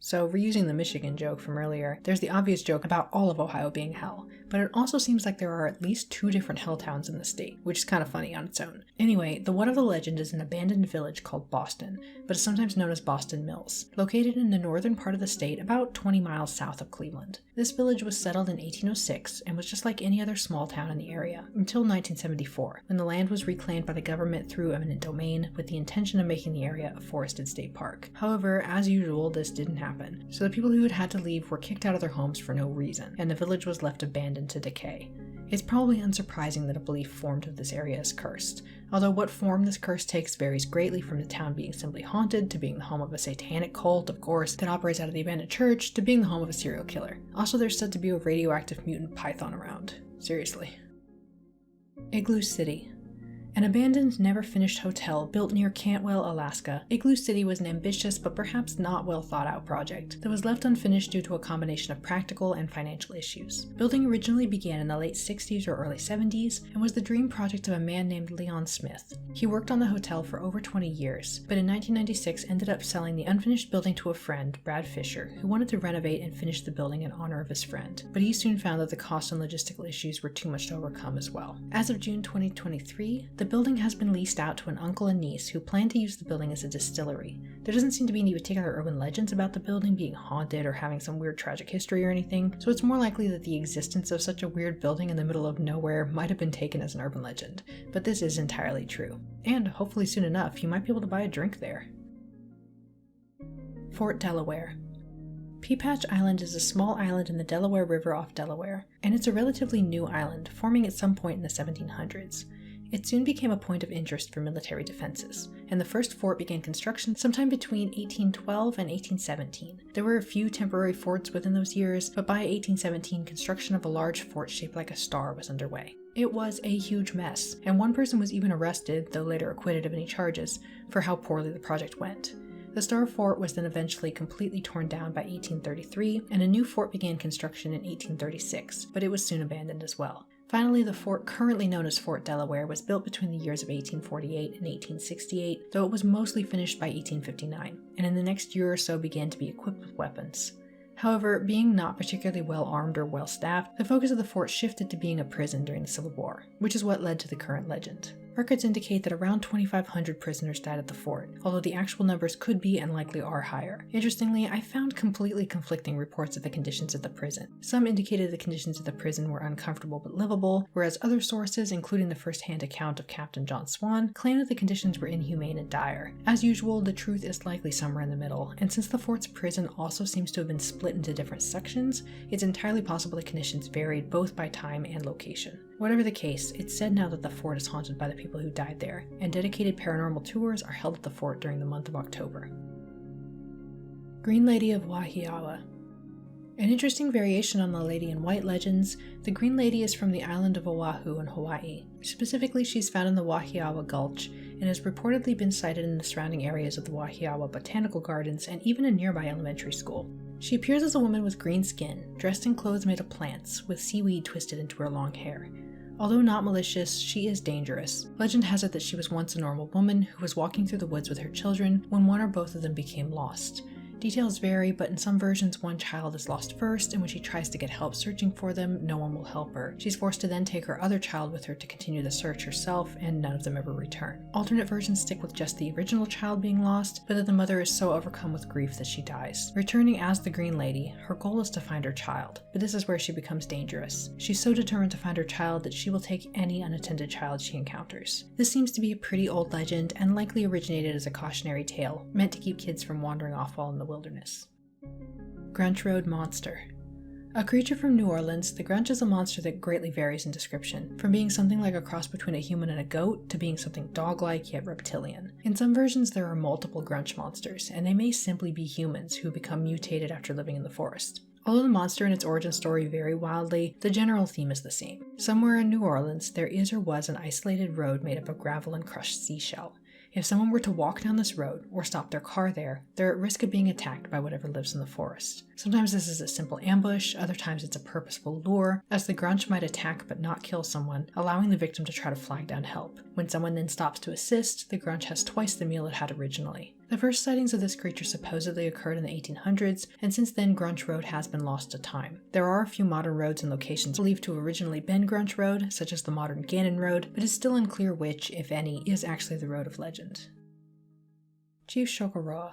So, reusing the Michigan joke from earlier, there's the obvious joke about all of Ohio being hell, but it also seems like there are at least 2 different hell towns in the state, which is kind of funny on its own. Anyway, the one of the legend is an abandoned village called Boston, but is sometimes known as Boston Mills, located in the northern part of the state about 20 miles south of Cleveland. This village was settled in 1806 and was just like any other small town in the area, until 1974, when the land was reclaimed by the government through eminent domain with the intention of making the area a forested state park. However, as usual, this didn't happen, so the people who had to leave were kicked out of their homes for no reason, and the village was left abandoned to decay. It's probably unsurprising that a belief formed of this area is cursed, although what form this curse takes varies greatly from the town being simply haunted, to being the home of a satanic cult, of course, that operates out of the abandoned church, to being the home of a serial killer. Also, there's said to be a radioactive mutant python around. Seriously. Igloo City. An abandoned, never-finished hotel built near Cantwell, Alaska, Igloo City was an ambitious but perhaps not well thought-out project that was left unfinished due to a combination of practical and financial issues. Building originally began in the late 60s or early 70s and was the dream project of a man named Leon Smith. He worked on the hotel for over 20 years, but in 1996 ended up selling the unfinished building to a friend, Brad Fisher, who wanted to renovate and finish the building in honor of his friend, but he soon found that the cost and logistical issues were too much to overcome as well. As of June 2023, the building has been leased out to an uncle and niece who plan to use the building as a distillery. There doesn't seem to be any particular urban legends about the building being haunted or having some weird tragic history or anything, so it's more likely that the existence of such a weird building in the middle of nowhere might have been taken as an urban legend, but this is entirely true. And hopefully soon enough, you might be able to buy a drink there. Fort Delaware. Peapatch Island is a small island in the Delaware River off Delaware, and it's a relatively new island, forming at some point in the 1700s. It soon became a point of interest for military defenses, and the first fort began construction sometime between 1812 and 1817. There were a few temporary forts within those years, but by 1817, construction of a large fort shaped like a star was underway. It was a huge mess, and one person was even arrested, though later acquitted of any charges, for how poorly the project went. The Star Fort was then eventually completely torn down by 1833, and a new fort began construction in 1836, but it was soon abandoned as well. Finally, the fort currently known as Fort Delaware was built between the years of 1848 and 1868, though it was mostly finished by 1859, and in the next year or so began to be equipped with weapons. However, being not particularly well armed or well staffed, the focus of the fort shifted to being a prison during the Civil War, which is what led to the current legend. Records indicate that around 2,500 prisoners died at the fort, although the actual numbers could be and likely are higher. Interestingly, I found completely conflicting reports of the conditions at the prison. Some indicated the conditions at the prison were uncomfortable but livable, whereas other sources, including the first-hand account of Captain John Swan, claimed that the conditions were inhumane and dire. As usual, the truth is likely somewhere in the middle, and since the fort's prison also seems to have been split into different sections, it's entirely possible the conditions varied both by time and location. Whatever the case, it's said now that the fort is haunted by the people who died there, and dedicated paranormal tours are held at the fort during the month of October. Green Lady of Wahiawa. An interesting variation on the Lady in White legends, the Green Lady is from the island of Oahu in Hawaii. Specifically, she's found in the Wahiawa Gulch, and has reportedly been sighted in the surrounding areas of the Wahiawa Botanical Gardens and even a nearby elementary school. She appears as a woman with green skin, dressed in clothes made of plants, with seaweed twisted into her long hair. Although not malicious, she is dangerous. Legend has it that she was once a normal woman who was walking through the woods with her children when one or both of them became lost. Details vary, but in some versions one child is lost first, and when she tries to get help searching for them, no one will help her. She's forced to then take her other child with her to continue the search herself, and none of them ever return. Alternate versions stick with just the original child being lost, but that the mother is so overcome with grief that she dies. Returning as the Green Lady, her goal is to find her child, but this is where she becomes dangerous. She's so determined to find her child that she will take any unattended child she encounters. This seems to be a pretty old legend, and likely originated as a cautionary tale, meant to keep kids from wandering off while in the wilderness. Grunch Road Monster. A creature from New Orleans, the Grunch is a monster that greatly varies in description, from being something like a cross between a human and a goat, to being something dog-like yet reptilian. In some versions there are multiple Grunch monsters, and they may simply be humans who become mutated after living in the forest. Although the monster and its origin story vary wildly, the general theme is the same. Somewhere in New Orleans, there is or was an isolated road made up of gravel and crushed seashell. If someone were to walk down this road, or stop their car there, they're at risk of being attacked by whatever lives in the forest. Sometimes this is a simple ambush, other times it's a purposeful lure, as the Grunch might attack but not kill someone, allowing the victim to try to flag down help. When someone then stops to assist, the Grunch has twice the meal it had originally. The first sightings of this creature supposedly occurred in the 1800s, and since then Grunch Road has been lost to time. There are a few modern roads and locations believed to have originally been Grunch Road, such as the modern Gannon Road, but it's still unclear which, if any, is actually the road of legend. Chief Shokoroa.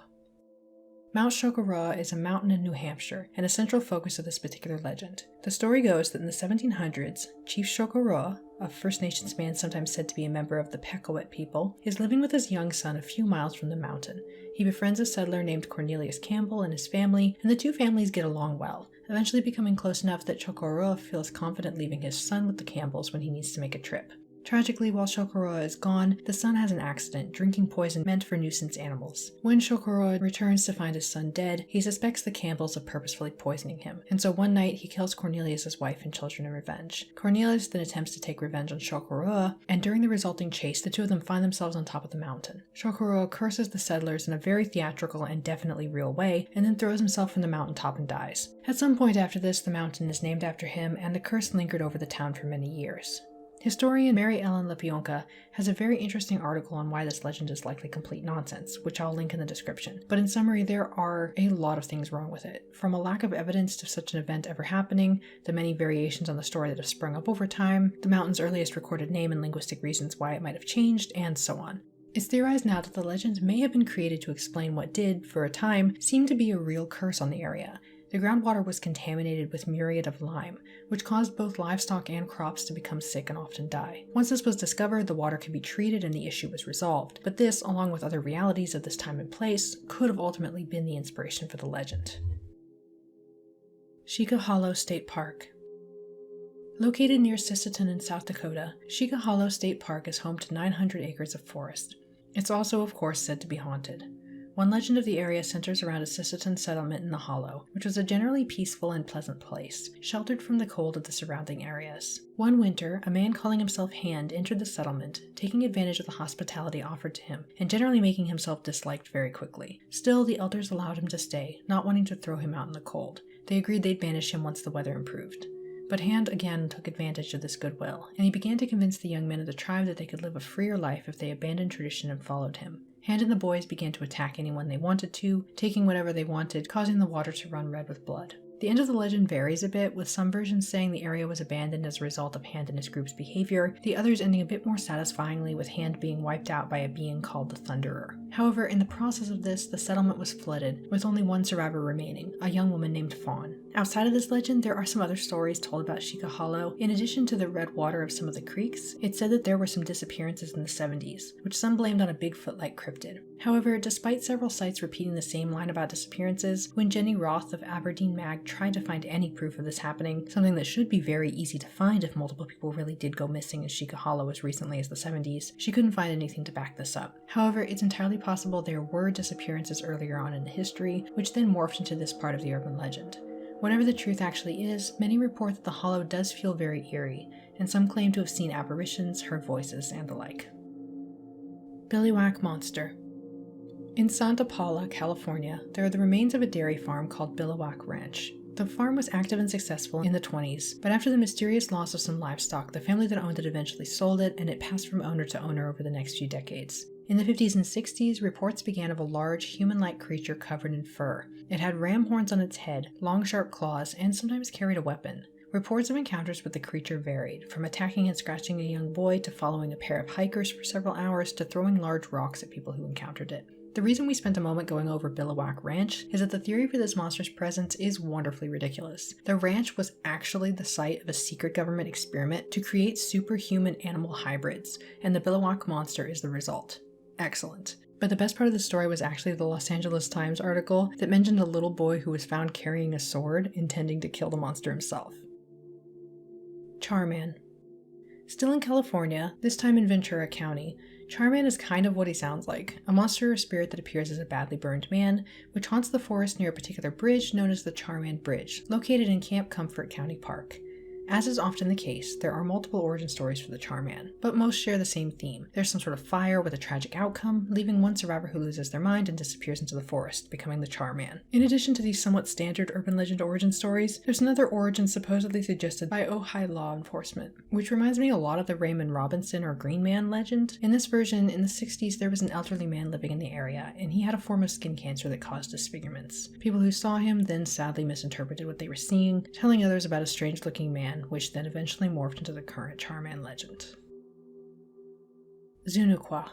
Mount Shokoroa is a mountain in New Hampshire, and a central focus of this particular legend. The story goes that in the 1700s, Chief Shokoroa, a First Nations man sometimes said to be a member of the Pequot people, is living with his young son a few miles from the mountain. He befriends a settler named Cornelius Campbell and his family, and the two families get along well, eventually becoming close enough that Shokoroa feels confident leaving his son with the Campbells when he needs to make a trip. Tragically, while Shokoroa is gone, the son has an accident, drinking poison meant for nuisance animals. When Shokoroa returns to find his son dead, he suspects the Campbells of purposefully poisoning him, and so one night he kills Cornelius' wife and children in revenge. Cornelius then attempts to take revenge on Shokoroa, and during the resulting chase, the two of them find themselves on top of the mountain. Shokoroa curses the settlers in a very theatrical and definitely real way, and then throws himself from the mountaintop and dies. At some point after this, the mountain is named after him, and the curse lingered over the town for many years. Historian Mary Ellen Lepionka has a very interesting article on why this legend is likely complete nonsense, which I'll link in the description. But in summary, there are a lot of things wrong with it. From a lack of evidence to such an event ever happening, the many variations on the story that have sprung up over time, the mountain's earliest recorded name and linguistic reasons why it might have changed, and so on. It's theorized now that the legend may have been created to explain what did, for a time, seem to be a real curse on the area. The groundwater was contaminated with muriate of lime, which caused both livestock and crops to become sick and often die. Once this was discovered, the water could be treated and the issue was resolved, but this, along with other realities of this time and place, could have ultimately been the inspiration for the legend. Shika Hollow State Park. Located near Sisseton in South Dakota, Shika Hollow State Park is home to 900 acres of forest. It's also, of course, said to be haunted. One legend of the area centers around a Sisseton settlement in the hollow, which was a generally peaceful and pleasant place, sheltered from the cold of the surrounding areas. One winter, a man calling himself Hand entered the settlement, taking advantage of the hospitality offered to him, and generally making himself disliked very quickly. Still, the elders allowed him to stay, not wanting to throw him out in the cold. They agreed they'd banish him once the weather improved. But Hand again took advantage of this goodwill, and he began to convince the young men of the tribe that they could live a freer life if they abandoned tradition and followed him. Hand and the boys began to attack anyone they wanted to, taking whatever they wanted, causing the water to run red with blood. The end of the legend varies a bit, with some versions saying the area was abandoned as a result of Hand and his group's behavior, the others ending a bit more satisfyingly with Hand being wiped out by a being called the Thunderer. However, in the process of this, the settlement was flooded, with only one survivor remaining, a young woman named Fawn. Outside of this legend, there are some other stories told about Shika Hollow. In addition to the red water of some of the creeks, it's said that there were some disappearances in the 70s, which some blamed on a Bigfoot-like cryptid. However, despite several sites repeating the same line about disappearances, when Jenny Roth of Aberdeen Mag tried to find any proof of this happening, something that should be very easy to find if multiple people really did go missing in Shika Hollow as recently as the 70s, she couldn't find anything to back this up. However, it's entirely possible there were disappearances earlier on in the history, which then morphed into this part of the urban legend. Whatever the truth actually is, many report that the hollow does feel very eerie, and some claim to have seen apparitions, heard voices, and the like. Billywhack Monster. In Santa Paula, California, there are the remains of a dairy farm called Billywhack Ranch. The farm was active and successful in the 20s, but after the mysterious loss of some livestock, the family that owned it eventually sold it, and it passed from owner to owner over the next few decades. In the 50s and 60s, reports began of a large, human-like creature covered in fur. It had ram horns on its head, long sharp claws, and sometimes carried a weapon. Reports of encounters with the creature varied, from attacking and scratching a young boy to following a pair of hikers for several hours to throwing large rocks at people who encountered it. The reason we spent a moment going over Billywhack Ranch is that the theory for this monster's presence is wonderfully ridiculous. The ranch was actually the site of a secret government experiment to create superhuman animal hybrids, and the Billywhack monster is the result. Excellent. But the best part of the story was actually the Los Angeles Times article that mentioned a little boy who was found carrying a sword, intending to kill the monster himself. Charman. Still in California, this time in Ventura County, Charman is kind of what he sounds like, a monster or spirit that appears as a badly burned man, which haunts the forest near a particular bridge known as the Charman Bridge, located in Camp Comfort County Park. As is often the case, there are multiple origin stories for the Charman, but most share the same theme. There's some sort of fire with a tragic outcome, leaving one survivor who loses their mind and disappears into the forest, becoming the Charman. In addition to these somewhat standard urban legend origin stories, there's another origin supposedly suggested by Ojai law enforcement, which reminds me a lot of the Raymond Robinson or Green Man legend. In this version, in the 60s, there was an elderly man living in the area, and he had a form of skin cancer that caused disfigurements. People who saw him then sadly misinterpreted what they were seeing, telling others about a strange-looking man, which then eventually morphed into the current Charman legend. Zunukwa.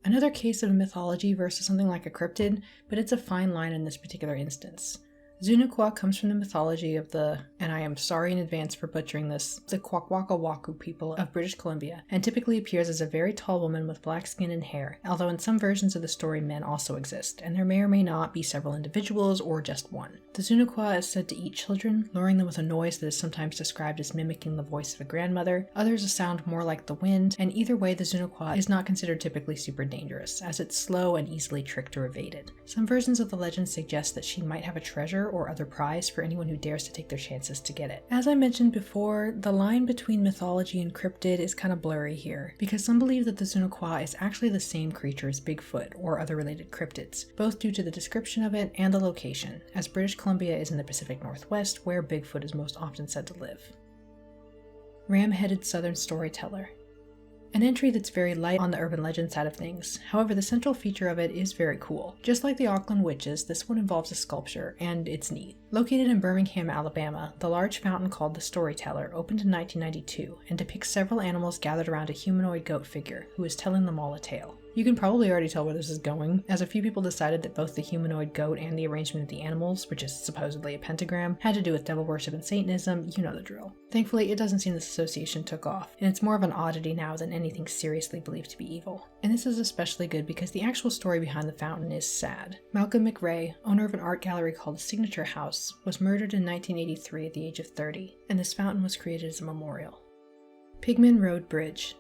Another case of mythology versus something like a cryptid, but it's a fine line in this particular instance. Zunukwa comes from the mythology of the, and I am sorry in advance for butchering this, the Kwakwaka'wakw people of British Columbia, and typically appears as a very tall woman with black skin and hair, although in some versions of the story men also exist, and there may or may not be several individuals or just one. The Zunukwa is said to eat children, luring them with a noise that is sometimes described as mimicking the voice of a grandmother, others a sound more like the wind, and either way the Zunukwa is not considered typically super dangerous, as it's slow and easily tricked or evaded. Some versions of the legend suggest that she might have a treasure or other prize for anyone who dares to take their chances to get it. As I mentioned before, the line between mythology and cryptid is kind of blurry here, because some believe that the Zunukwa is actually the same creature as Bigfoot or other related cryptids, both due to the description of it and the location, as British Columbia is in the Pacific Northwest where Bigfoot is most often said to live. Ram-headed Southern Storyteller. An entry that's very light on the urban legend side of things, however the central feature of it is very cool. Just like the Auckland Witches, this one involves a sculpture, and it's neat. Located in Birmingham, Alabama, the large fountain called the Storyteller opened in 1992 and depicts several animals gathered around a humanoid goat figure who is telling them all a tale. You can probably already tell where this is going, as a few people decided that both the humanoid goat and the arrangement of the animals, which is supposedly a pentagram, had to do with devil worship and Satanism. You know the drill. Thankfully, it doesn't seem this association took off, and it's more of an oddity now than anything seriously believed to be evil. And this is especially good because the actual story behind the fountain is sad. Malcolm McRae, owner of an art gallery called the Signature House, was murdered in 1983 at the age of 30, and this fountain was created as a memorial. Pigman Road Bridge.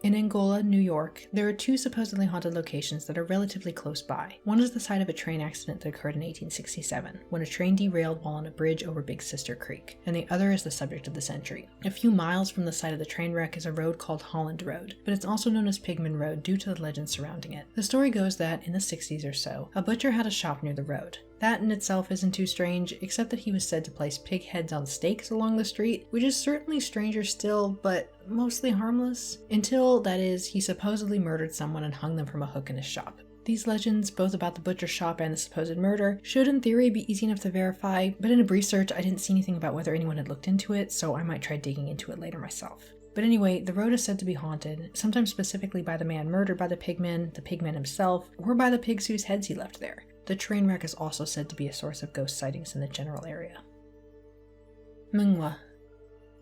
In Angola, New York, there are two supposedly haunted locations that are relatively close by. One is the site of a train accident that occurred in 1867, when a train derailed while on a bridge over Big Sister Creek, and the other is the subject of this entry. A few miles from the site of the train wreck is a road called Holland Road, but it's also known as Pigman Road due to the legend surrounding it. The story goes that, in the 60s or so, a butcher had a shop near the road. That in itself isn't too strange, except that he was said to place pig heads on stakes along the street, which is certainly stranger still, but mostly harmless. Until, that is, he supposedly murdered someone and hung them from a hook in his shop. These legends, both about the butcher shop and the supposed murder, should in theory be easy enough to verify, but in a brief search I didn't see anything about whether anyone had looked into it, so I might try digging into it later myself. But anyway, the road is said to be haunted, sometimes specifically by the man murdered by the pigman himself, or by the pigs whose heads he left there. The train wreck is also said to be a source of ghost sightings in the general area. Mungwa.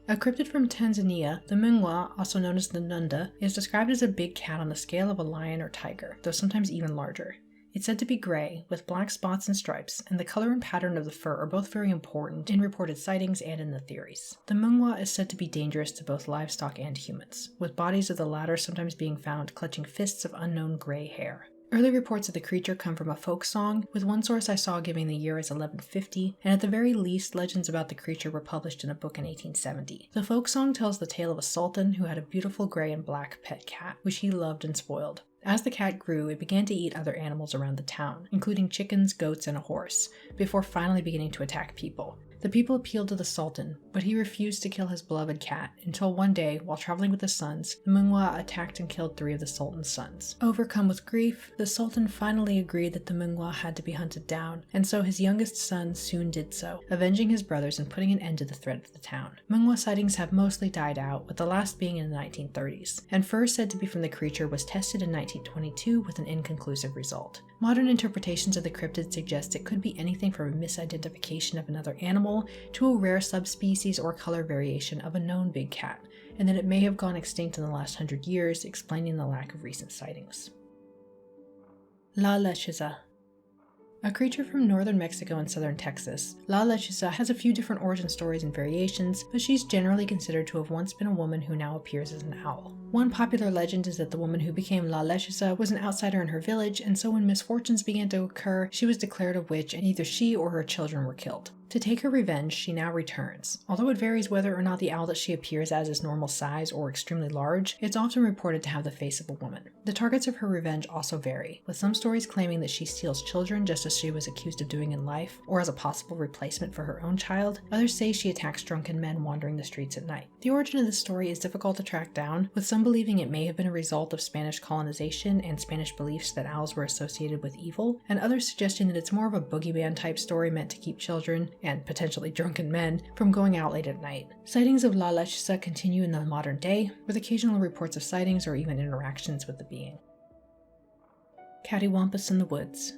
A cryptid from Tanzania, the Mungwa, also known as the Nunda, is described as a big cat on the scale of a lion or tiger, though sometimes even larger. It's said to be gray, with black spots and stripes, and the color and pattern of the fur are both very important in reported sightings and in the theories. The Mungwa is said to be dangerous to both livestock and humans, with bodies of the latter sometimes being found clutching fists of unknown gray hair. Early reports of the creature come from a folk song, with one source I saw giving the year as 1150, and at the very least, legends about the creature were published in a book in 1870. The folk song tells the tale of a sultan who had a beautiful gray and black pet cat, which he loved and spoiled. As the cat grew, it began to eat other animals around the town, including chickens, goats, and a horse, before finally beginning to attack people. The people appealed to the Sultan, but he refused to kill his beloved cat until one day, while traveling with his sons, the Mungwa attacked and killed 3 of the Sultan's sons. Overcome with grief, the Sultan finally agreed that the Mungwa had to be hunted down, and so his youngest son soon did so, avenging his brothers and putting an end to the threat of the town. Mungwa sightings have mostly died out, with the last being in the 1930s, and fur said to be from the creature was tested in 1922 with an inconclusive result. Modern interpretations of the cryptid suggest it could be anything from a misidentification of another animal to a rare subspecies or color variation of a known big cat, and that it may have gone extinct in the last 100 years, explaining the lack of recent sightings. La Lechuza. A creature from northern Mexico and southern Texas, La Lechuza has a few different origin stories and variations, but she's generally considered to have once been a woman who now appears as an owl. One popular legend is that the woman who became La Lechuza was an outsider in her village, and so when misfortunes began to occur, she was declared a witch and either she or her children were killed. To take her revenge, she now returns. Although it varies whether or not the owl that she appears as is normal size or extremely large, it's often reported to have the face of a woman. The targets of her revenge also vary, with some stories claiming that she steals children just as she was accused of doing in life, or as a possible replacement for her own child. Others say she attacks drunken men wandering the streets at night. The origin of this story is difficult to track down, with some believing it may have been a result of Spanish colonization and Spanish beliefs that owls were associated with evil, and others suggesting that it's more of a boogeyman type story meant to keep children, and potentially drunken men, from going out late at night. Sightings of La Lechuza continue in the modern day, with occasional reports of sightings or even interactions with the being. Cattywampus in the woods.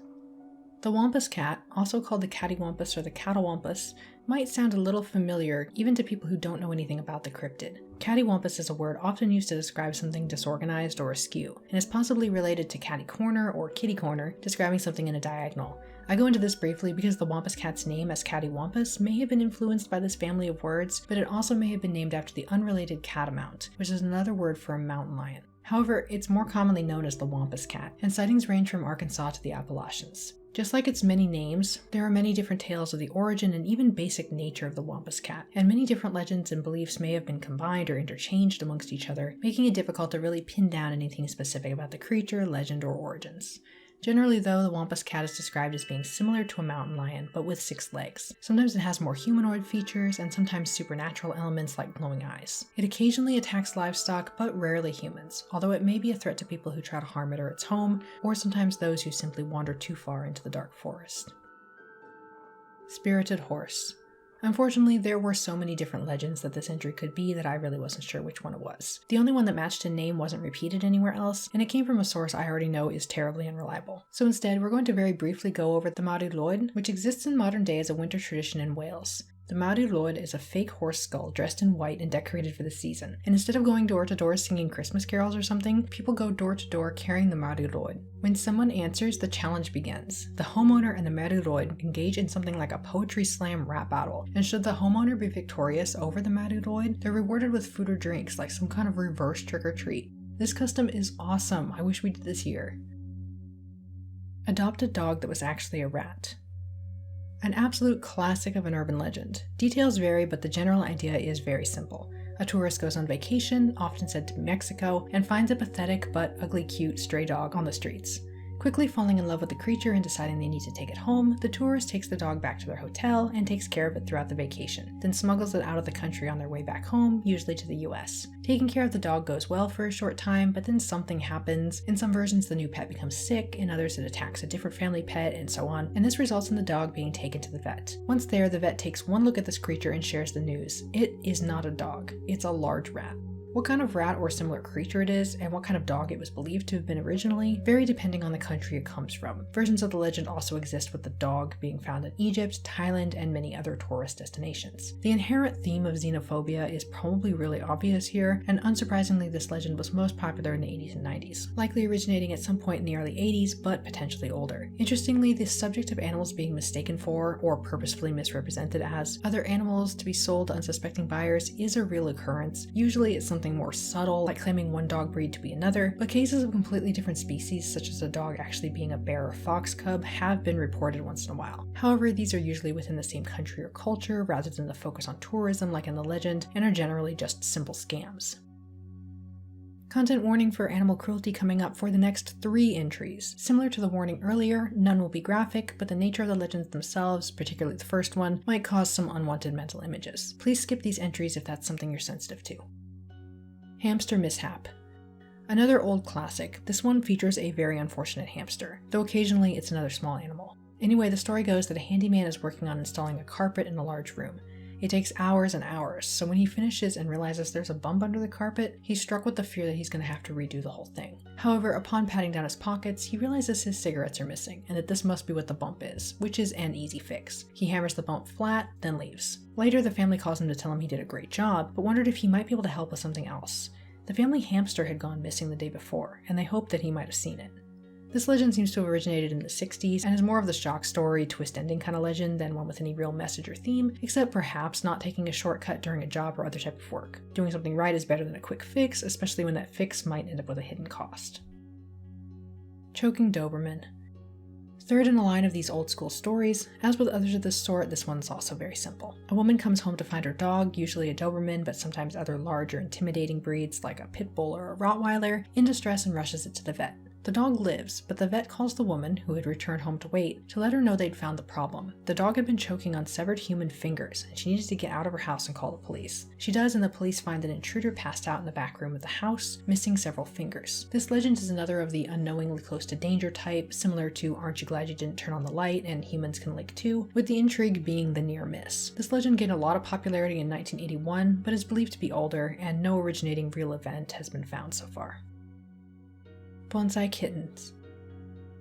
The wampus cat, also called the cattywampus or the catawampus, might sound a little familiar even to people who don't know anything about the cryptid. Cattywampus is a word often used to describe something disorganized or askew, and is possibly related to catty corner or kitty corner, describing something in a diagonal. I go into this briefly because the wampus cat's name as cattywampus may have been influenced by this family of words, but it also may have been named after the unrelated catamount, which is another word for a mountain lion. However, it's more commonly known as the wampus cat, and sightings range from Arkansas to the Appalachians. Just like its many names, there are many different tales of the origin and even basic nature of the wampus cat, and many different legends and beliefs may have been combined or interchanged amongst each other, making it difficult to really pin down anything specific about the creature, legend, or origins. Generally though, the wampus cat is described as being similar to a mountain lion, but with 6 legs. Sometimes it has more humanoid features, and sometimes supernatural elements like glowing eyes. It occasionally attacks livestock, but rarely humans, although it may be a threat to people who try to harm it or its home, or sometimes those who simply wander too far into the dark forest. Spirited horse. Unfortunately, there were so many different legends that this entry could be that I really wasn't sure which one it was. The only one that matched in name wasn't repeated anywhere else, and it came from a source I already know is terribly unreliable. So instead, we're going to very briefly go over the Mari Lwyd, which exists in modern day as a winter tradition in Wales. The Mari Lwyd is a fake horse skull dressed in white and decorated for the season, and instead of going door to door singing Christmas carols or something, people go door to door carrying the Mari Lwyd. When someone answers, the challenge begins. The homeowner and the Mari Lwyd engage in something like a poetry slam rap battle, and should the homeowner be victorious over the Mari Lwyd, they're rewarded with food or drinks, like some kind of reverse trick-or-treat. This custom is awesome. I wish we did this here. Adopt a dog that was actually a rat. An absolute classic of an urban legend. Details vary, but the general idea is very simple. A tourist goes on vacation, often said to be Mexico, and finds a pathetic but ugly cute stray dog on the streets. Quickly falling in love with the creature and deciding they need to take it home, the tourist takes the dog back to their hotel and takes care of it throughout the vacation, then smuggles it out of the country on their way back home, usually to the US. Taking care of the dog goes well for a short time, but then something happens. In some versions, the new pet becomes sick, in others it attacks a different family pet, and so on, and this results in the dog being taken to the vet. Once there, the vet takes one look at this creature and shares the news. It is not a dog, it's a large rat. What kind of rat or similar creature it is, and what kind of dog it was believed to have been originally, vary depending on the country it comes from. Versions of the legend also exist with the dog being found in Egypt, Thailand, and many other tourist destinations. The inherent theme of xenophobia is probably really obvious here, and unsurprisingly this legend was most popular in the 80s and 90s, likely originating at some point in the early 80s, but potentially older. Interestingly, the subject of animals being mistaken for, or purposefully misrepresented as, other animals to be sold to unsuspecting buyers is a real occurrence. Usually it's something more subtle, like claiming one dog breed to be another, but cases of completely different species, such as a dog actually being a bear or fox cub, have been reported once in a while. However, these are usually within the same country or culture, rather than the focus on tourism like in the legend, and are generally just simple scams. Content warning for animal cruelty coming up for the next 3 entries. Similar to the warning earlier, none will be graphic, but the nature of the legends themselves, particularly the first one, might cause some unwanted mental images. Please skip these entries if that's something you're sensitive to. Hamster mishap. Another old classic, this one features a very unfortunate hamster, though occasionally it's another small animal. Anyway, the story goes that a handyman is working on installing a carpet in a large room. It takes hours and hours, so when he finishes and realizes there's a bump under the carpet, he's struck with the fear that he's going to have to redo the whole thing. However, upon patting down his pockets, he realizes his cigarettes are missing, and that this must be what the bump is, which is an easy fix. He hammers the bump flat, then leaves. Later, the family calls him to tell him he did a great job, but wondered if he might be able to help with something else. The family hamster had gone missing the day before, and they hoped that he might have seen it. This legend seems to have originated in the 60s, and is more of the shock story, twist ending kind of legend than one with any real message or theme, except perhaps not taking a shortcut during a job or other type of work. Doing something right is better than a quick fix, especially when that fix might end up with a hidden cost. Choking Doberman. Third in a line of these old school stories, as with others of this sort, this one's also very simple. A woman comes home to find her dog, usually a Doberman, but sometimes other larger intimidating breeds like a pit bull or a Rottweiler, in distress and rushes it to the vet. The dog lives, but the vet calls the woman, who had returned home to wait, to let her know they'd found the problem. The dog had been choking on severed human fingers, and she needed to get out of her house and call the police. She does, and the police find an intruder passed out in the back room of the house, missing several fingers. This legend is another of the unknowingly close to danger type, similar to Aren't You Glad You Didn't Turn on the Light and Humans Can Lick Too, with the intrigue being the near miss. This legend gained a lot of popularity in 1981, but is believed to be older, and no originating real event has been found so far. Bonsai kittens.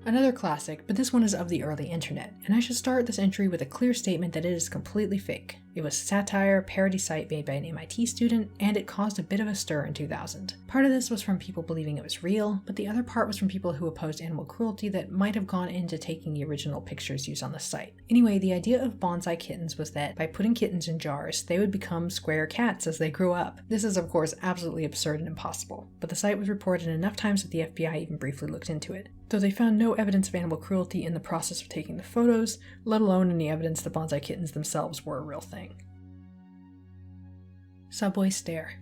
Another classic, but this one is of the early internet, and I should start this entry with a clear statement that it is completely fake. It was a satire, parody site made by an MIT student, and it caused a bit of a stir in 2000. Part of this was from people believing it was real, but the other part was from people who opposed animal cruelty that might have gone into taking the original pictures used on the site. Anyway, the idea of bonsai kittens was that by putting kittens in jars, they would become square cats as they grew up. This is of course absolutely absurd and impossible, but the site was reported enough times that the FBI even briefly looked into it. Though they found no evidence of animal cruelty in the process of taking the photos, let alone any evidence the bonsai kittens themselves were a real thing. Subway stare.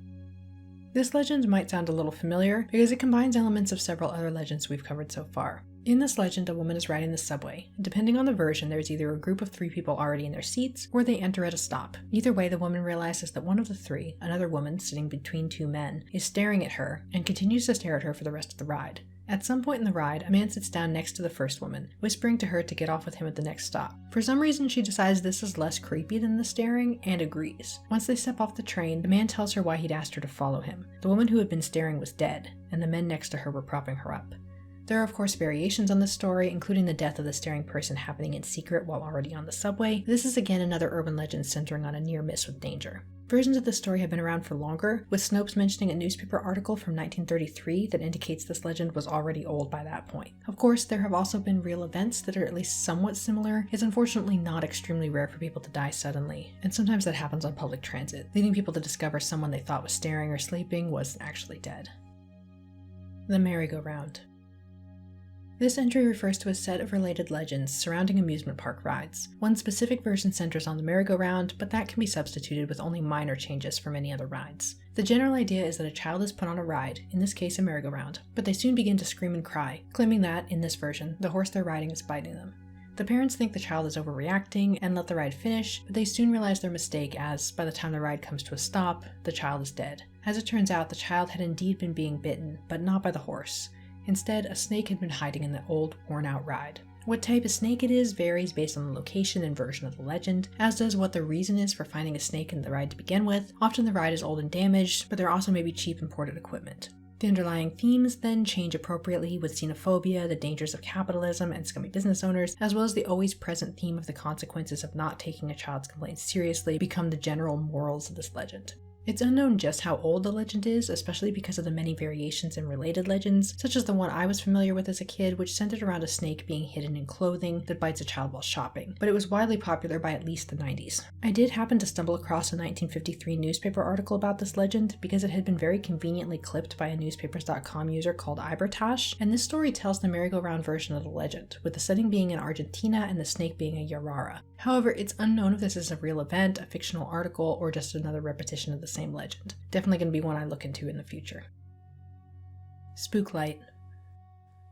This legend might sound a little familiar because it combines elements of several other legends we've covered so far. In this legend, a woman is riding the subway, and depending on the version, there's either a group of 3 people already in their seats, or they enter at a stop. Either way, the woman realizes that one of the 3, another woman sitting between 2 men, is staring at her, and continues to stare at her for the rest of the ride. At some point in the ride, a man sits down next to the first woman, whispering to her to get off with him at the next stop. For some reason, she decides this is less creepy than the staring, and agrees. Once they step off the train, the man tells her why he'd asked her to follow him. The woman who had been staring was dead, and the men next to her were propping her up. There are of course variations on this story, including the death of the staring person happening in secret while already on the subway. This is again another urban legend centering on a near miss with danger. Versions of this story have been around for longer, with Snopes mentioning a newspaper article from 1933 that indicates this legend was already old by that point. Of course, there have also been real events that are at least somewhat similar. It's unfortunately not extremely rare for people to die suddenly, and sometimes that happens on public transit, leading people to discover someone they thought was staring or sleeping was actually dead. The merry-go-round. This entry refers to a set of related legends surrounding amusement park rides. One specific version centers on the merry-go-round, but that can be substituted with only minor changes from any other rides. The general idea is that a child is put on a ride, in this case a merry-go-round, but they soon begin to scream and cry, claiming that, in this version, the horse they're riding is biting them. The parents think the child is overreacting and let the ride finish, but they soon realize their mistake as, by the time the ride comes to a stop, the child is dead. As it turns out, the child had indeed been being bitten, but not by the horse. Instead, a snake had been hiding in the old, worn-out ride. What type of snake it is varies based on the location and version of the legend, as does what the reason is for finding a snake in the ride to begin with. Often the ride is old and damaged, but there also may be cheap imported equipment. The underlying themes then change appropriately, with xenophobia, the dangers of capitalism, and scummy business owners, as well as the always present theme of the consequences of not taking a child's complaints seriously become the general morals of this legend. It's unknown just how old the legend is, especially because of the many variations in related legends, such as the one I was familiar with as a kid, which centered around a snake being hidden in clothing that bites a child while shopping, but it was widely popular by at least the 90s. I did happen to stumble across a 1953 newspaper article about this legend because it had been very conveniently clipped by a newspapers.com user called Ibertash, and this story tells the merry-go-round version of the legend, with the setting being in Argentina and the snake being a yarara. However, it's unknown if this is a real event, a fictional article, or just another repetition of the same legend. Definitely going to be one I look into in the future. Spook light.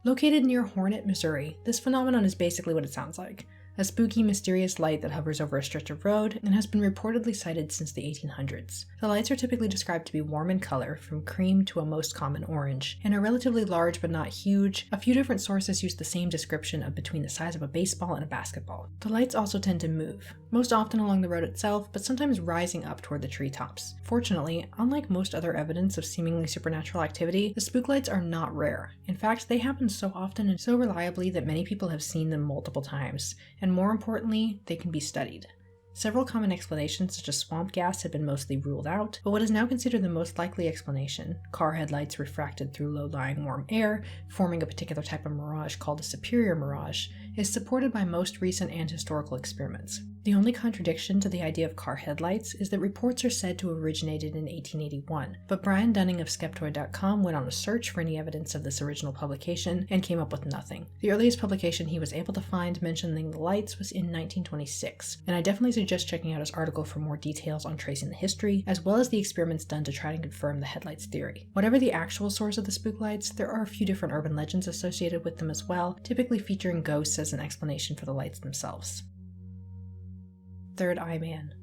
Located near Hornet, Missouri, this phenomenon is basically what it sounds like. A spooky, mysterious light that hovers over a stretch of road and has been reportedly sighted since the 1800s. The lights are typically described to be warm in color, from cream to a most common orange, and are relatively large but not huge. A few different sources use the same description of between the size of a baseball and a basketball. The lights also tend to move, most often along the road itself, but sometimes rising up toward the treetops. Fortunately, unlike most other evidence of seemingly supernatural activity, the spook lights are not rare. In fact, they happen so often and so reliably that many people have seen them multiple times, and more importantly, they can be studied. Several common explanations, such as swamp gas, had been mostly ruled out, but what is now considered the most likely explanation, car headlights refracted through low-lying warm air, forming a particular type of mirage called a superior mirage, is supported by most recent and historical experiments. The only contradiction to the idea of car headlights is that reports are said to have originated in 1881, but Brian Dunning of Skeptoid.com went on a search for any evidence of this original publication and came up with nothing. The earliest publication he was able to find mentioning the lights was in 1926, and I definitely suggest checking out his article for more details on tracing the history, as well as the experiments done to try to confirm the headlights theory. Whatever the actual source of the spook lights, there are a few different urban legends associated with them as well, typically featuring ghosts as an explanation for the lights themselves. Third Eye Man.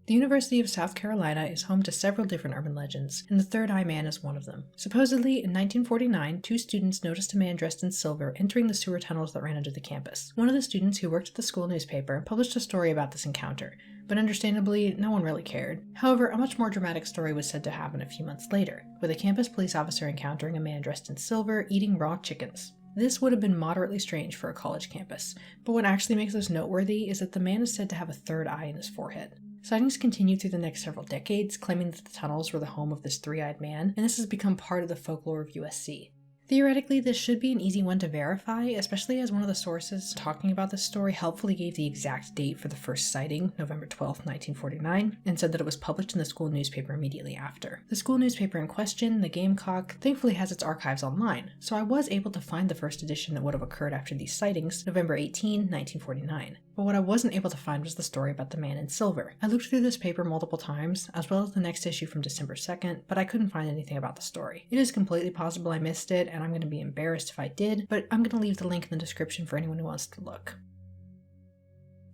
The University of South Carolina is home to several different urban legends, and the Third Eye Man is one of them. Supposedly, in 1949, 2 students noticed a man dressed in silver entering the sewer tunnels that ran under the campus. One of the students who worked at the school newspaper published a story about this encounter, but understandably, no one really cared. However, a much more dramatic story was said to happen a few months later, with a campus police officer encountering a man dressed in silver eating raw chickens. This would have been moderately strange for a college campus, but what actually makes this noteworthy is that the man is said to have a third eye in his forehead. Sightings continued through the next several decades, claiming that the tunnels were the home of this three-eyed man, and this has become part of the folklore of USC. Theoretically, this should be an easy one to verify, especially as one of the sources talking about this story helpfully gave the exact date for the first sighting, November 12, 1949, and said that it was published in the school newspaper immediately after. The school newspaper in question, the Gamecock, thankfully has its archives online, so I was able to find the first edition that would have occurred after these sightings, November 18, 1949. But what I wasn't able to find was the story about the man in silver. I looked through this paper multiple times, as well as the next issue from December 2nd, but I couldn't find anything about the story. It is completely possible I missed it, and I'm going to be embarrassed if I did, but I'm going to leave the link in the description for anyone who wants to look.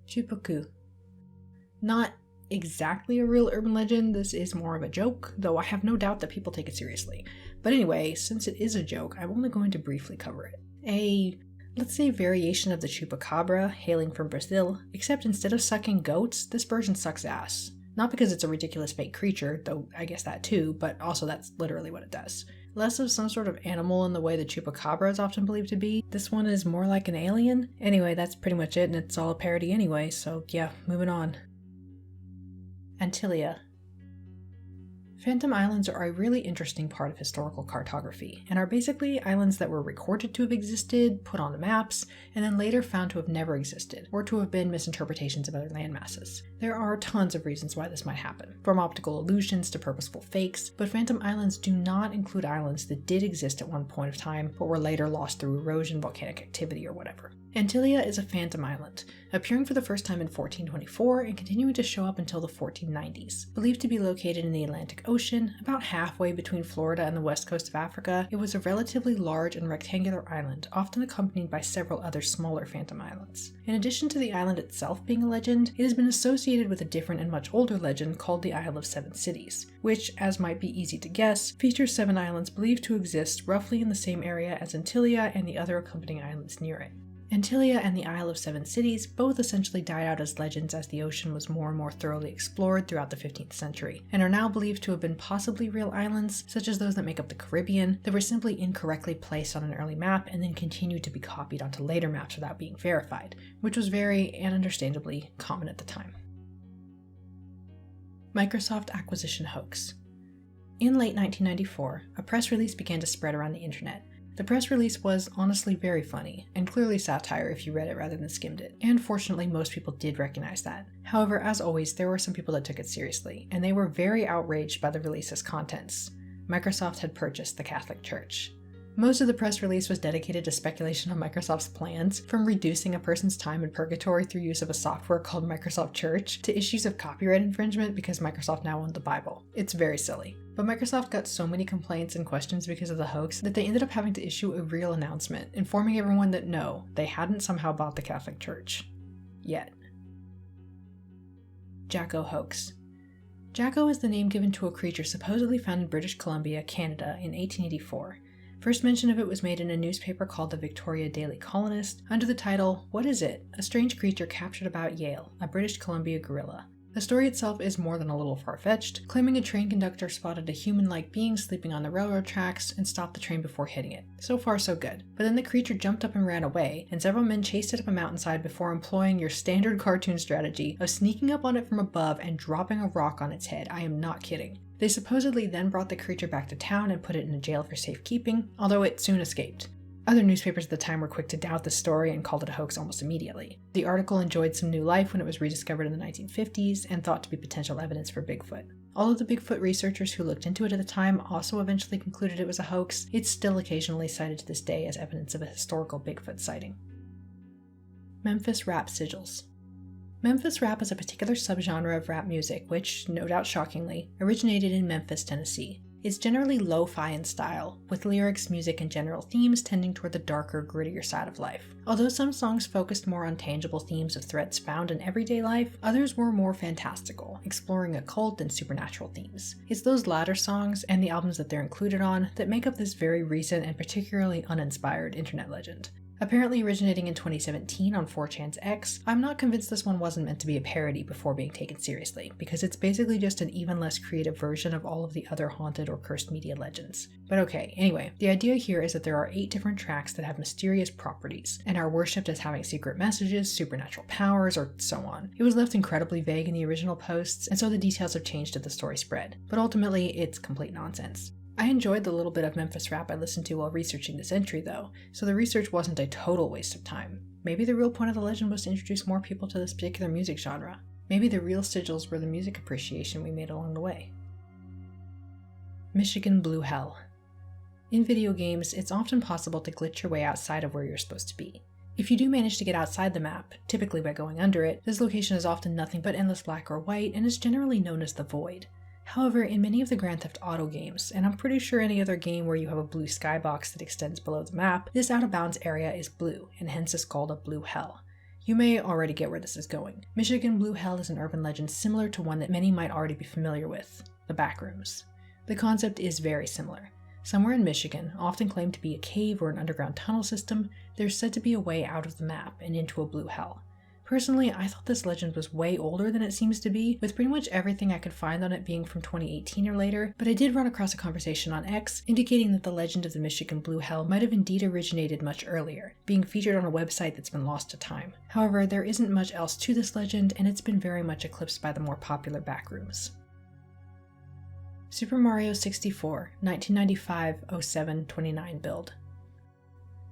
Chupaku. Not exactly a real urban legend, this is more of a joke, though I have no doubt that people take it seriously. But anyway, since it is a joke, I'm only going to briefly cover it. Let's say variation of the chupacabra, hailing from Brazil, except instead of sucking goats, this version sucks ass. Not because it's a ridiculous fake creature, though I guess that too, but also that's literally what it does. Less of some sort of animal in the way the chupacabra is often believed to be, this one is more like an alien. Anyway, that's pretty much it, and it's all a parody anyway, so yeah, moving on. Antillia. Phantom Islands are a really interesting part of historical cartography, and are basically islands that were recorded to have existed, put on the maps, and then later found to have never existed, or to have been misinterpretations of other landmasses. There are tons of reasons why this might happen, from optical illusions to purposeful fakes, but Phantom Islands do not include islands that did exist at one point of time, but were later lost through erosion, volcanic activity, or whatever. Antillia is a phantom island, appearing for the first time in 1424 and continuing to show up until the 1490s. Believed to be located in the Atlantic Ocean, about halfway between Florida and the west coast of Africa, it was a relatively large and rectangular island, often accompanied by several other smaller phantom islands. In addition to the island itself being a legend, it has been associated with a different and much older legend called the Isle of Seven Cities, which, as might be easy to guess, features 7 islands believed to exist roughly in the same area as Antillia and the other accompanying islands near it. Antillia and the Isle of Seven Cities both essentially died out as legends as the ocean was more and more thoroughly explored throughout the 15th century, and are now believed to have been possibly real islands, such as those that make up the Caribbean, that were simply incorrectly placed on an early map and then continued to be copied onto later maps without being verified, which was very, and understandably, common at the time. Microsoft acquisition hoax. In late 1994, a press release began to spread around the internet. The press release was honestly very funny, and clearly satire if you read it rather than skimmed it, and fortunately most people did recognize that. However, as always, there were some people that took it seriously, and they were very outraged by the release's contents. Microsoft had purchased the Catholic Church. Most of the press release was dedicated to speculation on Microsoft's plans, from reducing a person's time in purgatory through use of a software called Microsoft Church, to issues of copyright infringement because Microsoft now owned the Bible. It's very silly. But Microsoft got so many complaints and questions because of the hoax that they ended up having to issue a real announcement, informing everyone that no, they hadn't somehow bought the Catholic Church. Yet. Jacko hoax. Jacko is the name given to a creature supposedly found in British Columbia, Canada in 1884. First mention of it was made in a newspaper called the Victoria Daily Colonist, under the title, "What is it? A strange creature captured about Yale, a British Columbia gorilla." The story itself is more than a little far-fetched, claiming a train conductor spotted a human-like being sleeping on the railroad tracks and stopped the train before hitting it. So far so good. But then the creature jumped up and ran away, and several men chased it up a mountainside before employing your standard cartoon strategy of sneaking up on it from above and dropping a rock on its head. I am not kidding. They supposedly then brought the creature back to town and put it in a jail for safekeeping, although it soon escaped. Other newspapers at the time were quick to doubt the story and called it a hoax almost immediately. The article enjoyed some new life when it was rediscovered in the 1950s and thought to be potential evidence for Bigfoot. All of the Bigfoot researchers who looked into it at the time also eventually concluded it was a hoax. It's still occasionally cited to this day as evidence of a historical Bigfoot sighting. Memphis rap sigils. Memphis rap is a particular subgenre of rap music which, no doubt shockingly, originated in Memphis, Tennessee. It's generally lo-fi in style, with lyrics, music, and general themes tending toward the darker, grittier side of life. Although some songs focused more on tangible themes of threats found in everyday life, others were more fantastical, exploring occult and supernatural themes. It's those latter songs, and the albums that they're included on, that make up this very recent and particularly uninspired internet legend. Apparently originating in 2017 on 4chan's X, I'm not convinced this one wasn't meant to be a parody before being taken seriously, because it's basically just an even less creative version of all of the other haunted or cursed media legends. But okay, anyway, the idea here is that there are 8 different tracks that have mysterious properties, and are worshipped as having secret messages, supernatural powers, or so on. It was left incredibly vague in the original posts, and so the details have changed as the story spread. But ultimately, it's complete nonsense. I enjoyed the little bit of Memphis rap I listened to while researching this entry though, so the research wasn't a total waste of time. Maybe the real point of the legend was to introduce more people to this particular music genre. Maybe the real sigils were the music appreciation we made along the way. Michigan Blue Hell. In video games, it's often possible to glitch your way outside of where you're supposed to be. If you do manage to get outside the map, typically by going under it, this location is often nothing but endless black or white and is generally known as the Void. However, in many of the Grand Theft Auto games, and I'm pretty sure any other game where you have a blue skybox that extends below the map, this out-of-bounds area is blue, and hence is called a blue hell. You may already get where this is going. Michigan Blue Hell is an urban legend similar to one that many might already be familiar with, the Backrooms. The concept is very similar. Somewhere in Michigan, often claimed to be a cave or an underground tunnel system, there's said to be a way out of the map and into a blue hell. Personally, I thought this legend was way older than it seems to be, with pretty much everything I could find on it being from 2018 or later, but I did run across a conversation on X indicating that the legend of the Michigan Blue Hell might have indeed originated much earlier, being featured on a website that's been lost to time. However, there isn't much else to this legend, and it's been very much eclipsed by the more popular Backrooms. Super Mario 64, 1995-07-29 build.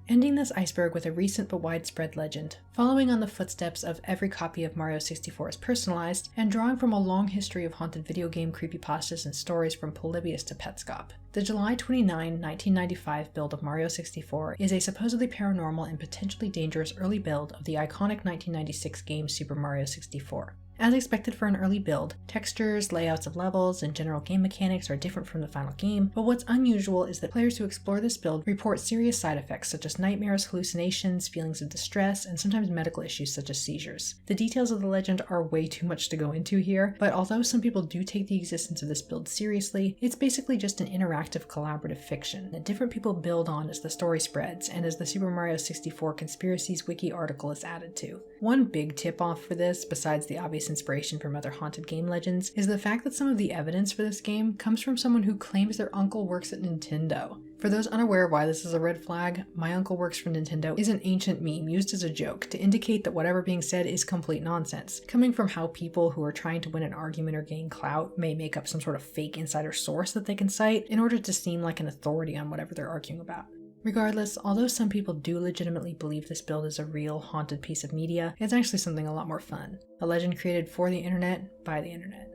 Ending this iceberg with a recent but widespread legend, following on the footsteps of every copy of Mario 64 is personalized, and drawing from a long history of haunted video game creepypastas and stories from Polybius to Petscop. The July 29, 1995 build of Mario 64 is a supposedly paranormal and potentially dangerous early build of the iconic 1996 game Super Mario 64. As expected for an early build, textures, layouts of levels, and general game mechanics are different from the final game, but what's unusual is that players who explore this build report serious side effects such as nightmares, hallucinations, feelings of distress, and sometimes medical issues such as seizures. The details of the legend are way too much to go into here, but although some people do take the existence of this build seriously, it's basically just an interactive collaborative fiction that different people build on as the story spreads and as the Super Mario 64 Conspiracies Wiki article is added to. One big tip-off for this, besides the obvious inspiration from other haunted game legends, is the fact that some of the evidence for this game comes from someone who claims their uncle works at Nintendo. For those unaware of why this is a red flag, my uncle works for Nintendo is an ancient meme used as a joke to indicate that whatever being said is complete nonsense, coming from how people who are trying to win an argument or gain clout may make up some sort of fake insider source that they can cite in order to seem like an authority on whatever they're arguing about. Regardless, although some people do legitimately believe this build is a real haunted piece of media, it's actually something a lot more fun. A legend created for the internet, by the internet.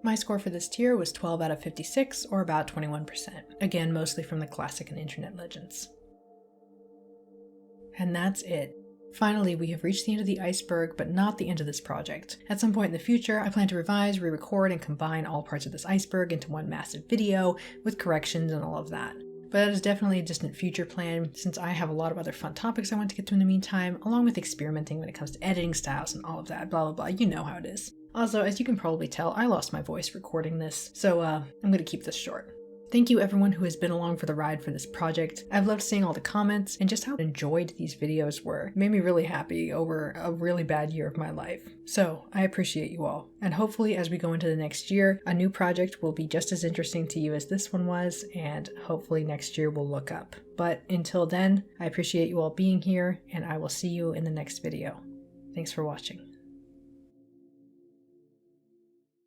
My score for this tier was 12 out of 56, or about 21%. Again, mostly from the classic and internet legends. And that's it. Finally, we have reached the end of the iceberg, but not the end of this project. At some point in the future, I plan to revise, re-record, and combine all parts of this iceberg into one massive video, with corrections and all of that. But that is definitely a distant future plan, since I have a lot of other fun topics I want to get to in the meantime, along with experimenting when it comes to editing styles and all of that, blah blah blah, you know how it is. Also, as you can probably tell, I lost my voice recording this, so I'm gonna keep this short. Thank you everyone who has been along for the ride for this project. I've loved seeing all the comments and just how enjoyed these videos were. It made me really happy over a really bad year of my life. So I appreciate you all. And hopefully as we go into the next year, a new project will be just as interesting to you as this one was, and hopefully next year will look up. But until then, I appreciate you all being here, and I will see you in the next video. Thanks for watching.